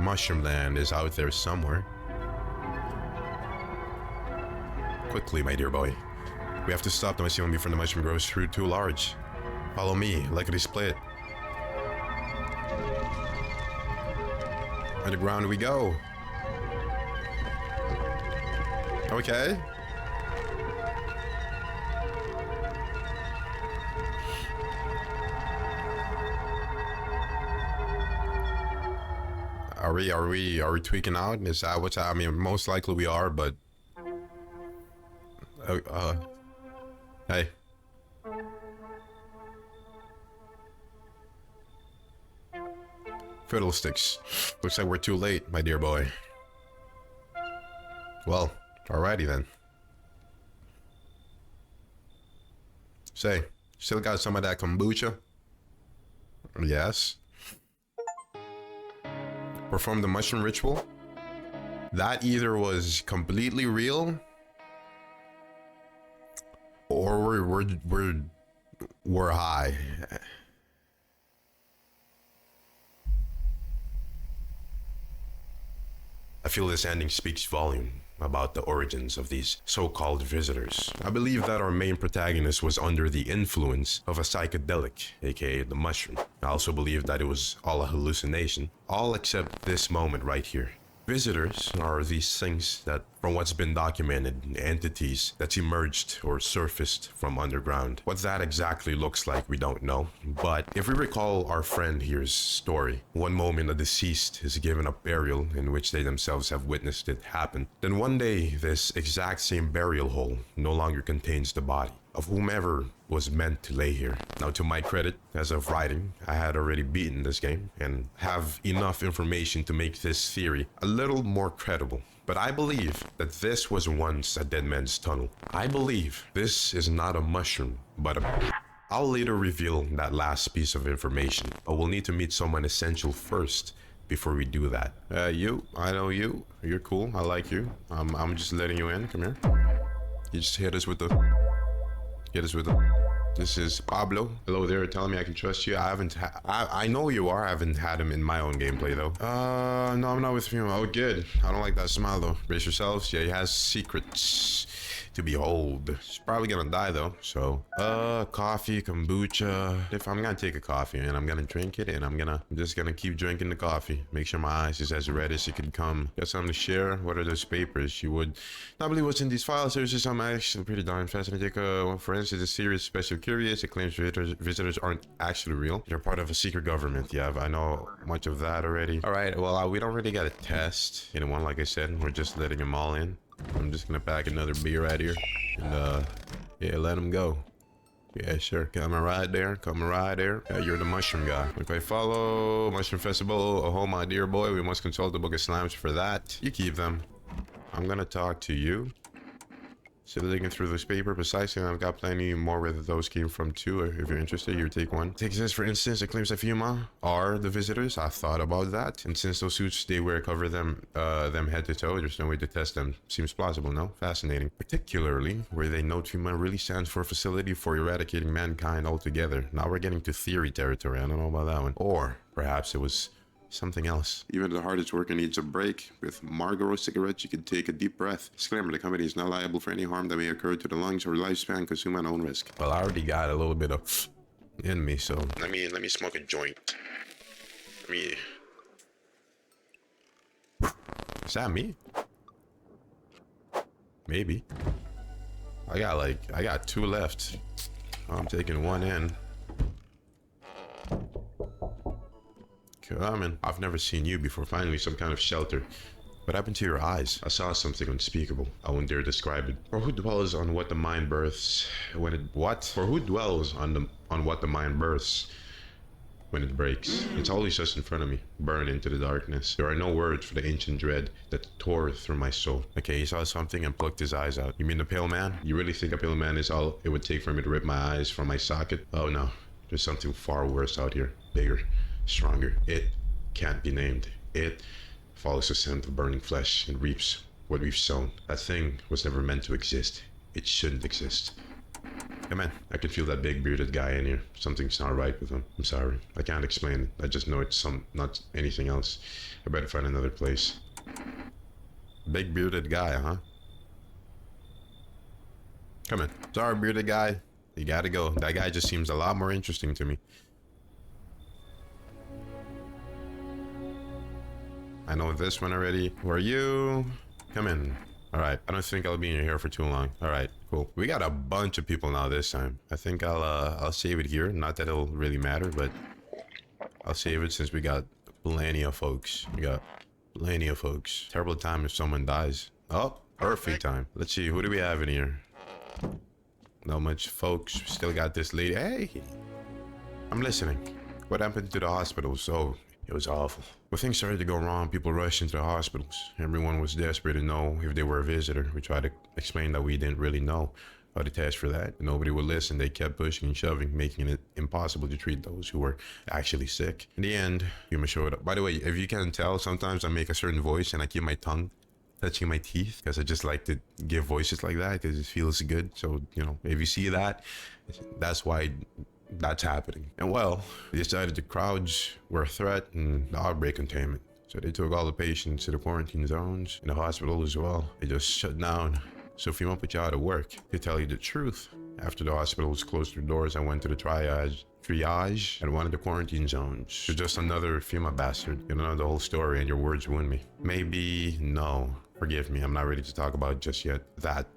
Mushroom Land is out there somewhere. Quickly, my dear boy. We have to stop the mushroom before the mushroom grows too large. Follow me, lickety split. Underground we go. Okay. Are we tweaking out? Is that what's, I mean, most likely we are, but hey. Fiddlesticks. Looks like we're too late, my dear boy. Well, alrighty then. Say, still got some of that kombucha? Yes. Perform the mushroom ritual? That either was completely real, or we're high. I feel this ending speaks volume about the origins of these so-called visitors. I believe that our main protagonist was under the influence of a psychedelic, aka the mushroom. I also believe that it was all a hallucination, all except this moment right here. Visitors are these things that, from what's been documented, entities that's emerged or surfaced from underground. What that exactly looks like, we don't know. But if we recall our friend here's story, one moment a deceased is given a burial in which they themselves have witnessed it happen. Then one day, this exact same burial hole no longer contains the body of whomever was meant to lay here. Now, to my credit, as of writing, I had already beaten this game and have enough information to make this theory a little more credible. But I believe that this was once a dead man's tunnel. I believe this is not a mushroom, but a... I'll later reveal that last piece of information, but we'll need to meet someone essential first before we do that. You, I know you. You're cool. I like you. I'm just letting you in. Come here. You just hit us with the... This is Pablo. Hello there, telling me I can trust you. I know you are. I haven't had him in my own gameplay though. No, I'm not with you. Oh, good. I don't like that smile though. Brace yourselves. Yeah, he has secrets to behold. He's probably gonna die though. So, coffee, kombucha. If I'm gonna take a coffee and I'm gonna drink it, and I'm just gonna keep drinking the coffee. Make sure my eyes is as red as it can come. Got something to share? What are those papers? You would not believe what's in these files. There's just something actually pretty darn fascinating. For instance, a series special curious. It claims visitors aren't actually real. They're part of a secret government. Yeah, I know much of that already. All right, well, we don't really got a test. Anyone, like I said, we're just letting them all in. I'm just gonna pack another beer out here and yeah, let him go. Yeah, sure. Coming right there. Yeah, you're the mushroom guy. If I follow Mushroom Festival, oh my dear boy, we must consult the book of slams for that. You keep them. I'm gonna talk to you. Still digging through this paper precisely, and I've got plenty more where those came from too. If you're interested, you take one. Take this for instance. It claims that Fuma are the visitors. I thought about that, and since those suits they wear cover them head to toe, there's no way to test them. Seems plausible, no? Fascinating. Particularly where they note Fuma really stands for a facility for eradicating mankind altogether. Now we're getting to theory territory. I don't know about that one. Or perhaps it was something else. Even the hardest worker needs a break. With Marlboro cigarettes, you can take a deep breath. Disclaimer, the company is not liable for any harm that may occur to the lungs or lifespan. Consume at own risk. Well, I already got a little bit of in me, so let me smoke a joint. Is that me? Maybe. I got two left. I'm taking one in. Coming. I've never seen you before. Finally, some kind of shelter. What happened to your eyes? I saw something unspeakable. I won't dare describe it. For who dwells on what the mind births when it... What? For who dwells on what the mind births when it breaks? It's always just in front of me, burned into the darkness. There are no words for the ancient dread that tore through my soul. Okay, he saw something and plucked his eyes out. You mean the pale man? You really think a pale man is all it would take for me to rip my eyes from my socket? Oh no, there's something far worse out here. Bigger. Stronger. It can't be named. It follows the scent of burning flesh and reaps what we've sown. That thing was never meant to exist. It shouldn't exist. Come in. I can feel that big bearded guy in here. Something's not right with him. I'm sorry. I can't explain it. I just know it's not anything else. I better find another place. Big bearded guy, huh? Come in. Sorry, bearded guy. You gotta go. That guy just seems a lot more interesting to me. I know this one already. Who are you? Come in. Alright, I don't think I'll be in here for too long. Alright, cool. We got a bunch of people now this time. I think I'll save it here. Not that it'll really matter, but I'll save it since we got plenty of folks. We got plenty of folks. Terrible time if someone dies. Oh, perfect time. Let's see, who do we have in here? Not much folks. Still got this lady. Hey! I'm listening. What happened to the hospital? So, it was awful. When things started to go wrong, people rushed into the hospitals. Everyone was desperate to know if they were a visitor. We tried to explain that we didn't really know how to test for that. Nobody would listen. They kept pushing and shoving, making it impossible to treat those who were actually sick. In the end, Yuma showed up. By the way, if you can tell, sometimes I make a certain voice and I keep my tongue touching my teeth because I just like to give voices like that because it feels good. So, you know, if you see that, that's why that's happening. And well, they decided the crowds were a threat and the outbreak containment. So they took all the patients to the quarantine zones in the hospital as well. They just shut down. So FEMA put you out of work. To tell you the truth, after the hospitals closed their doors, I went to the triage at one of the quarantine zones. You're just another FEMA bastard. You don't know the whole story and your words wound me. Maybe, no. Forgive me, I'm not ready to talk about just yet.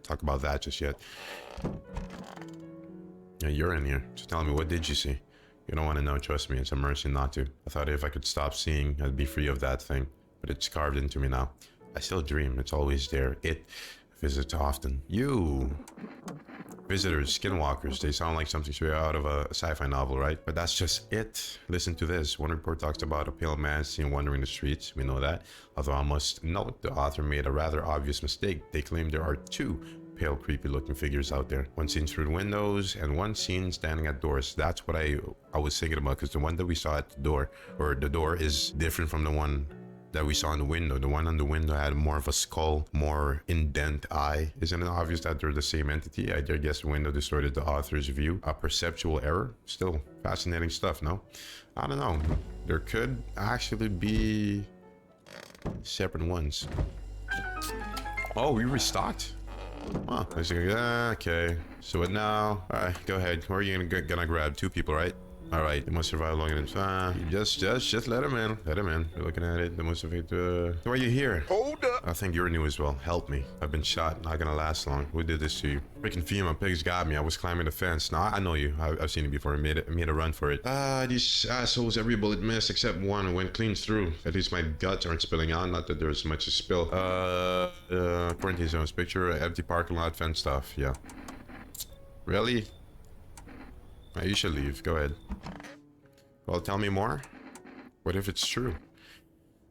Talk about that just yet. Yeah, you're in here. So tell me, what did you see? You don't want to know, trust me, it's a mercy not to. I thought if I could stop seeing, I'd be free of that thing. But it's carved into me now. I still dream, it's always there. It visits often. You! Visitors, skinwalkers, they sound like something straight out of a sci-fi novel, right? But that's just it. Listen to this. One report talks about a pale man seen wandering the streets. We know that. Although I must note, the author made a rather obvious mistake. They claim there are two pale, creepy looking figures out there. One seen through the windows and one seen standing at doors. That's what I was thinking about, because the one that we saw at the door, or the door, is different from the one that we saw in the window. The one on the window had more of a skull, more indent eye. Isn't it obvious that they're the same entity? I dare guess the window distorted the author's view. A perceptual error? Still fascinating stuff, no? I don't know. There could actually be separate ones. Oh, we restocked? Huh. Okay. So what now? Alright, go ahead. Who are you gonna grab? Two people, right? Alright, they must survive longer than just let him in. Let him in. You're looking at it. They must have why are you here? Hold up! I think you're new as well. Help me. I've been shot. Not gonna last long. Who did this to you? Freaking FEMA pigs got me. I was climbing the fence. No, I know you. I've seen it before. I made a run for it. These assholes, every bullet missed except one went clean through. At least my guts aren't spilling out. Not that there's much to spill. Quarantine zones. Picture empty parking lot, fence stuff. Yeah. Really? You should leave. Go ahead. Well, tell me more. What if it's true?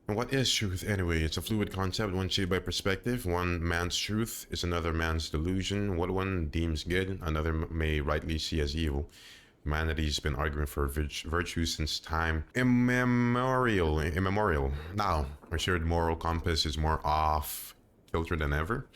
And what is truth anyway? It's a fluid concept, one shaped by perspective. One man's truth is another man's delusion. What one deems good, another may rightly see as evil. Humanity's been arguing for virtue since time immemorial. Now, our shared moral compass is more off kilter than ever.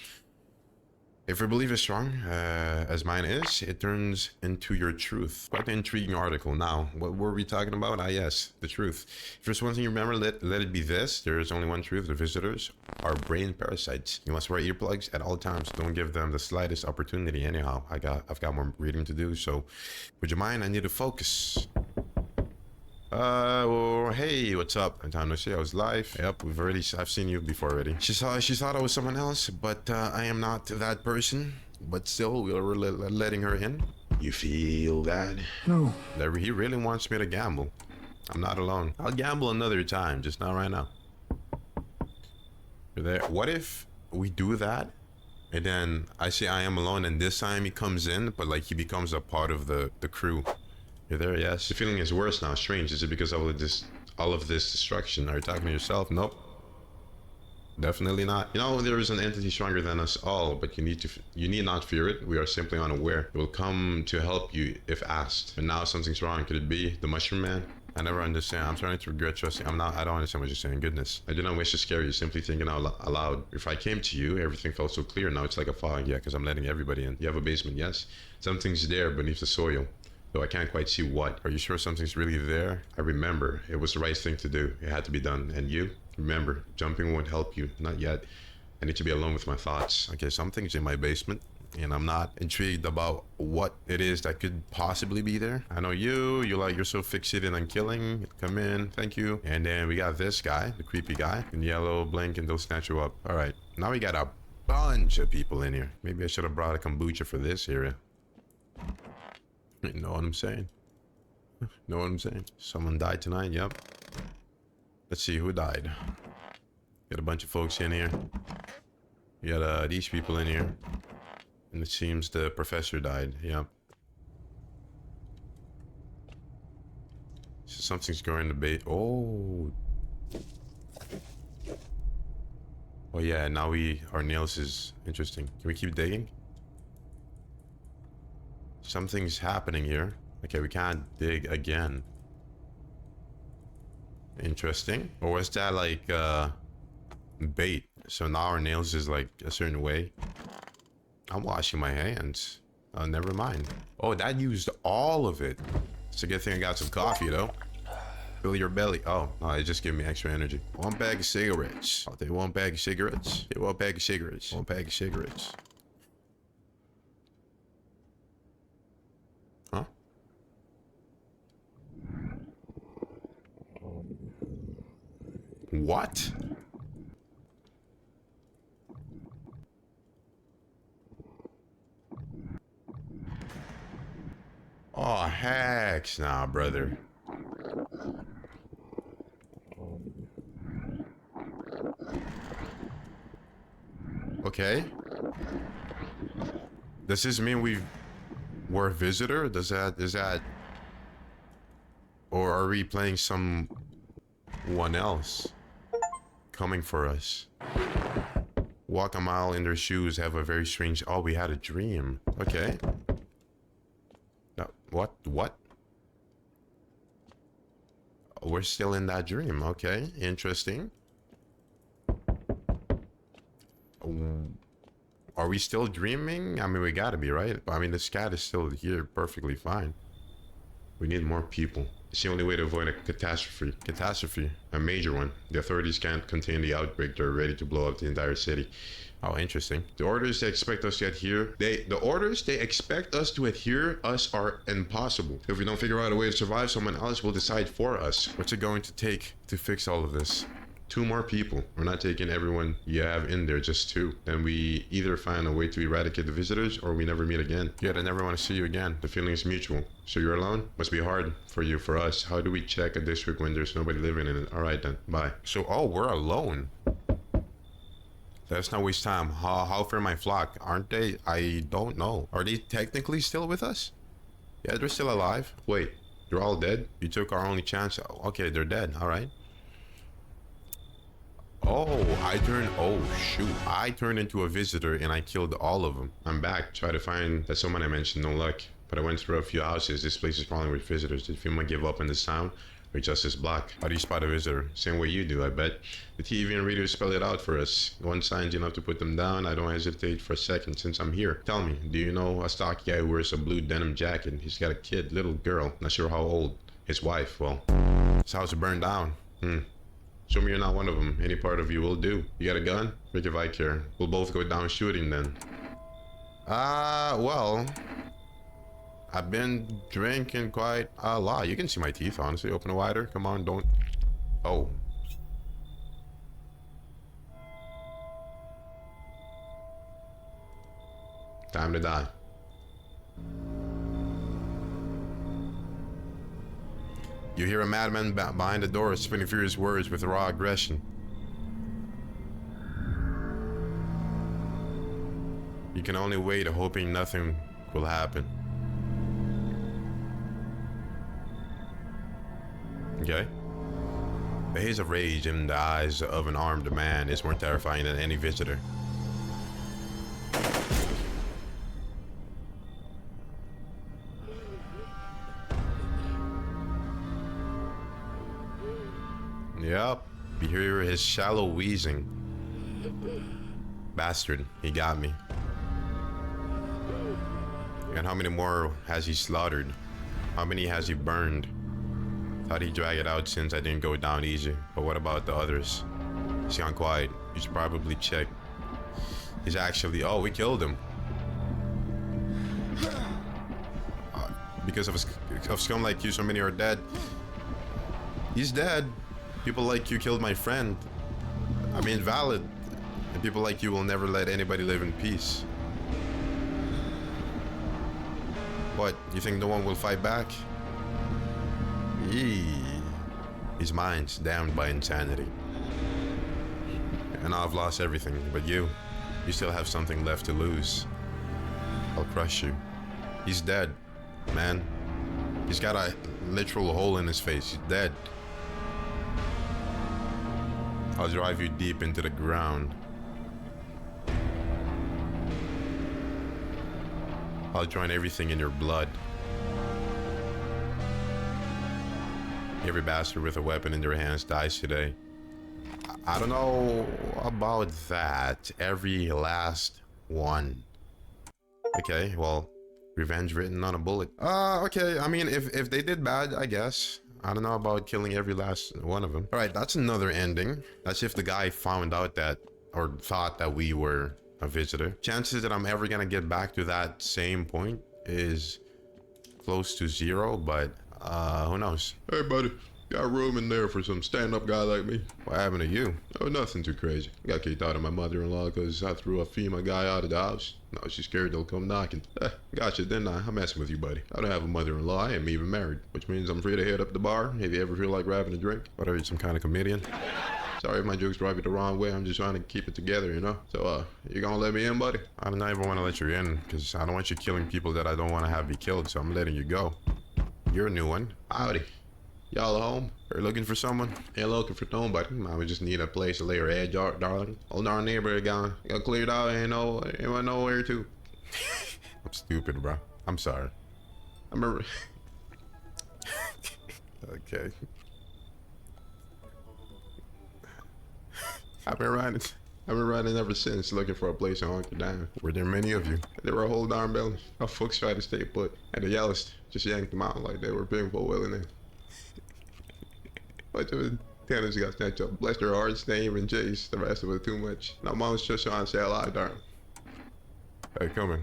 If your belief is strong, as mine is, it turns into your truth. Quite an intriguing article. Now, what were we talking about? Yes, the truth. If there's one thing you remember, let it be this. There is only one truth. The visitors are brain parasites. You must wear earplugs at all times. Don't give them the slightest opportunity anyhow. I've got more reading to do, so would you mind? I need to focus. Well, hey, what's up? Long time no see. I was live. Yep, I've seen you before already. She thought I was someone else, but I am not that person. But still, we're letting her in. You feel that? No. He really wants me to gamble. I'm not alone. I'll gamble another time, just not right now. You're there. What if we do that, and then I say I am alone, and this time he comes in, but like he becomes a part of the crew? You're there, yes. The feeling is worse now. Strange. Is it because of all of this destruction? Are you talking to yourself? Nope. Definitely not. You know, there is an entity stronger than us all, but you need not fear it. We are simply unaware. It will come to help you if asked. But now something's wrong. Could it be the Mushroom Man? I never understand. I'm starting to regret trusting. I don't understand what you're saying. Goodness. I do not wish to scare you. Simply thinking out aloud. If I came to you, everything felt so clear. Now it's like a fog. Yeah, because I'm letting everybody in. You have a basement, yes? Something's there beneath the soil, though I can't quite see what. Are you sure something's really there? I remember. It was the right thing to do. It had to be done. And you? Remember, jumping won't help you. Not yet. I need to be alone with my thoughts. Okay, something's in my basement, and I'm not intrigued about what it is that could possibly be there. I know you're so fixated on killing. Come in, thank you. And then we got this guy, the creepy guy in yellow, blink and they'll snatch you up. All right, now we got a bunch of people in here. Maybe I should have brought a kombucha for this area. You know what I'm saying? Know what I'm saying? Someone died tonight, yep. Let's see who died. Got a bunch of folks in here. We got these people in here. And it seems the professor died, yeah. So something's going to be... Oh. Oh yeah, now our nails is interesting. Can we keep digging? Something's happening here. Okay, we can't dig again. Interesting. Or was that like bait? So now our nails is like a certain way. I'm washing my hands. Oh, never mind. Oh, that used all of it. It's a good thing I got some coffee though. Fill your belly. Oh, no, it just gave me extra energy. One bag of cigarettes. I'll take one bag of cigarettes. Get one bag of cigarettes. One bag of cigarettes. Huh? What? Oh, heck nah, brother. Okay. Does this mean we're a visitor? Is that... Or are we playing someone else coming for us? Walk a mile in their shoes, have a very strange... Oh, we had a dream. Okay. What? We're still in that dream. Okay, interesting. Are we still dreaming? I mean, we gotta be, right? I mean, this cat is still here perfectly fine. We need more people. It's the only way to avoid a catastrophe. Catastrophe? A major one. The authorities can't contain the outbreak. They're ready to blow up the entire city. Oh, interesting. The orders they expect us to adhere... The orders they expect us to adhere us are impossible. If we don't figure out a way to survive, someone else will decide for us. What's it going to take to fix all of this? 2 more people. We're not taking everyone you have in there, just 2. Then we either find a way to eradicate the visitors or we never meet again. Yet I never want to see you again. The feeling is mutual. So you're alone? Must be hard for you, for us. How do we check a district when there's nobody living in it? Alright then, bye. So, oh, we're alone. Let's not waste time. How far my flock? Aren't they? I don't know. Are they technically still with us? Yeah, they're still alive. Wait, they're all dead? You took our only chance. Okay, they're dead. Alright. Oh, I turned into a visitor and I killed all of them. I'm back. Try to find that someone I mentioned. No luck. But I went through a few houses. This place is crawling with visitors. Did Fima give up in this town? Or just this block? How do you spot a visitor? Same way you do, I bet. The TV and radio spell it out for us. One sign's enough to put them down. I don't hesitate for a second since I'm here. Tell me, do you know a stocky guy who wears a blue denim jacket? He's got a kid, little girl. Not sure how old. His wife, well, his house is burned down. Show me you're not one of them. Any part of you will do. You got a gun? Make if I care. We'll both go down shooting then. Well, I've been drinking quite a lot. You can see my teeth, honestly. Open it wider. Come on, don't... Oh. Time to die. You hear a madman behind the door spitting furious words with raw aggression. You can only wait, hoping nothing will happen. Okay. The haze of rage in the eyes of an armed man is more terrifying than any visitor. Yep. You hear his shallow wheezing. Bastard, he got me. And how many more has he slaughtered? How many has he burned? Thought he'd drag it out since I didn't go down easy. But what about the others? He's gone quiet. You should probably check. He's actually... Oh, we killed him. Because of scum like you, so many are dead. He's dead. People like you killed my friend. I'm invalid. And people like you will never let anybody live in peace. What? You think no one will fight back? Yee. His mind's damned by insanity. And I've lost everything, but you still have something left to lose. I'll crush you. He's dead, man. He's got a literal hole in his face. He's dead. I'll drive you deep into the ground. I'll join everything in your blood. Every bastard with a weapon in their hands dies today. I don't know about that. Every last one. Okay, well, revenge written on a bullet. Okay, I mean, if they did bad, I guess. I don't know about killing every last one of them. All right, that's another ending. That's if the guy found out that, or thought that we were a visitor. Chances that I'm ever gonna get back to that same point is close to 0, but who knows? Hey buddy, got room in there for some stand-up guy like me? What happened to you? Oh, nothing too crazy. Got kicked out of my mother-in-law because I threw a FEMA guy out of the house. No, she's scared they'll come knocking. Gotcha, didn't I? I'm messing with you, buddy. I don't have a mother-in-law. I am even married, which means I'm free to hit up the bar if you ever feel like grabbing a drink. What, are you some kind of comedian? Sorry if my jokes drive you the wrong way. I'm just trying to keep it together, you know? So, you gonna let me in, buddy? I don't even want to let you in, because I don't want you killing people that I don't want to have be killed, so I'm letting you go. You're a new one. Howdy. Y'all home? Are you looking for someone? Ain't looking for nobody. I would just need a place to lay her head, darling. Old our neighbor gone. Got cleared out, ain't nowhere to. I'm stupid, bro. I'm sorry. I'm a... Okay. I've been riding ever since, looking for a place to hunker down. Were there many of you? There were a whole darn belly. Our folks tried to stay put, and the yellowest just yanked them out like they were being for willing in. But the tenants got snatched up. Bless their hearts, they ain't even chased. The rest of it too much. Now mom's just trying to say a lot, darn. Hey, come in.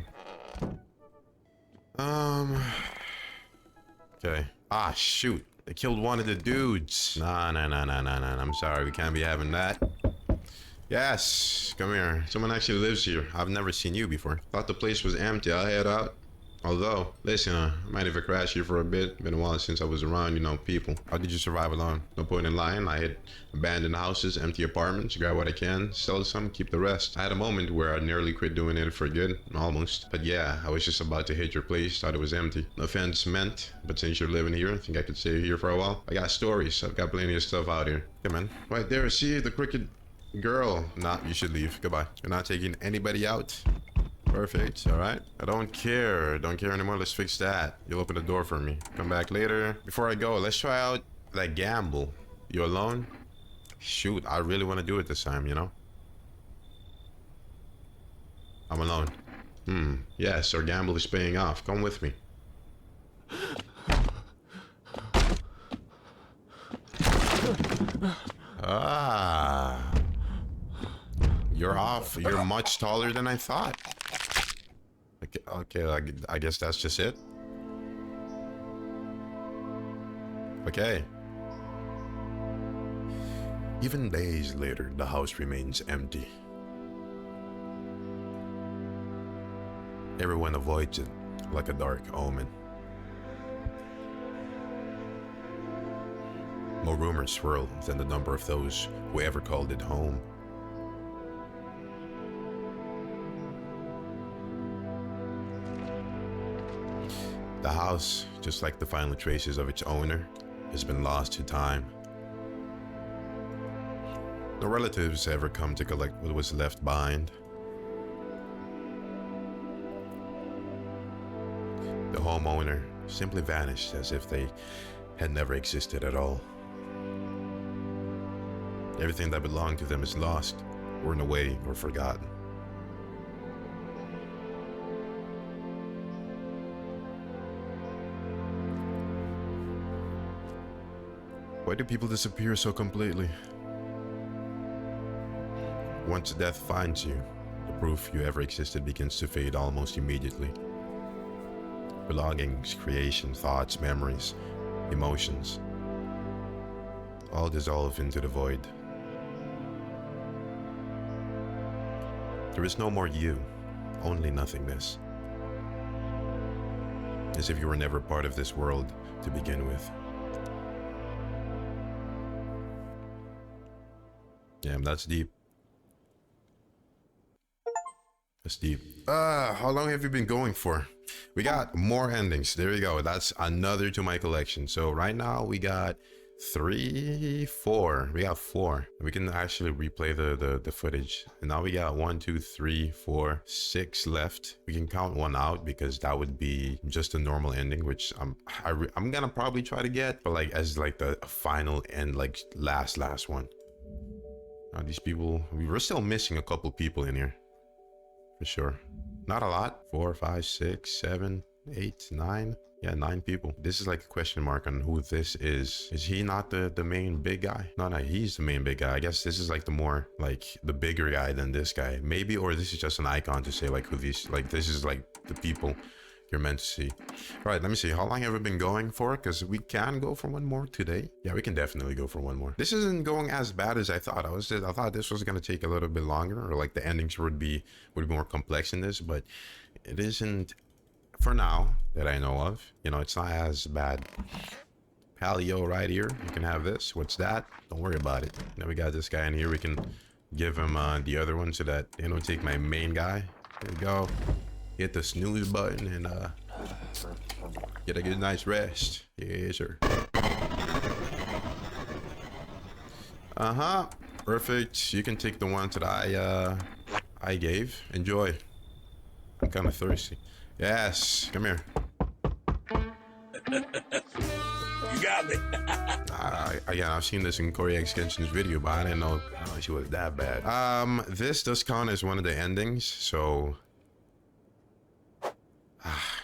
Okay. Ah, shoot. They killed one of the dudes. Nah. I'm sorry, we can't be having that. Yes, come here. Someone actually lives here. I've never seen you before. Thought the place was empty. I'll head out. Although, listen, I might have crashed here for a bit. Been a while since I was around, you know, people. How did you survive alone? No point in lying. I hit abandoned houses, empty apartments, grab what I can, sell some, keep the rest. I had a moment where I nearly quit doing it for good, almost. But yeah, I was just about to hit your place, thought it was empty. No offense meant, but since you're living here, I think I could stay here for a while. I got stories. I've got plenty of stuff out here. Come on. Right there, see the crooked girl. Nah, you should leave. Goodbye. You're not taking anybody out. Perfect, all right. I don't care anymore. Let's fix that. You'll open the door for me. Come back later. Before I go, let's try out that gamble. You alone? Shoot, I really want to do it this time, you know? I'm alone. Yes, our gamble is paying off. Come with me. Ah. You're off. You're much taller than I thought. Okay, I guess that's just it. Okay. Even days later, the house remains empty. Everyone avoids it like a dark omen. More rumors swirl than the number of those who ever called it home. The house, just like the final traces of its owner, has been lost to time. No relatives ever come to collect what was left behind. The homeowner simply vanished as if they had never existed at all. Everything that belonged to them is lost, worn away, or forgotten. Why do people disappear so completely? Once death finds you, the proof you ever existed begins to fade almost immediately. Belongings, creation, thoughts, memories, emotions, all dissolve into the void. There is no more you, only nothingness. As if you were never part of this world to begin with. Damn, that's deep. That's deep. How long have you been going for? We got more endings. There you go. That's another to my collection. So right now we got 3, 4. We got 4. We can actually replay the footage. And now we got 1, 2, 3, 4, 6 left. We can count one out because that would be just a normal ending, which I'm gonna probably try to get, but like as like the final end, like last one. Now these people, we were still missing a couple people in here, for sure. Not a lot. 4, 5, 6, 7, 8, 9. Yeah, 9 people. This is like a question mark on who this is. Is he not the main big guy? No, he's the main big guy. I guess this is like the more like the bigger guy than this guy. Maybe, or this is just an icon to say like who these, like this is like the people you're meant to see. All right, let me see. How long have we been going for? Because we can go for one more today. Yeah, we can definitely go for one more. This isn't going as bad as I thought. I thought this was gonna take a little bit longer, or like the endings would be more complex in this, but it isn't for now that I know of. You know, it's not as bad. Paleo right here. You can have this. What's that? Don't worry about it. Now we got this guy in here. We can give him the other one so that they don't take my main guy. There we go. Hit the snooze button and get a good nice rest. Yes, sir. Perfect. You can take the one that I gave. Enjoy. I'm kind of thirsty. Yes, come here. You got me. Again, I've seen this in Corey Extension's video, but I didn't know she was that bad. This does count as one of the endings, so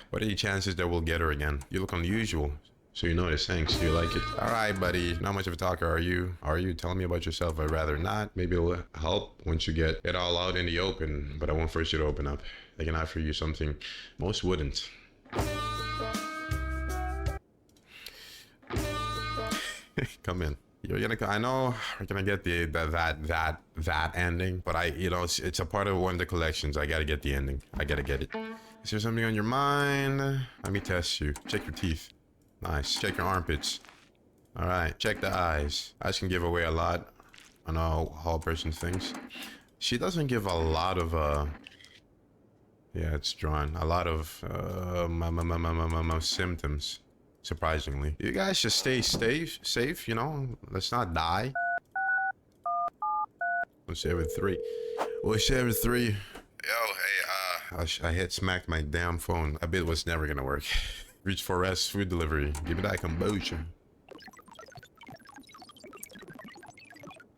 what are the chances that we'll get her again? You look unusual. So you notice, thanks. Do you like it? All right, buddy. Not much of a talker, are you? Tell me about yourself. I'd rather not. Maybe it'll help once you get it all out in the open, but I won't force you to open up. I can offer you something most wouldn't. Come in. You're gonna. I know we're gonna get that ending, but it's a part of one of the collections. I gotta get the ending. I gotta get it. Is there something on your mind? Let me test you. Check your teeth. Nice. Check your armpits. All right. Check the eyes. Eyes can give away a lot on how a person thinks. She doesn't give a lot of yeah, it's drawn a lot of symptoms. Surprisingly, you guys should stay safe. You know, let's not die. 173. 173. Yo, hey, I hit smacked my damn phone. I bet it was never gonna work. Reach for rest, food delivery. Give me that kombucha.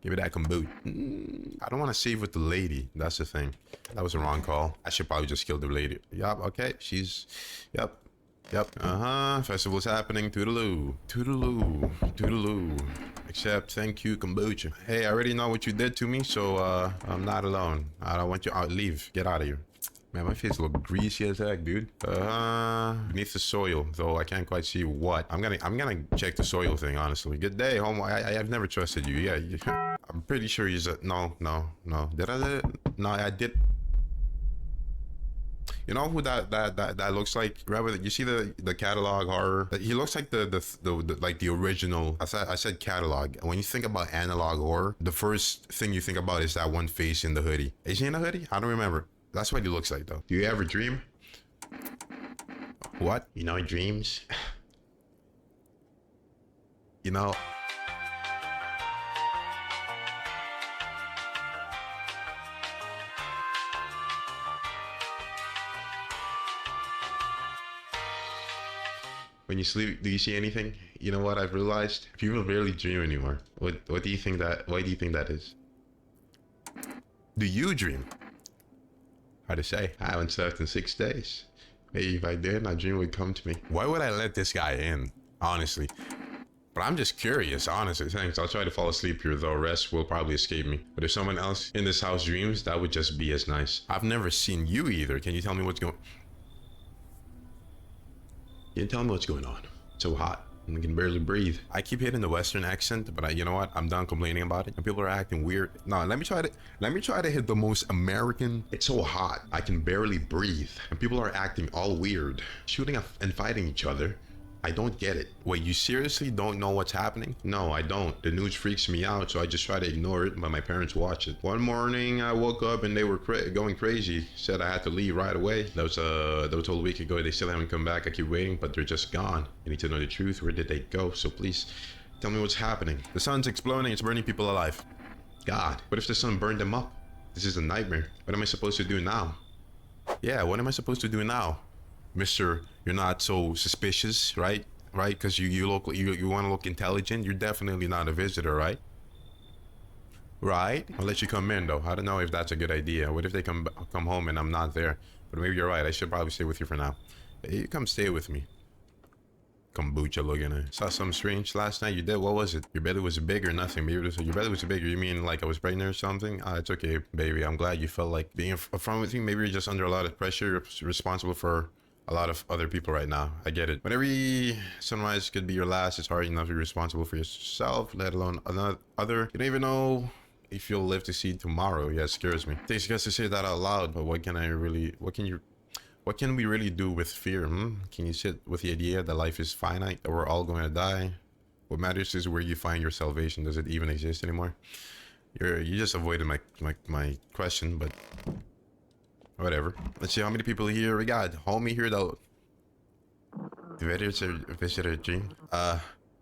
Give me that kombucha. I don't want to save with the lady. That's the thing. That was a wrong call. I should probably just kill the lady. Yup, okay. She's... Yep. Festival's happening. Toodaloo. Toodaloo. Toodaloo. Except, thank you, kombucha. Hey, I already know what you did to me, so I'm not alone. I don't want you out. Leave. Get out of here. Man, my face look greasy as heck, dude. Beneath the soil, though I can't quite see what. I'm gonna check the soil thing, honestly. Good day, homo. I've never trusted you. Yeah, I'm pretty sure he's a no. Did I? No, I did. You know who that looks like? Remember, you see the catalog horror? He looks like the like the original. I said catalog. When you think about analog horror, the first thing you think about is that one face in the hoodie. Is he in a hoodie? I don't remember. That's what he looks like, though. Do you ever dream? What? You know, dreams? You know... When you sleep, do you see anything? You know what I've realized? People barely dream anymore. What do you think that? Why do you think that is? Do you dream? Hard to say. I haven't slept in 6 days. Maybe if I did, my dream would come to me. Why would I let this guy in? Honestly. But I'm just curious, honestly. Thanks. I'll try to fall asleep here, though. Rest will probably escape me. But if someone else in this house dreams, that would just be as nice. I've never seen you either. Can you tell me what's going... Can you tell me what's going on? It's so hot. I can barely breathe. I keep hitting the Western accent, but you know what? I'm done complaining about it. And people are acting weird. No, let me try to hit the most American. It's so hot. I can barely breathe. And people are acting all weird. Shooting and fighting each other. I don't get it. Wait, you seriously don't know what's happening? No, I don't. The news freaks me out, so I just try to ignore it, but my parents watch it. One morning, I woke up and they were going crazy. Said I had to leave right away. That was a whole week ago. They still haven't come back. I keep waiting, but they're just gone. I need to know the truth. Where did they go? So please, tell me what's happening. The sun's exploding. It's burning people alive. God, what if the sun burned them up? This is a nightmare. What am I supposed to do now? Yeah, what am I supposed to do now? Mister, you're not so suspicious, right? Right? Because you want to look intelligent. You're definitely not a visitor, right? Right? I'll let you come in, though. I don't know if that's a good idea. What if they come home and I'm not there? But maybe you're right. I should probably stay with you for now. Hey, you come stay with me. Kombucha looking at. Saw something strange last night. You did? What was it? Your belly was big or nothing? Maybe your belly was bigger. You mean like I was pregnant or something? It's okay, baby. I'm glad you felt like being upfront with me. Maybe you're just under a lot of pressure. You're responsible for a lot of other people right now. I get it. But every sunrise could be your last. It's hard enough to be responsible for yourself, let alone other. You don't even know if you'll live to see tomorrow. Yeah, it scares me. It takes guts to say that out loud, but what can we really do with fear? Can you sit with the idea that life is finite, that we're all going to die? What matters is where you find your salvation. Does it even exist anymore? You just avoided my question, but whatever. Let's see how many people here we got. Homie here though. Visitor dream.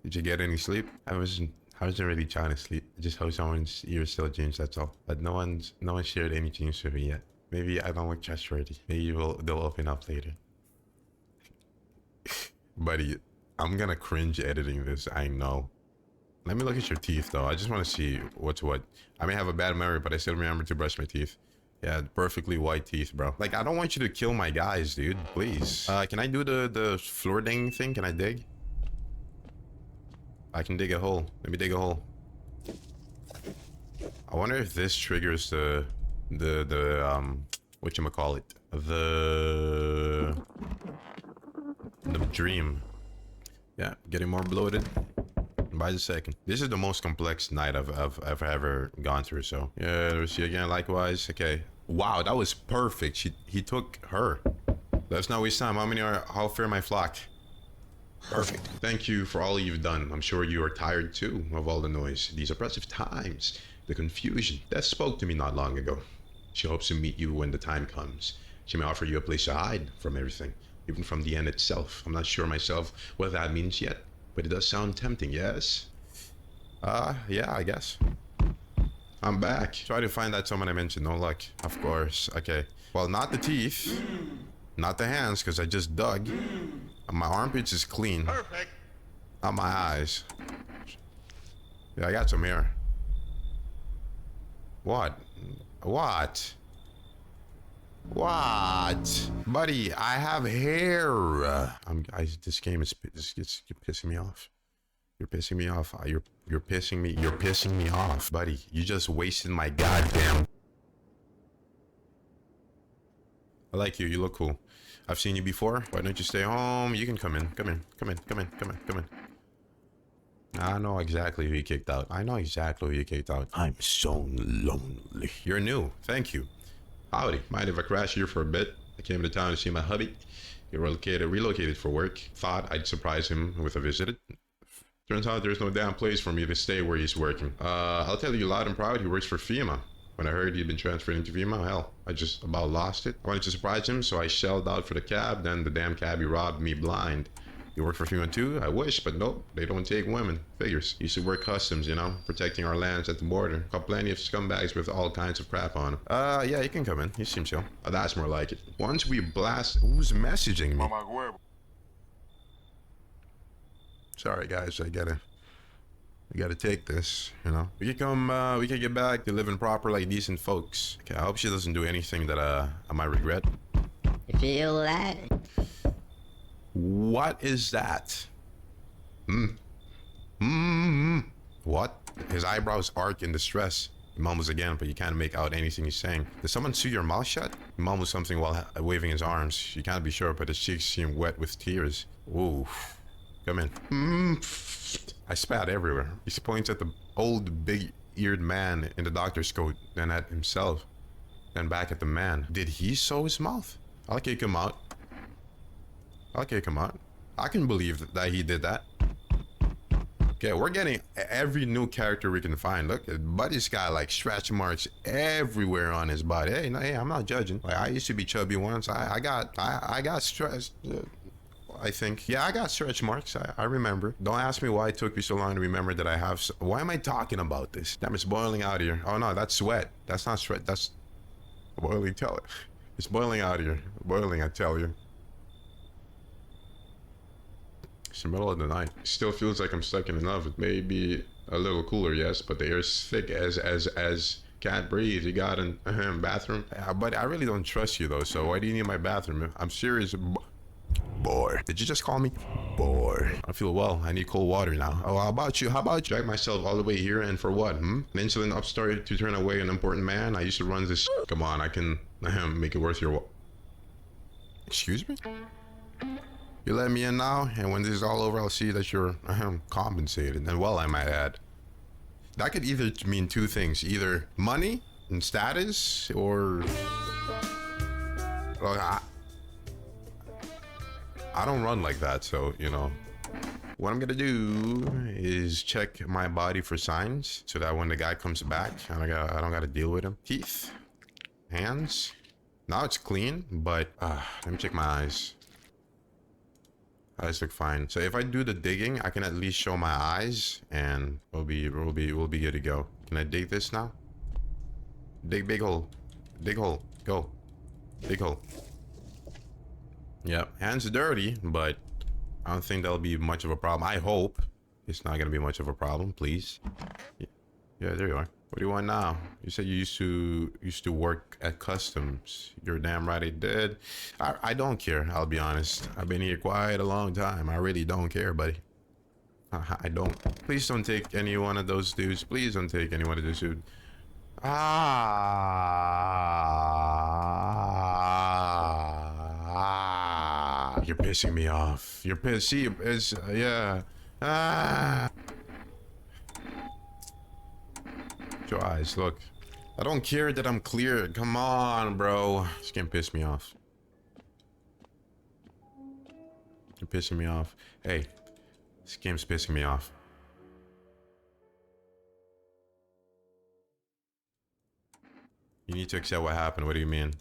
Did you get any sleep? I wasn't really trying to sleep. I just hope someone's ear still dreams, that's all. But no one shared any dreams with me yet. Maybe I don't look trustworthy. Maybe they'll open up later. Buddy, I'm gonna cringe editing this, I know. Let me look at your teeth though. I just want to see what's what. I may have a bad memory, but I still remember to brush my teeth. Yeah, perfectly white teeth, bro. Like, I don't want you to kill my guys, dude. Please. Can I do the floor ding thing? Can I dig? I can dig a hole. Let me dig a hole. I wonder if this triggers the whatchamacallit? The dream. Yeah, getting more bloated by the second. This is the most complex night I've ever gone through, so yeah, we'll see again. Likewise. Okay. Wow, that was perfect. He took her. Let's not waste time. How fair my flock? Perfect. Thank you for all you've done. I'm sure you are tired too of all the noise, these oppressive times, the confusion. That spoke to me not long ago. She hopes to meet you when the time comes. She may offer you a place to hide from everything, even from the end itself. I'm not sure myself what that means yet, but it does sound tempting, yes? Yeah, I guess. I'm back. Try to find that someone I mentioned. No luck. Of course. Okay. Well, not the teeth. Not the hands, because I just dug. My armpits is clean. Perfect. Not my eyes. Yeah, I got some hair. What? What? What? Buddy, I have hair. This game is pissing me off. You're pissing me off. You're pissing me off, buddy. You just wasted my goddamn. I like you. You look cool. I've seen you before. Why don't you stay home? You can come in. Come in. I know exactly who you kicked out. I'm so lonely. You're new. Thank you. Howdy. Mind if I crash here for a bit? I came to town to see my hubby. He relocated for work. Thought I'd surprise him with a visit. Turns out there's no damn place for me to stay where he's working. I'll tell you loud and proud, he works for FEMA. When I heard he'd been transferred into FEMA, hell, I just about lost it. I wanted to surprise him, so I shelled out for the cab, then the damn cabbie robbed me blind. You work for FEMA too? I wish, but nope, they don't take women. Figures. Used to work customs, you know, protecting our lands at the border. Got plenty of scumbags with all kinds of crap on them. Yeah, you can come in. You seem chill. That's more like it. Once we blast... Who's messaging me? Sorry, guys. I gotta take this, you know. We can get back to living proper like decent folks. Okay, I hope she doesn't do anything that I might regret. You feel that? What is that? What? His eyebrows arc in distress. He mumbles again, but you can't make out anything he's saying. Did someone sew your mouth shut? He mumbles something while waving his arms. You can't be sure, but his cheeks seem wet with tears. Ooh. Come in. I spat everywhere. He points at the old big-eared man in the doctor's coat, then at himself, then back at the man. Did he sew his mouth? I'll kick him out. I can believe that he did that. Okay, we're getting every new character we can find. Look, Buddy's got like stretch marks everywhere on his body. Hey, no, hey, I'm not judging. Like, I used to be chubby once. I got stretch. I think, yeah, I got stretch marks. I remember. Don't ask me why it took me so long to remember that I have. Why am I talking about this? Damn, it's boiling out here. Oh no, that's sweat. That's not sweat. That's boiling. Tell it. It's boiling out here. Boiling, I tell you. It's the middle of the night. Still feels like I'm stuck in an oven. Maybe a little cooler, yes, but the air's thick as can't breathe. You got a bathroom? But I really don't trust you though, so why do you need my bathroom? I'm serious. Boy. Did you just call me? Boy. I feel well. I need cold water now. Oh, how about you? Drag myself all the way here and for what? An insolent upstart to turn away an important man? I used to run this. Come on, I can make it worth your while. Excuse me? You let me in now, and when this is all over, I'll see that you're compensated. And well, I might add. That could either mean two things. Either money and status, or... Well, I don't run like that, so, you know. What I'm gonna do is check my body for signs, so that when the guy comes back, I don't gotta deal with him. Teeth. Hands. Now it's clean, but... let me check my eyes. Eyes look fine. So if I do the digging, I can at least show my eyes, and we'll be good to go. Can I dig this now? Dig big hole. Dig hole. Go. Big hole. Yep. Hands dirty, but I don't think that'll be much of a problem. I hope it's not gonna be much of a problem. Please. Yeah, there you are. What do you want now? You said you used to work at customs. You're damn right I did. I don't care, I'll be honest. I've been here quite a long time. I really don't care, buddy. I don't. Please don't take any one of those dudes. Please don't take any one of those dudes. You're pissing me off. You're pissing. It's yeah. Your eyes, look. I don't care that I'm clear. Come on, bro. This game pissed me off. You're pissing me off. Hey, this game's pissing me off. You need to accept what happened. What do you mean?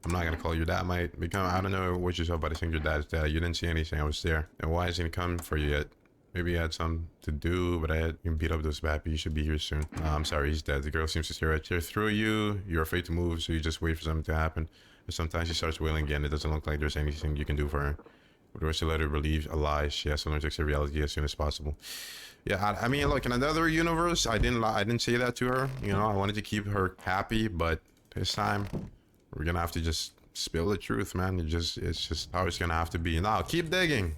I'm not gonna call your dad. Might become. I don't know what yourself, but I think your dad's dad. You didn't see anything. I was there. And why hasn't he come for you yet? Maybe he had something to do, but I had him beat up those bad people. You should be here soon. I'm sorry, he's dead. The girl seems to stare right there through you. You're afraid to move, so you just wait for something to happen. But sometimes she starts wailing again. It doesn't look like there's anything you can do for her. Or the rest of the letter believe a lie. She has to learn to accept reality as soon as possible. Yeah, I mean, look, in another universe, I didn't say that to her. You know, I wanted to keep her happy, but this time, we're gonna have to just spill the truth, man. It's just how it's gonna have to be. Now, keep digging.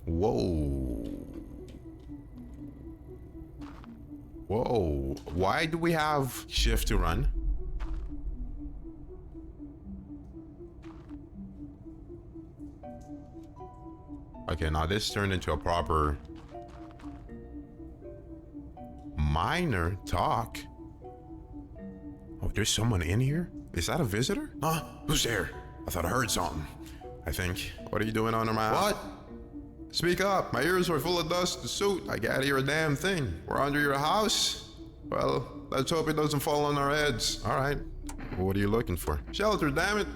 Whoa. Whoa. Why do we have shift to run? Okay, now this turned into a proper minor talk. Oh, there's someone in here? Is that a visitor? Huh? Who's there? I thought I heard something. I think. What are you doing under my... What? Speak up. My ears are full of dust. The suit. I can't hear a damn thing. We're under your house? Well, let's hope it doesn't fall on our heads. All right. Well, what are you looking for? Shelter, damn it.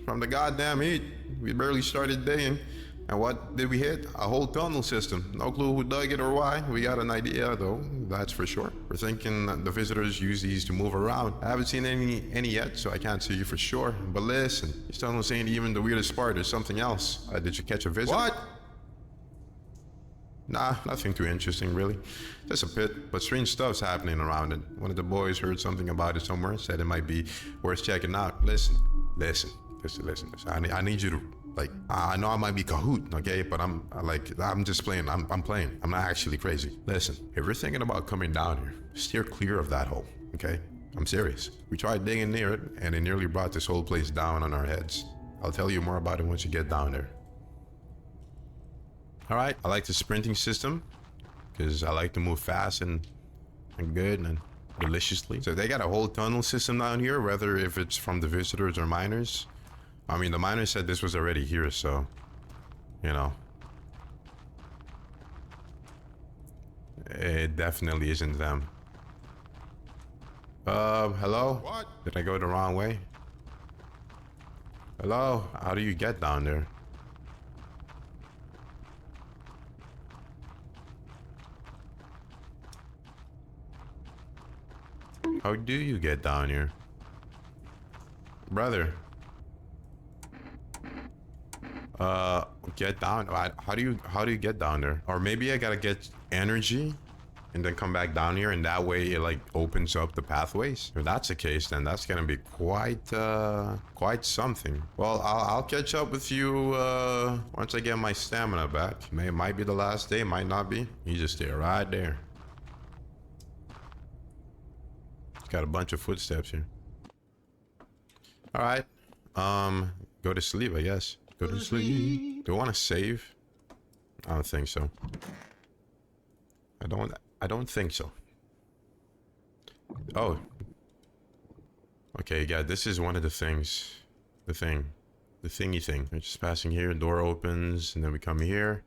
From the goddamn heat. We barely started digging. And what did we hit? A whole tunnel system. No clue who dug it or why. We got an idea, though. That's for sure. We're thinking the visitors use these to move around. I haven't seen any yet, so I can't see you for sure. But listen, you still don't say even the weirdest part. There's something else. Did you catch a visitor? What? Nah, nothing too interesting, really. Just a pit, but strange stuff's happening around it. One of the boys heard something about it somewhere, said it might be worth checking out. Listen. I need you to, like, I know I might be cahoot, okay? But I'm just playing. I'm playing. I'm not actually crazy. Listen, if you're thinking about coming down here, steer clear of that hole, okay? I'm serious. We tried digging near it, and it nearly brought this whole place down on our heads. I'll tell you more about it once you get down there. All right, I like the sprinting system because I like to move fast and good and deliciously. So they got a whole tunnel system down here, whether if it's from the visitors or miners. I mean, the miners said this was already here, so, you know. It definitely isn't them. Hello? What? Did I go the wrong way? Hello? How do you get down there? How do you get down here? Brother. Get down. How do you get down there? Or maybe I gotta get energy and then come back down here, and that way it like opens up the pathways. If that's the case, then that's gonna be quite something. Well, I'll catch up with you once I get my stamina back. Might be the last day, might not be. You just stay right there. Got a bunch of footsteps here. All right, go to sleep, I guess. Go to sleep. Do I want to save? I don't think so. I don't think so. Oh. Okay, yeah, this is one of the things. The thingy thing. We're just passing here, door opens, and then we come here.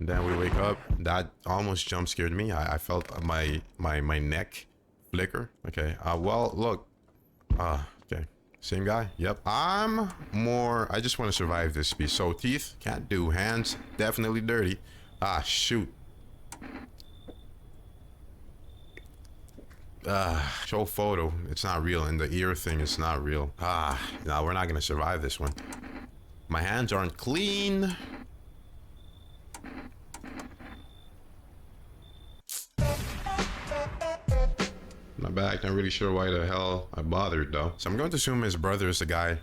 And then we wake up. That almost jump scared me. I felt my neck flicker. Okay, well, look. Okay. Same guy? Yep. I just want to survive this piece. So, teeth, can't do. Hands, definitely dirty. Shoot. Show photo. It's not real. And the ear thing is not real. No, we're not going to survive this one. My hands aren't clean. Not back. Not really sure why the hell I bothered though. So I'm going to assume his brother is the guy.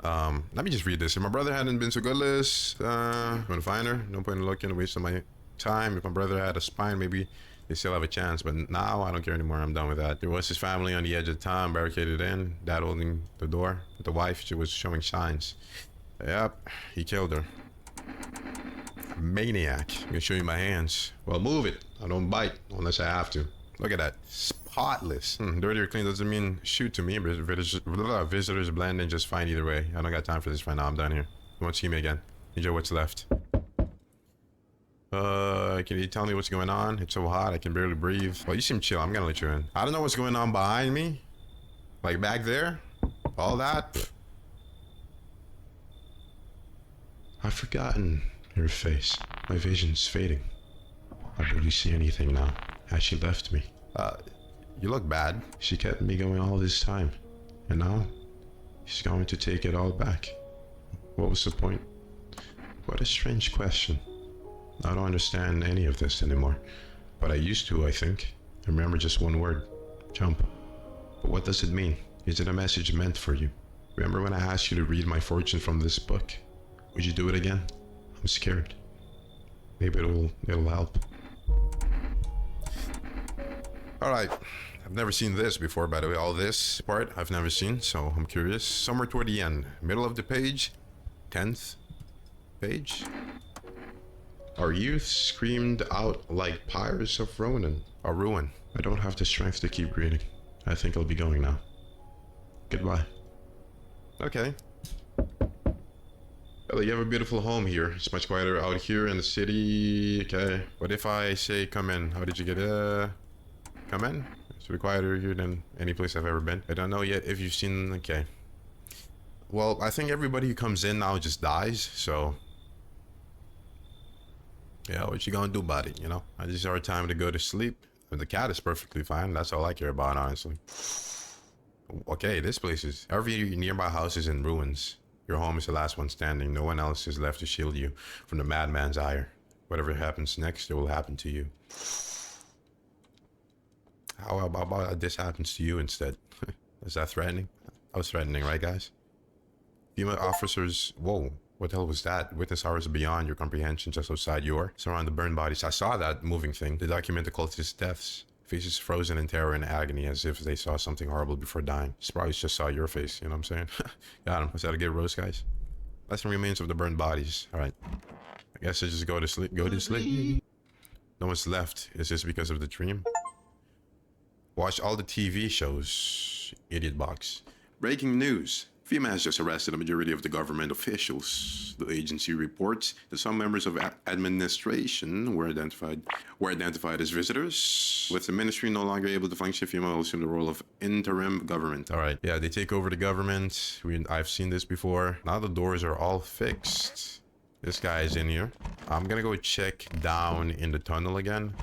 Let me just read this. If my brother hadn't been so goodless, I'm gonna find her. No point in looking, wasting my time. If my brother had a spine, maybe they still have a chance. But now I don't care anymore. I'm done with that. There was his family on the edge of town, barricaded in. Dad holding the door. But the wife, she was showing signs. Yep, he killed her. Maniac. I'm gonna show you my hands. Well, move it. I don't bite unless I have to. Look at that. Spotless. Dirty or clean doesn't mean shoot to me, but visitors blend in just fine either way. I don't got time for this right now. I'm done here. You won't see me again. Enjoy what's left. Can you tell me what's going on? It's so hot, I can barely breathe. Well, you seem chill. I'm gonna let you in. I don't know what's going on behind me. Like back there. All that. I've forgotten her face. My vision's fading. I barely see anything now. As she left me. You look bad. She kept me going all this time. And now, she's going to take it all back. What was the point? What a strange question. I don't understand any of this anymore. But I used to, I think. I remember just one word. Jump. But what does it mean? Is it a message meant for you? Remember when I asked you to read my fortune from this book? Would you do it again? I'm scared. Maybe it'll help. All right. I've never seen this before, by the way. All this part I've never seen, so I'm curious. Somewhere toward the end. Middle of the page. 10th page. Our youth screamed out like pyres of ruin. A ruin. I don't have the strength to keep reading. I think I'll be going now. Goodbye. Okay. Well, you have a beautiful home here. It's much quieter out here in the city. Okay. What if I say come in? How did you get come in? It's way quieter here than any place I've ever been. I don't know yet if you've seen. Okay. Well, I think everybody who comes in now just dies, so yeah, what you gonna do about it, you know? I just our time to go to sleep. The cat is perfectly fine. That's all I care about, honestly. Okay, this place is... Every nearby house is in ruins. Your home is the last one standing. No one else is left to shield you from the madman's ire. Whatever happens next, it will happen to you. How about this happens to you instead? Is that threatening? I was threatening, right, guys? Female officers... Whoa. What the hell was that? Witness hours beyond your comprehension, just outside your... Surround the burned bodies. I saw that moving thing. They document the cultists' deaths. Faces frozen in terror and agony as if they saw something horrible before dying. Just probably just saw your face, you know what I'm saying? Got him. Was that a good roast, guys? Less than remains of the burned bodies. Alright. I guess I just go to sleep. Go to sleep. No one's left. Is this because of the dream? Watch all the TV shows. Idiot box. Breaking news. FEMA has just arrested a majority of the government officials. The agency reports that some members of administration were identified as visitors. With the ministry no longer able to function, FEMA will assume the role of interim government. All right, yeah, they take over the government. I've seen this before. Now the doors are all fixed. This guy is in here. I'm gonna go check down in the tunnel again.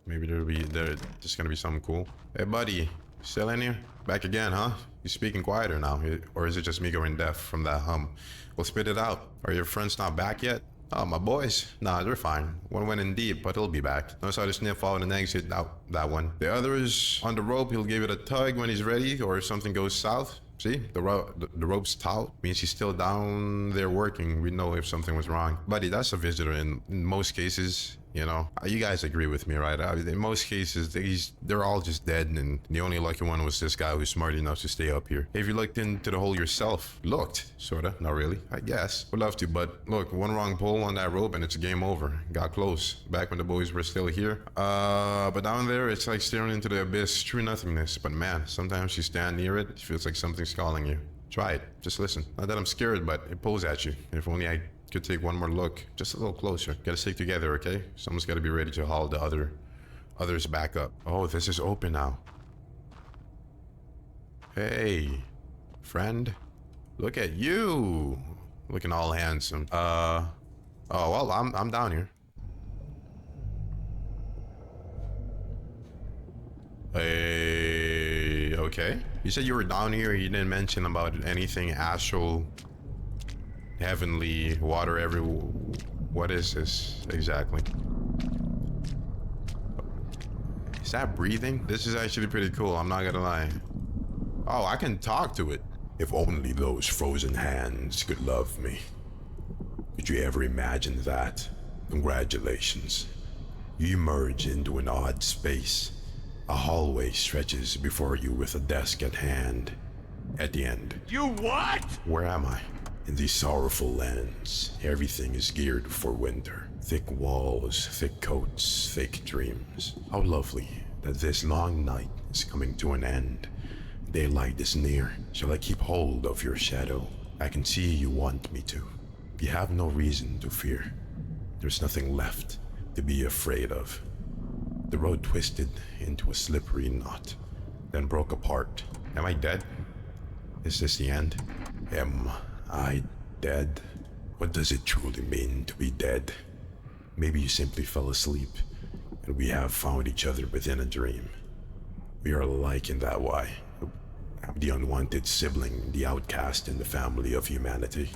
Maybe there's just gonna be something cool. Hey, buddy, still in here? Back again, huh? You speaking quieter now, or is it just me going deaf from that hum? Well, spit it out. Are your friends not back yet? Oh, my boys? Nah, they're fine. One went in deep, but he'll be back. Knows how to sniff out and exit out that one. The other is on the rope. He'll give it a tug when he's ready, or if something goes south. See, the rope's taut. Means he's still down there working. We know if something was wrong. Buddy, that's a visitor in most cases. You know, you guys agree with me, right? In most cases, they're all just dead, and the only lucky one was this guy who's smart enough to stay up here. Hey, have you looked into the hole yourself? Looked, sorta, not really, I guess. Would love to, but look, one wrong pull on that rope and it's game over. Got close, back when the boys were still here. But down there, it's like staring into the abyss, true nothingness. But man, sometimes you stand near it, it feels like something's calling you. Try it, just listen. Not that I'm scared, but it pulls at you. If only I could take one more look, just a little closer. Gotta stick together, okay? Someone's gotta be ready to haul the others back up. Oh, this is open now. Hey, friend, look at you, looking all handsome. Oh well, I'm down here. Hey, okay. You said you were down here. You didn't mention about anything astral. Heavenly water what is this exactly? Is that breathing? This is actually pretty cool, I'm not gonna lie. Oh, I can talk to it. If only those frozen hands could love me. Could you ever imagine that? Congratulations. You emerge into an odd space. A hallway stretches before you with a desk at hand. At the end. You what? Where am I? In these sorrowful lands, everything is geared for winter. Thick walls, thick coats, thick dreams. How lovely that this long night is coming to an end. Daylight is near. Shall I keep hold of your shadow? I can see you want me to. You have no reason to fear. There's nothing left to be afraid of. The road twisted into a slippery knot, then broke apart. Am I dead? Is this the end? Am I dead? What does it truly mean to be dead? Maybe you simply fell asleep, and we have found each other within a dream. We are alike in that way. The unwanted sibling, the outcast in the family of humanity.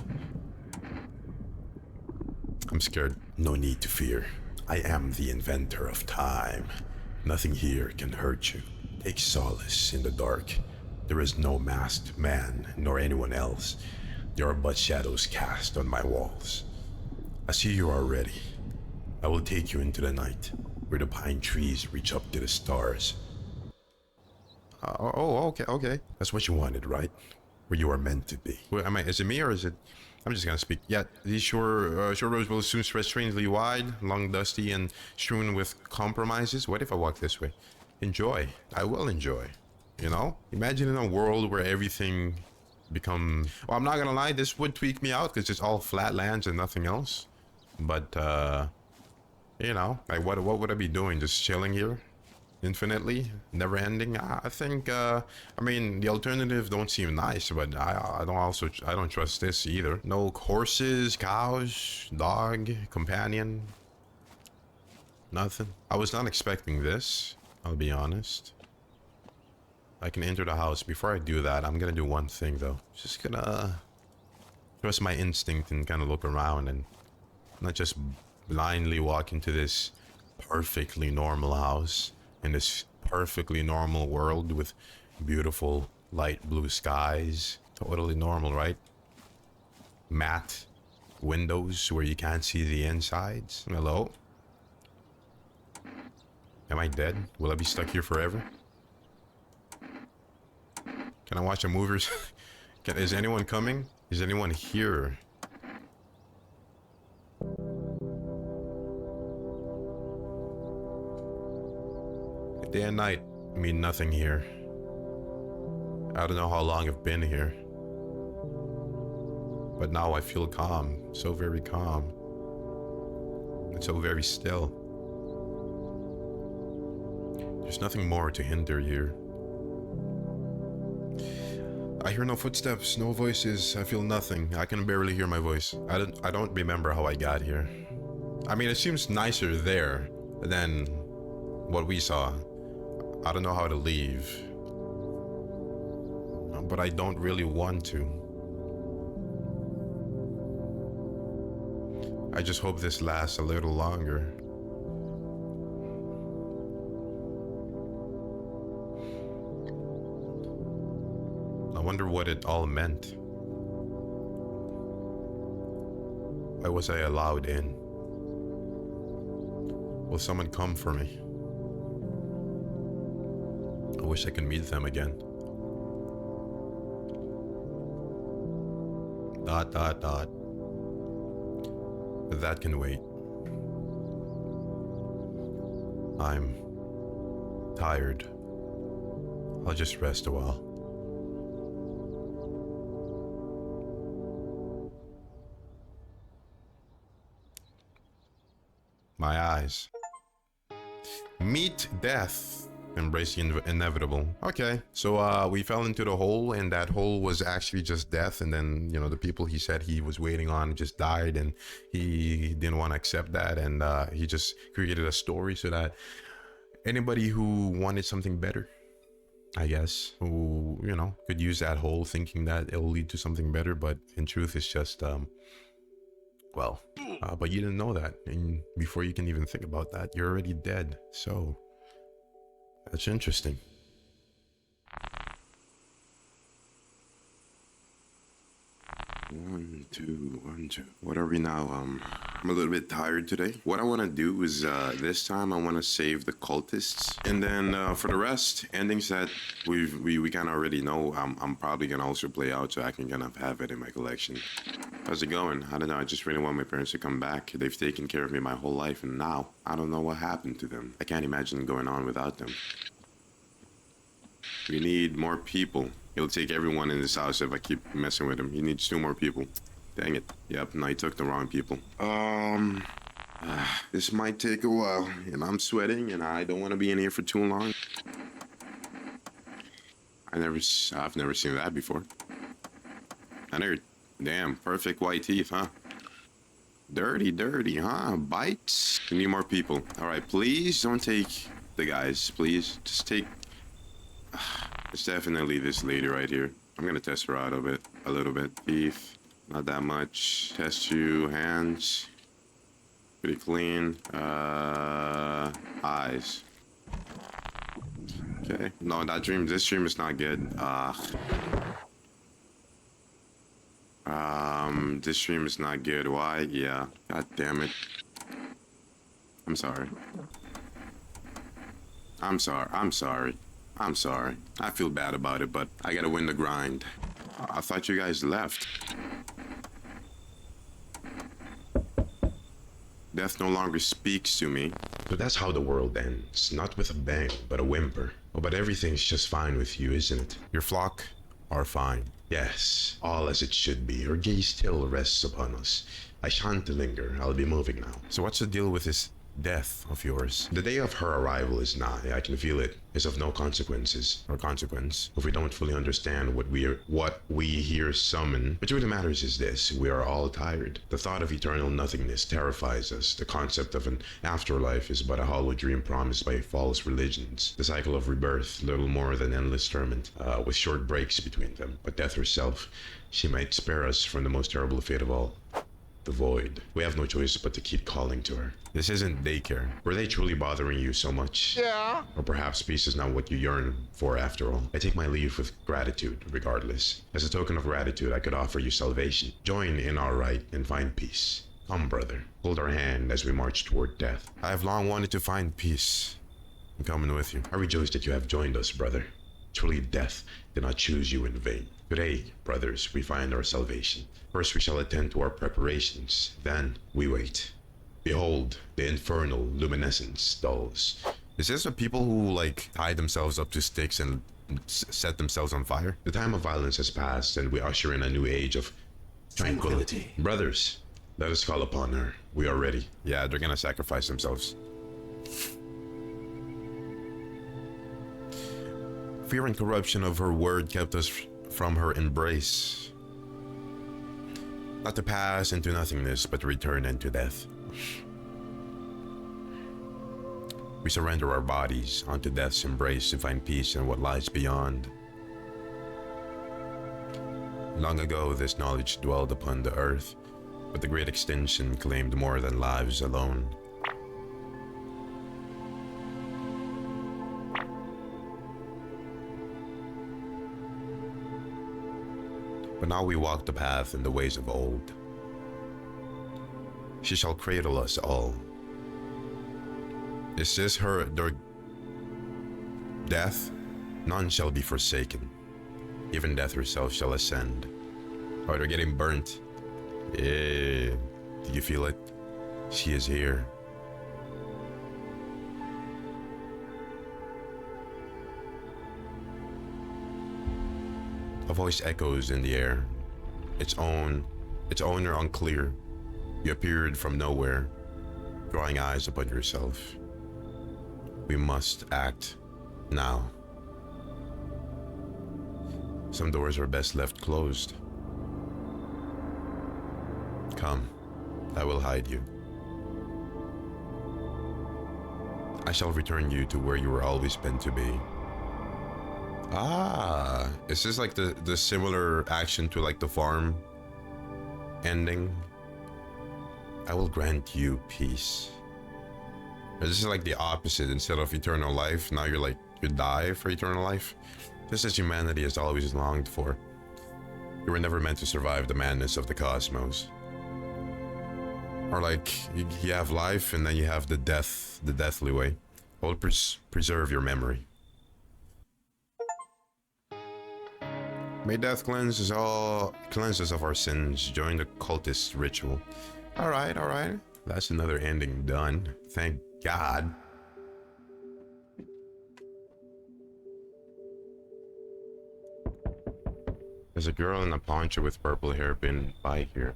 I'm scared. No need to fear. I am the inventor of time. Nothing here can hurt you. Take solace in the dark. There is no masked man, nor anyone else. There are but shadows cast on my walls. I see you are ready. I will take you into the night, where the pine trees reach up to the stars. Okay. That's what you wanted, right? Where you are meant to be. Wait, is it me or is it... I'm just gonna speak. Yeah, these shore roads will soon stretch strangely wide, long, dusty, and strewn with compromises. What if I walk this way? Enjoy. I will enjoy. You know? Imagine in a world where everything become... Well, I'm not gonna lie, this would tweak me out because it's all flat lands and nothing else. But, you know, like what would I be doing? Just chilling here? Infinitely? Never ending? I think, I mean, the alternative don't seem nice, but I don't trust this either. No horses, cows, dog, companion. Nothing. I was not expecting this, I'll be honest. I can enter the house. Before I do that, I'm gonna do one thing though. Just gonna trust my instinct and kind of look around and not just blindly walk into this perfectly normal house in this perfectly normal world with beautiful light blue skies. Totally normal, right? Matte windows where you can't see the insides. Hello? Am I dead? Will I be stuck here forever? Can I watch a movie? Is anyone coming? Is anyone here? Day and night mean nothing here. I don't know how long I've been here. But now I feel calm. So very calm. And so very still. There's nothing more to hinder here. I hear no footsteps, no voices. I feel nothing. I can barely hear my voice. I don't remember how I got here. I mean, it seems nicer there than what we saw. I don't know how to leave. But I don't really want to. I just hope this lasts a little longer. I wonder what it all meant. Why was I allowed in? Will someone come for me? I wish I could meet them again. ... But that can wait. I'm tired. I'll just rest a while. My eyes. Meet death. Embrace the inevitable. Okay, so we fell into the hole, and that hole was actually just death. And then, you know, the people he said he was waiting on just died, and he didn't want to accept that. And he just created a story so that anybody who wanted something better, I guess, who, you know, could use that hole thinking that it'll lead to something better. But in truth, it's just, but you didn't know that. And before you can even think about that, you're already dead. So that's interesting. One, two. What are we now? I'm a little bit tired today. What I want to do is this time I want to save the cultists, and then for the rest, endings that we kind of already know, I'm probably gonna also play out so I can kind of have it in my collection. How's it going? I don't know. I just really want my parents to come back. They've taken care of me my whole life, and now I don't know what happened to them. I can't imagine going on without them. We need more people. He'll take everyone in this house if I keep messing with him. He needs 2 more people. Dang it. Yep, no, he took the wrong people. This might take a while, and I'm sweating, and I don't want to be in here for too long. I've never seen that before. Damn, perfect white teeth, huh? Dirty, huh? Bites? We need more people. All right, please don't take the guys, please. Just take... It's definitely this lady right here. I'm gonna test her out a little bit. Teeth, not that much. Test you, hands, pretty clean. Eyes. Okay. No, this dream is not good. This stream is not good. Why? Yeah. God damn it. I'm sorry. I feel bad about it, but I gotta win the grind. I thought you guys left. Death no longer speaks to me. So that's how the world ends. Not with a bang, but a whimper. Oh, but everything's just fine with you, isn't it? Your flock are fine. Yes, all as it should be. Your gaze still rests upon us. I shan't linger. I'll be moving now. So what's the deal with this death of yours? The day of her arrival is nigh. I can feel it. Is of no consequences. Or consequence? If we don't fully understand what we here summon. But what matters is this: we are all tired. The thought of eternal nothingness terrifies us. The concept of an afterlife is but a hollow dream promised by false religions. The cycle of rebirth, little more than endless torment, with short breaks between them. But death herself, she might spare us from the most terrible fate of all. the void. We have no choice but to keep calling to her. This isn't daycare. Were they truly bothering you so much? Yeah. Or perhaps peace is not what you yearn for after all. I take my leave with gratitude, regardless. As a token of gratitude, I could offer you salvation. Join in our rite and find peace. Come, brother. Hold our hand as we march toward death. I have long wanted to find peace. I'm coming with you. I rejoice that you have joined us, brother. Truly, death did not choose you in vain. Today, brothers, we find our salvation. First, we shall attend to our preparations. Then, we wait. Behold, the infernal luminescence dulls. Is this the people who, like, tie themselves up to sticks and set themselves on fire? The time of violence has passed, and we usher in a new age of tranquility. Brothers, let us call upon her. We are ready. Yeah, they're gonna sacrifice themselves. Fear and corruption of her word kept us from her embrace. Not to pass into nothingness, but to return into death. We surrender our bodies onto death's embrace to find peace in what lies beyond. Long ago, this knowledge dwelled upon the earth, but the great extinction claimed more than lives alone. But now we walk the path in the ways of old. She shall cradle us all. Is this their death? None shall be forsaken. Even death herself shall ascend. Oh, they're getting burnt. Yeah. Do you feel it? She is here. A voice echoes in the air. Its owner unclear. You appeared from nowhere, drawing eyes upon yourself. We must act now. Some doors are best left closed. Come, I will hide you. I shall return you to where you were always meant to be. Ah, is this like the similar action to like the farm ending? I will grant you peace. Or this is like the opposite. Instead of eternal life, now you're like, you die for eternal life. Just as humanity has always longed for. You were never meant to survive the madness of the cosmos. Or like, you have life and then you have the deathly way. Well, preserve your memory. May death cleanse us of our sins. Join the cultist ritual. Alright. That's another ending done. Thank God. There's a girl in a poncho with purple hair been by here.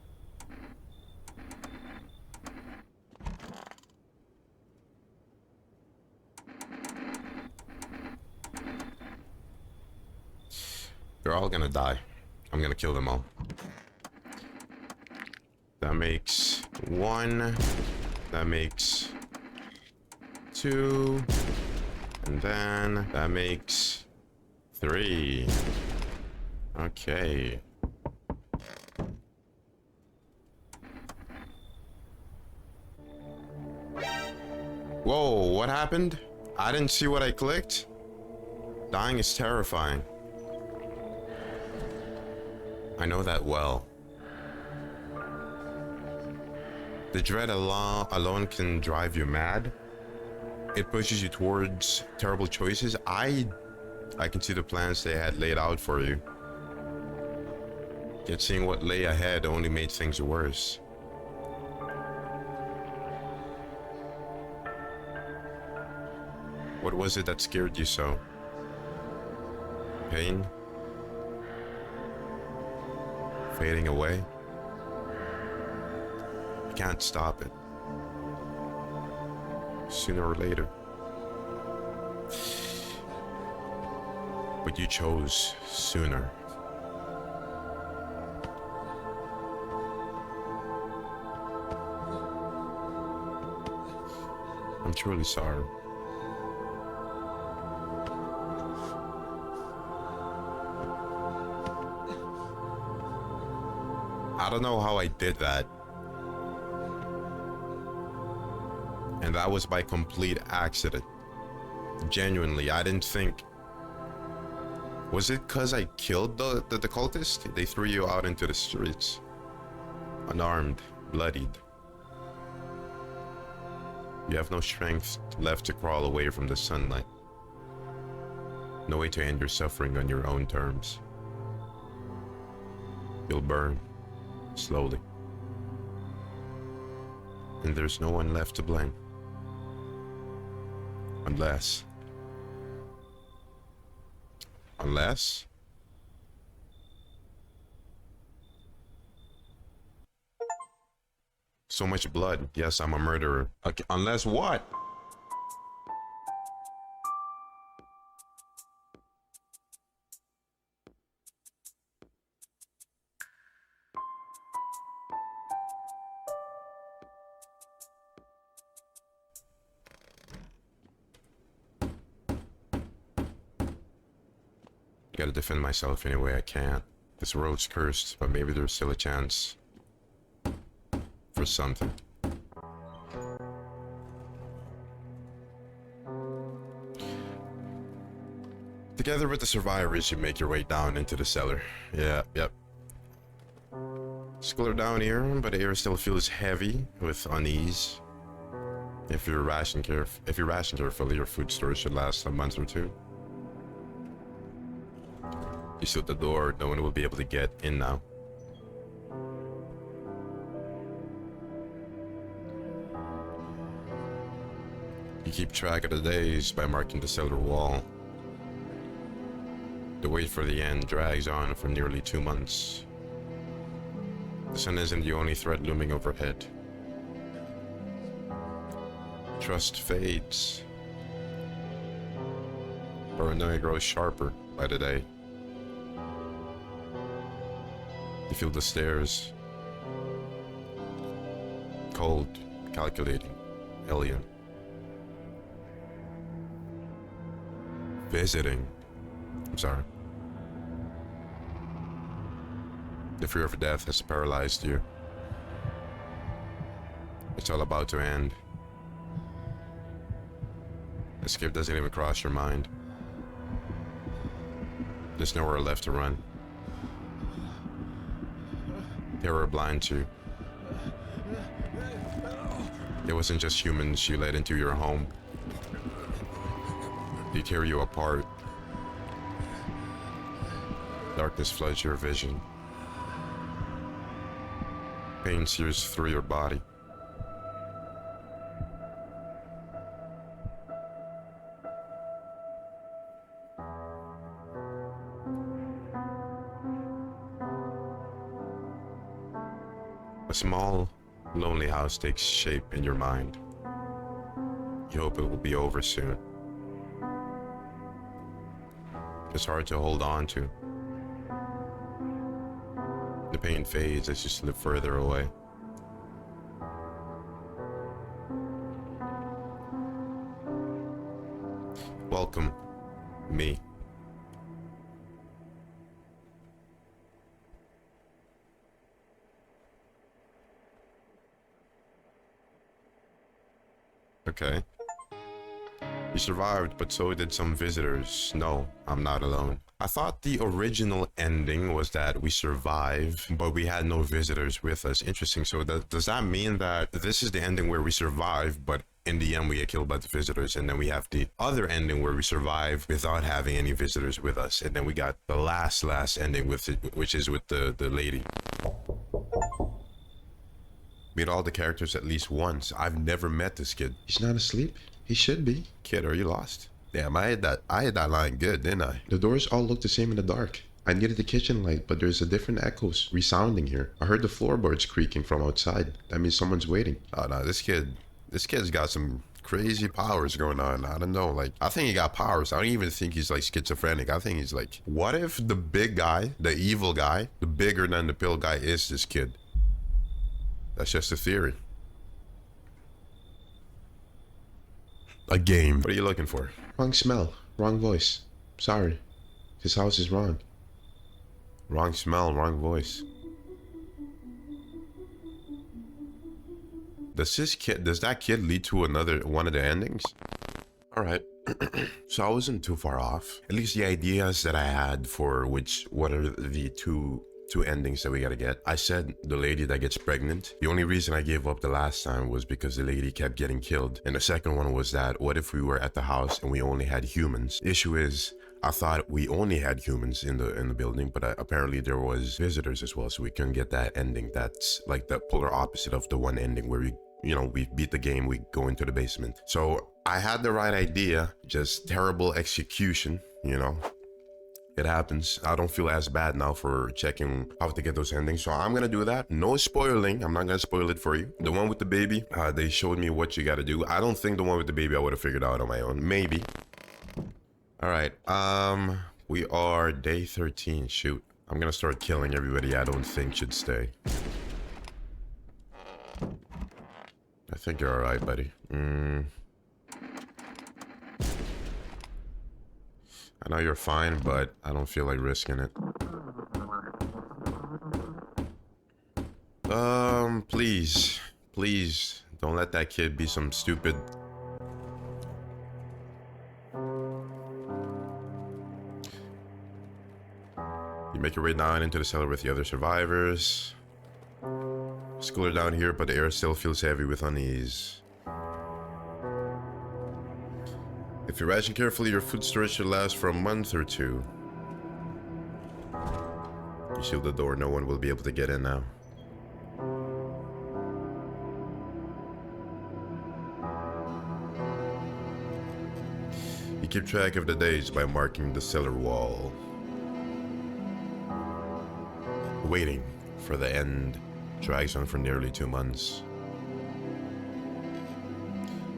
They're all gonna die. I'm gonna kill them all. That makes 1. That makes 2. And then that makes 3. Okay. Whoa, what happened? I didn't see what I clicked. Dying is terrifying. I know that well. The dread alone can drive you mad. It pushes you towards terrible choices. I can see the plans they had laid out for you. Yet seeing what lay ahead only made things worse. What was it that scared you so? Pain? Fading away? You can't stop it. Sooner or later. But you chose sooner. I'm truly sorry. I don't know how I did that. That was by complete accident. Genuinely, I didn't think... Was it because I killed the cultist? They threw you out into the streets. Unarmed, bloodied. You have no strength left to crawl away from the sunlight. No way to end your suffering on your own terms. You'll burn, slowly. And there's no one left to blame. Unless... So much blood. Yes, I'm a murderer. Okay, unless what? Gotta defend myself any way I can. This road's cursed, but maybe there's still a chance for something. Together with the survivors, you make your way down into the cellar. Yep. It's cooler down here, but the air still feels heavy with unease. If you ration carefully, your food storage should last a month or two. You shut the door, no one will be able to get in now. You keep track of the days by marking the cellar wall. The wait for the end drags on for nearly 2 months. The sun isn't the only threat looming overhead. Trust fades. Paranoia grows sharper by the day. You feel the stares. Cold, calculating, alien. Visiting. I'm sorry. The fear of death has paralyzed you. It's all about to end. Escape doesn't even cross your mind. There's nowhere left to run. Terror blinds you. It wasn't just humans you let into your home. They tear you apart. Darkness floods your vision. Pain sears through your body. A small, lonely house takes shape in your mind. You hope it will be over soon. It's hard to hold on to. The pain fades as you slip further away. Welcome, me. Okay. You survived, but so did some visitors. No, I'm not alone. I thought the original ending was that we survived, but we had no visitors with us. Interesting. So does that mean that this is the ending where we survive, but in the end we get killed by the visitors, and then we have the other ending where we survive without having any visitors with us, and then we got the last ending with it, which is with the lady. Meet all the characters at least once. I've never met this kid. He's not asleep. He should be. Kid, are you lost? Damn, I had that line good, didn't I? The doors all look the same in the dark. I needed the kitchen light, but there's a different echoes resounding here. I heard the floorboards creaking from outside. That means someone's waiting. Oh no, this kid's got some crazy powers going on. I don't know, like, I think he got powers. I don't even think he's like schizophrenic. I think he's like, what if the big guy, the evil guy, the bigger than the pill guy is this kid? That's just a theory. A game. What are you looking for? Wrong smell. Wrong voice. Sorry. This house is wrong. Wrong smell, wrong voice. Does that kid lead to another one of the endings? All right. So I wasn't too far off. At least the ideas that I had for what are the two endings that we gotta get. I said the lady that gets pregnant. The only reason I gave up the last time was because the lady kept getting killed. And the second one was that what if we were at the house and we only had humans? The issue is I thought we only had humans in the building, but apparently there was visitors as well, so we couldn't get that ending. That's like the polar opposite of the one ending where we beat the game, we go into the basement. So I had the right idea, just terrible execution, It happens. I don't feel as bad now for checking how to get those endings, so I'm gonna do that. No spoiling. I'm not gonna spoil it for you. The one with the baby, they showed me what you gotta do. I don't think the one with the baby I would have figured out on my own. Maybe. All right. We are day 13. Shoot. I'm gonna start killing everybody I don't think should stay. I think you're all right, buddy. I know you're fine, but I don't feel like risking it. Please, don't let that kid be some stupid... You make your way down into the cellar with the other survivors. It's cooler down here, but the air still feels heavy with unease. If you ration carefully, your food storage should last for a month or two. You shield the door, no one will be able to get in now. You keep track of the days by marking the cellar wall. Waiting for the end drags on for nearly 2 months.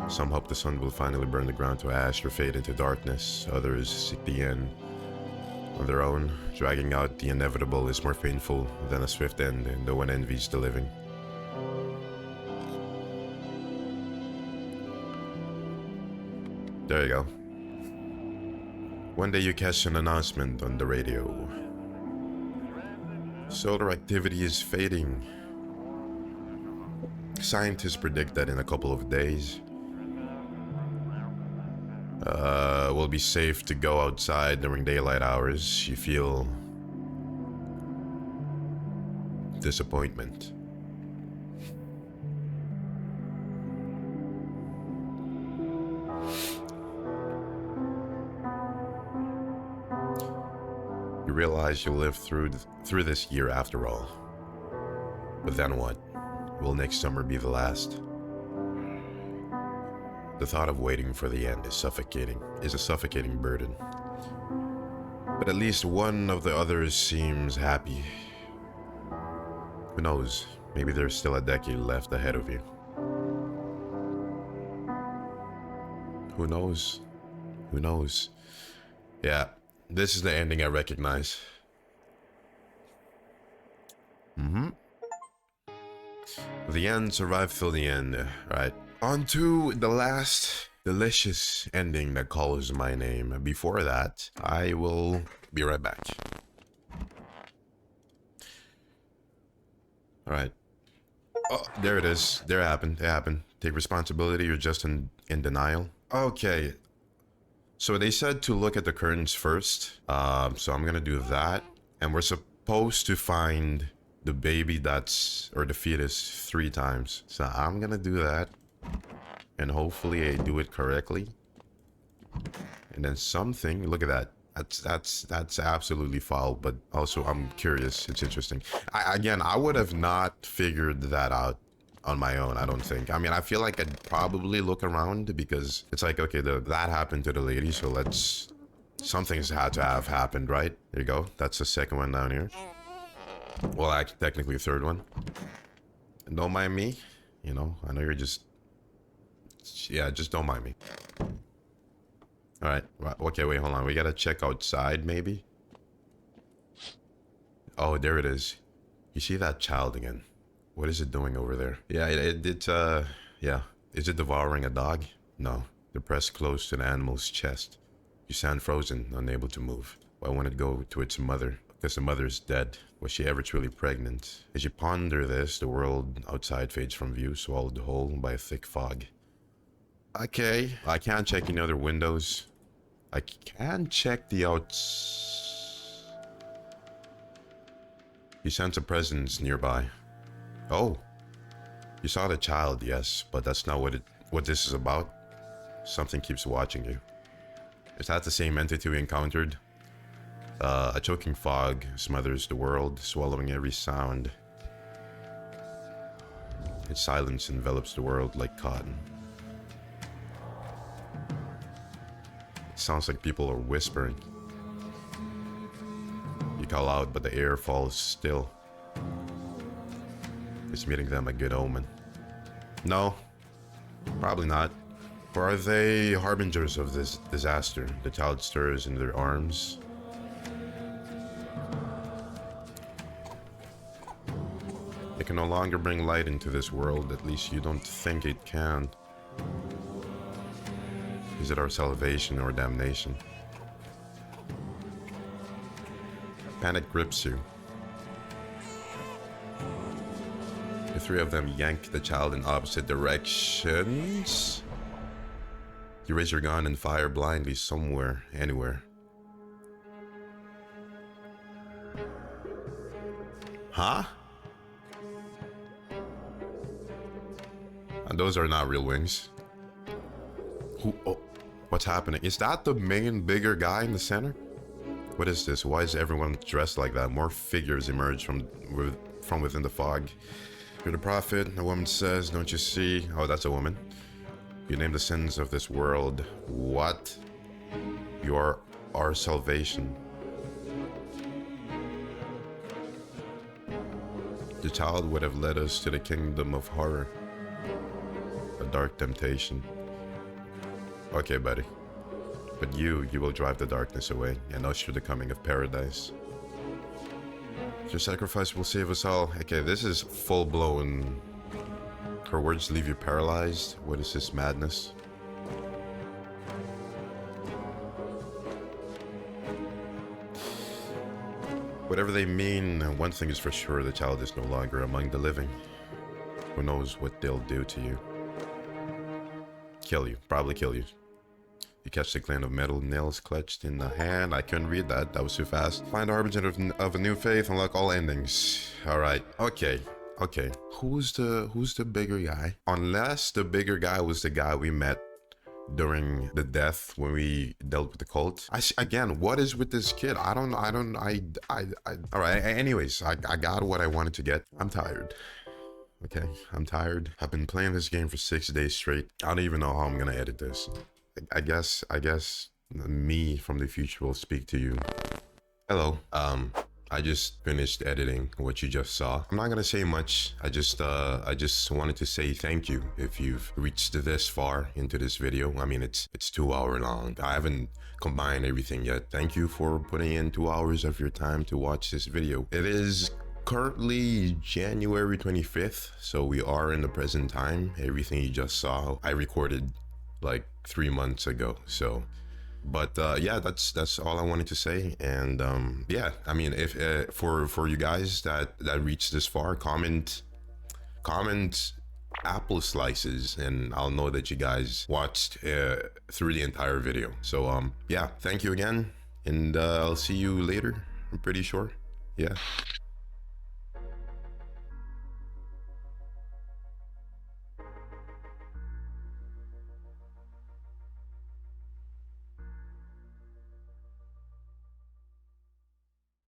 Some hope the sun will finally burn the ground to ash or fade into darkness. Others seek the end on their own. Dragging out the inevitable is more painful than a swift end, and no one envies the living. There you go. One day you catch an announcement on the radio. Solar activity is fading. Scientists predict that in a couple of days, will be safe to go outside during daylight hours. You feel disappointment. You realize you'll live through this year after all. But then what? Will next summer be the last? The thought of waiting for the end is a suffocating burden. But at least one of the others seems happy. Who knows? Maybe there's still a decade left ahead of you. Who knows? Who knows? Yeah, this is the ending I recognize. The end survived till the end. Right. On to the last delicious ending that calls my name. Before that, I will be right back. Alright. Oh, there it is. There it happened. It happened. Take responsibility. You're just in denial. Okay. So they said to look at the curtains first. So I'm gonna do that. And we're supposed to find the baby or the fetus 3 times. So I'm gonna do that. And hopefully I do it correctly. And then something, look at that. That's absolutely foul, but also I'm curious. It's interesting. I would have not figured that out on my own, I don't think. I mean, I feel like I'd probably look around because it's like, okay, that happened to the lady, so something's had to have happened, right? There you go. That's the second one down here. Well, actually, technically third one. And don't mind me. I know you're just... Yeah, just don't mind me. Alright. Okay, wait, hold on. We gotta check outside, maybe? Oh, there it is. You see that child again? What is it doing over there? Yeah, yeah. Is it devouring a dog? No. They're pressed close to the animal's chest. You stand frozen, unable to move. Why won't it go to its mother? because the mother is dead. Was she ever truly pregnant? As you ponder this, the world outside fades from view, swallowed whole by a thick fog. Okay, I can't check any other windows. I can check the outs. You sense a presence nearby. Oh, you saw the child, yes, but that's not what this is about. Something keeps watching you. Is that the same entity we encountered? A choking fog smothers the world, swallowing every sound. Its silence envelops the world like cotton. It sounds like people are whispering. You call out, but the air falls still. Is meeting them a good omen? No, probably not. Or are they harbingers of this disaster? The child stirs in their arms. It can no longer bring light into this world, at least you don't think it can. Is it our salvation or damnation? Panic grips you. The three of them yank the child in opposite directions. You raise your gun and fire blindly somewhere, anywhere. Huh? And those are not real wings. Who? Oh, what's happening? Is that the main bigger guy in the center? What is this? Why is everyone dressed like that? More figures emerge from within the fog. You're the prophet, a woman says, don't you see? Oh, that's a woman. You name the sins of this world. What? You are our salvation. The child would have led us to the kingdom of horror. A dark temptation. Okay, buddy. But you will drive the darkness away and usher the coming of paradise. Your sacrifice will save us all. Okay, this is full-blown. Her words leave you paralyzed. What is this madness? Whatever they mean, one thing is for sure, the child is no longer among the living. Who knows what they'll do to you? Kill you. Probably kill you. You catch the glint of metal nails clutched in the hand. I couldn't read that. That was too fast. Find the origin of a new faith. Unlock all endings. Alright. Okay. Okay. Who's the bigger guy? Unless the bigger guy was the guy we met during the death when we dealt with the cult. Again, what is with this kid? Alright. Anyways, I got what I wanted to get. I'm tired. Okay. I'm tired. I've been playing this game for 6 days straight. I don't even know how I'm gonna edit this. I guess me from the future will speak to you. Hello. I just finished editing what you just saw. I'm not gonna say much. I just wanted to say thank you if you've reached this far into this video. I mean, it's 2 hour long. I haven't combined everything yet. Thank you for putting in 2 hours of your time to watch this video. It is currently January 25th, so we are in the present time. Everything you just saw, I recorded like 3 months ago. So but yeah, that's all I wanted to say. And yeah, I mean, if for you guys that reached this far, comment apple slices and I'll know that you guys watched through the entire video. So yeah, thank you again, and I'll see you later, I'm pretty sure. Yeah.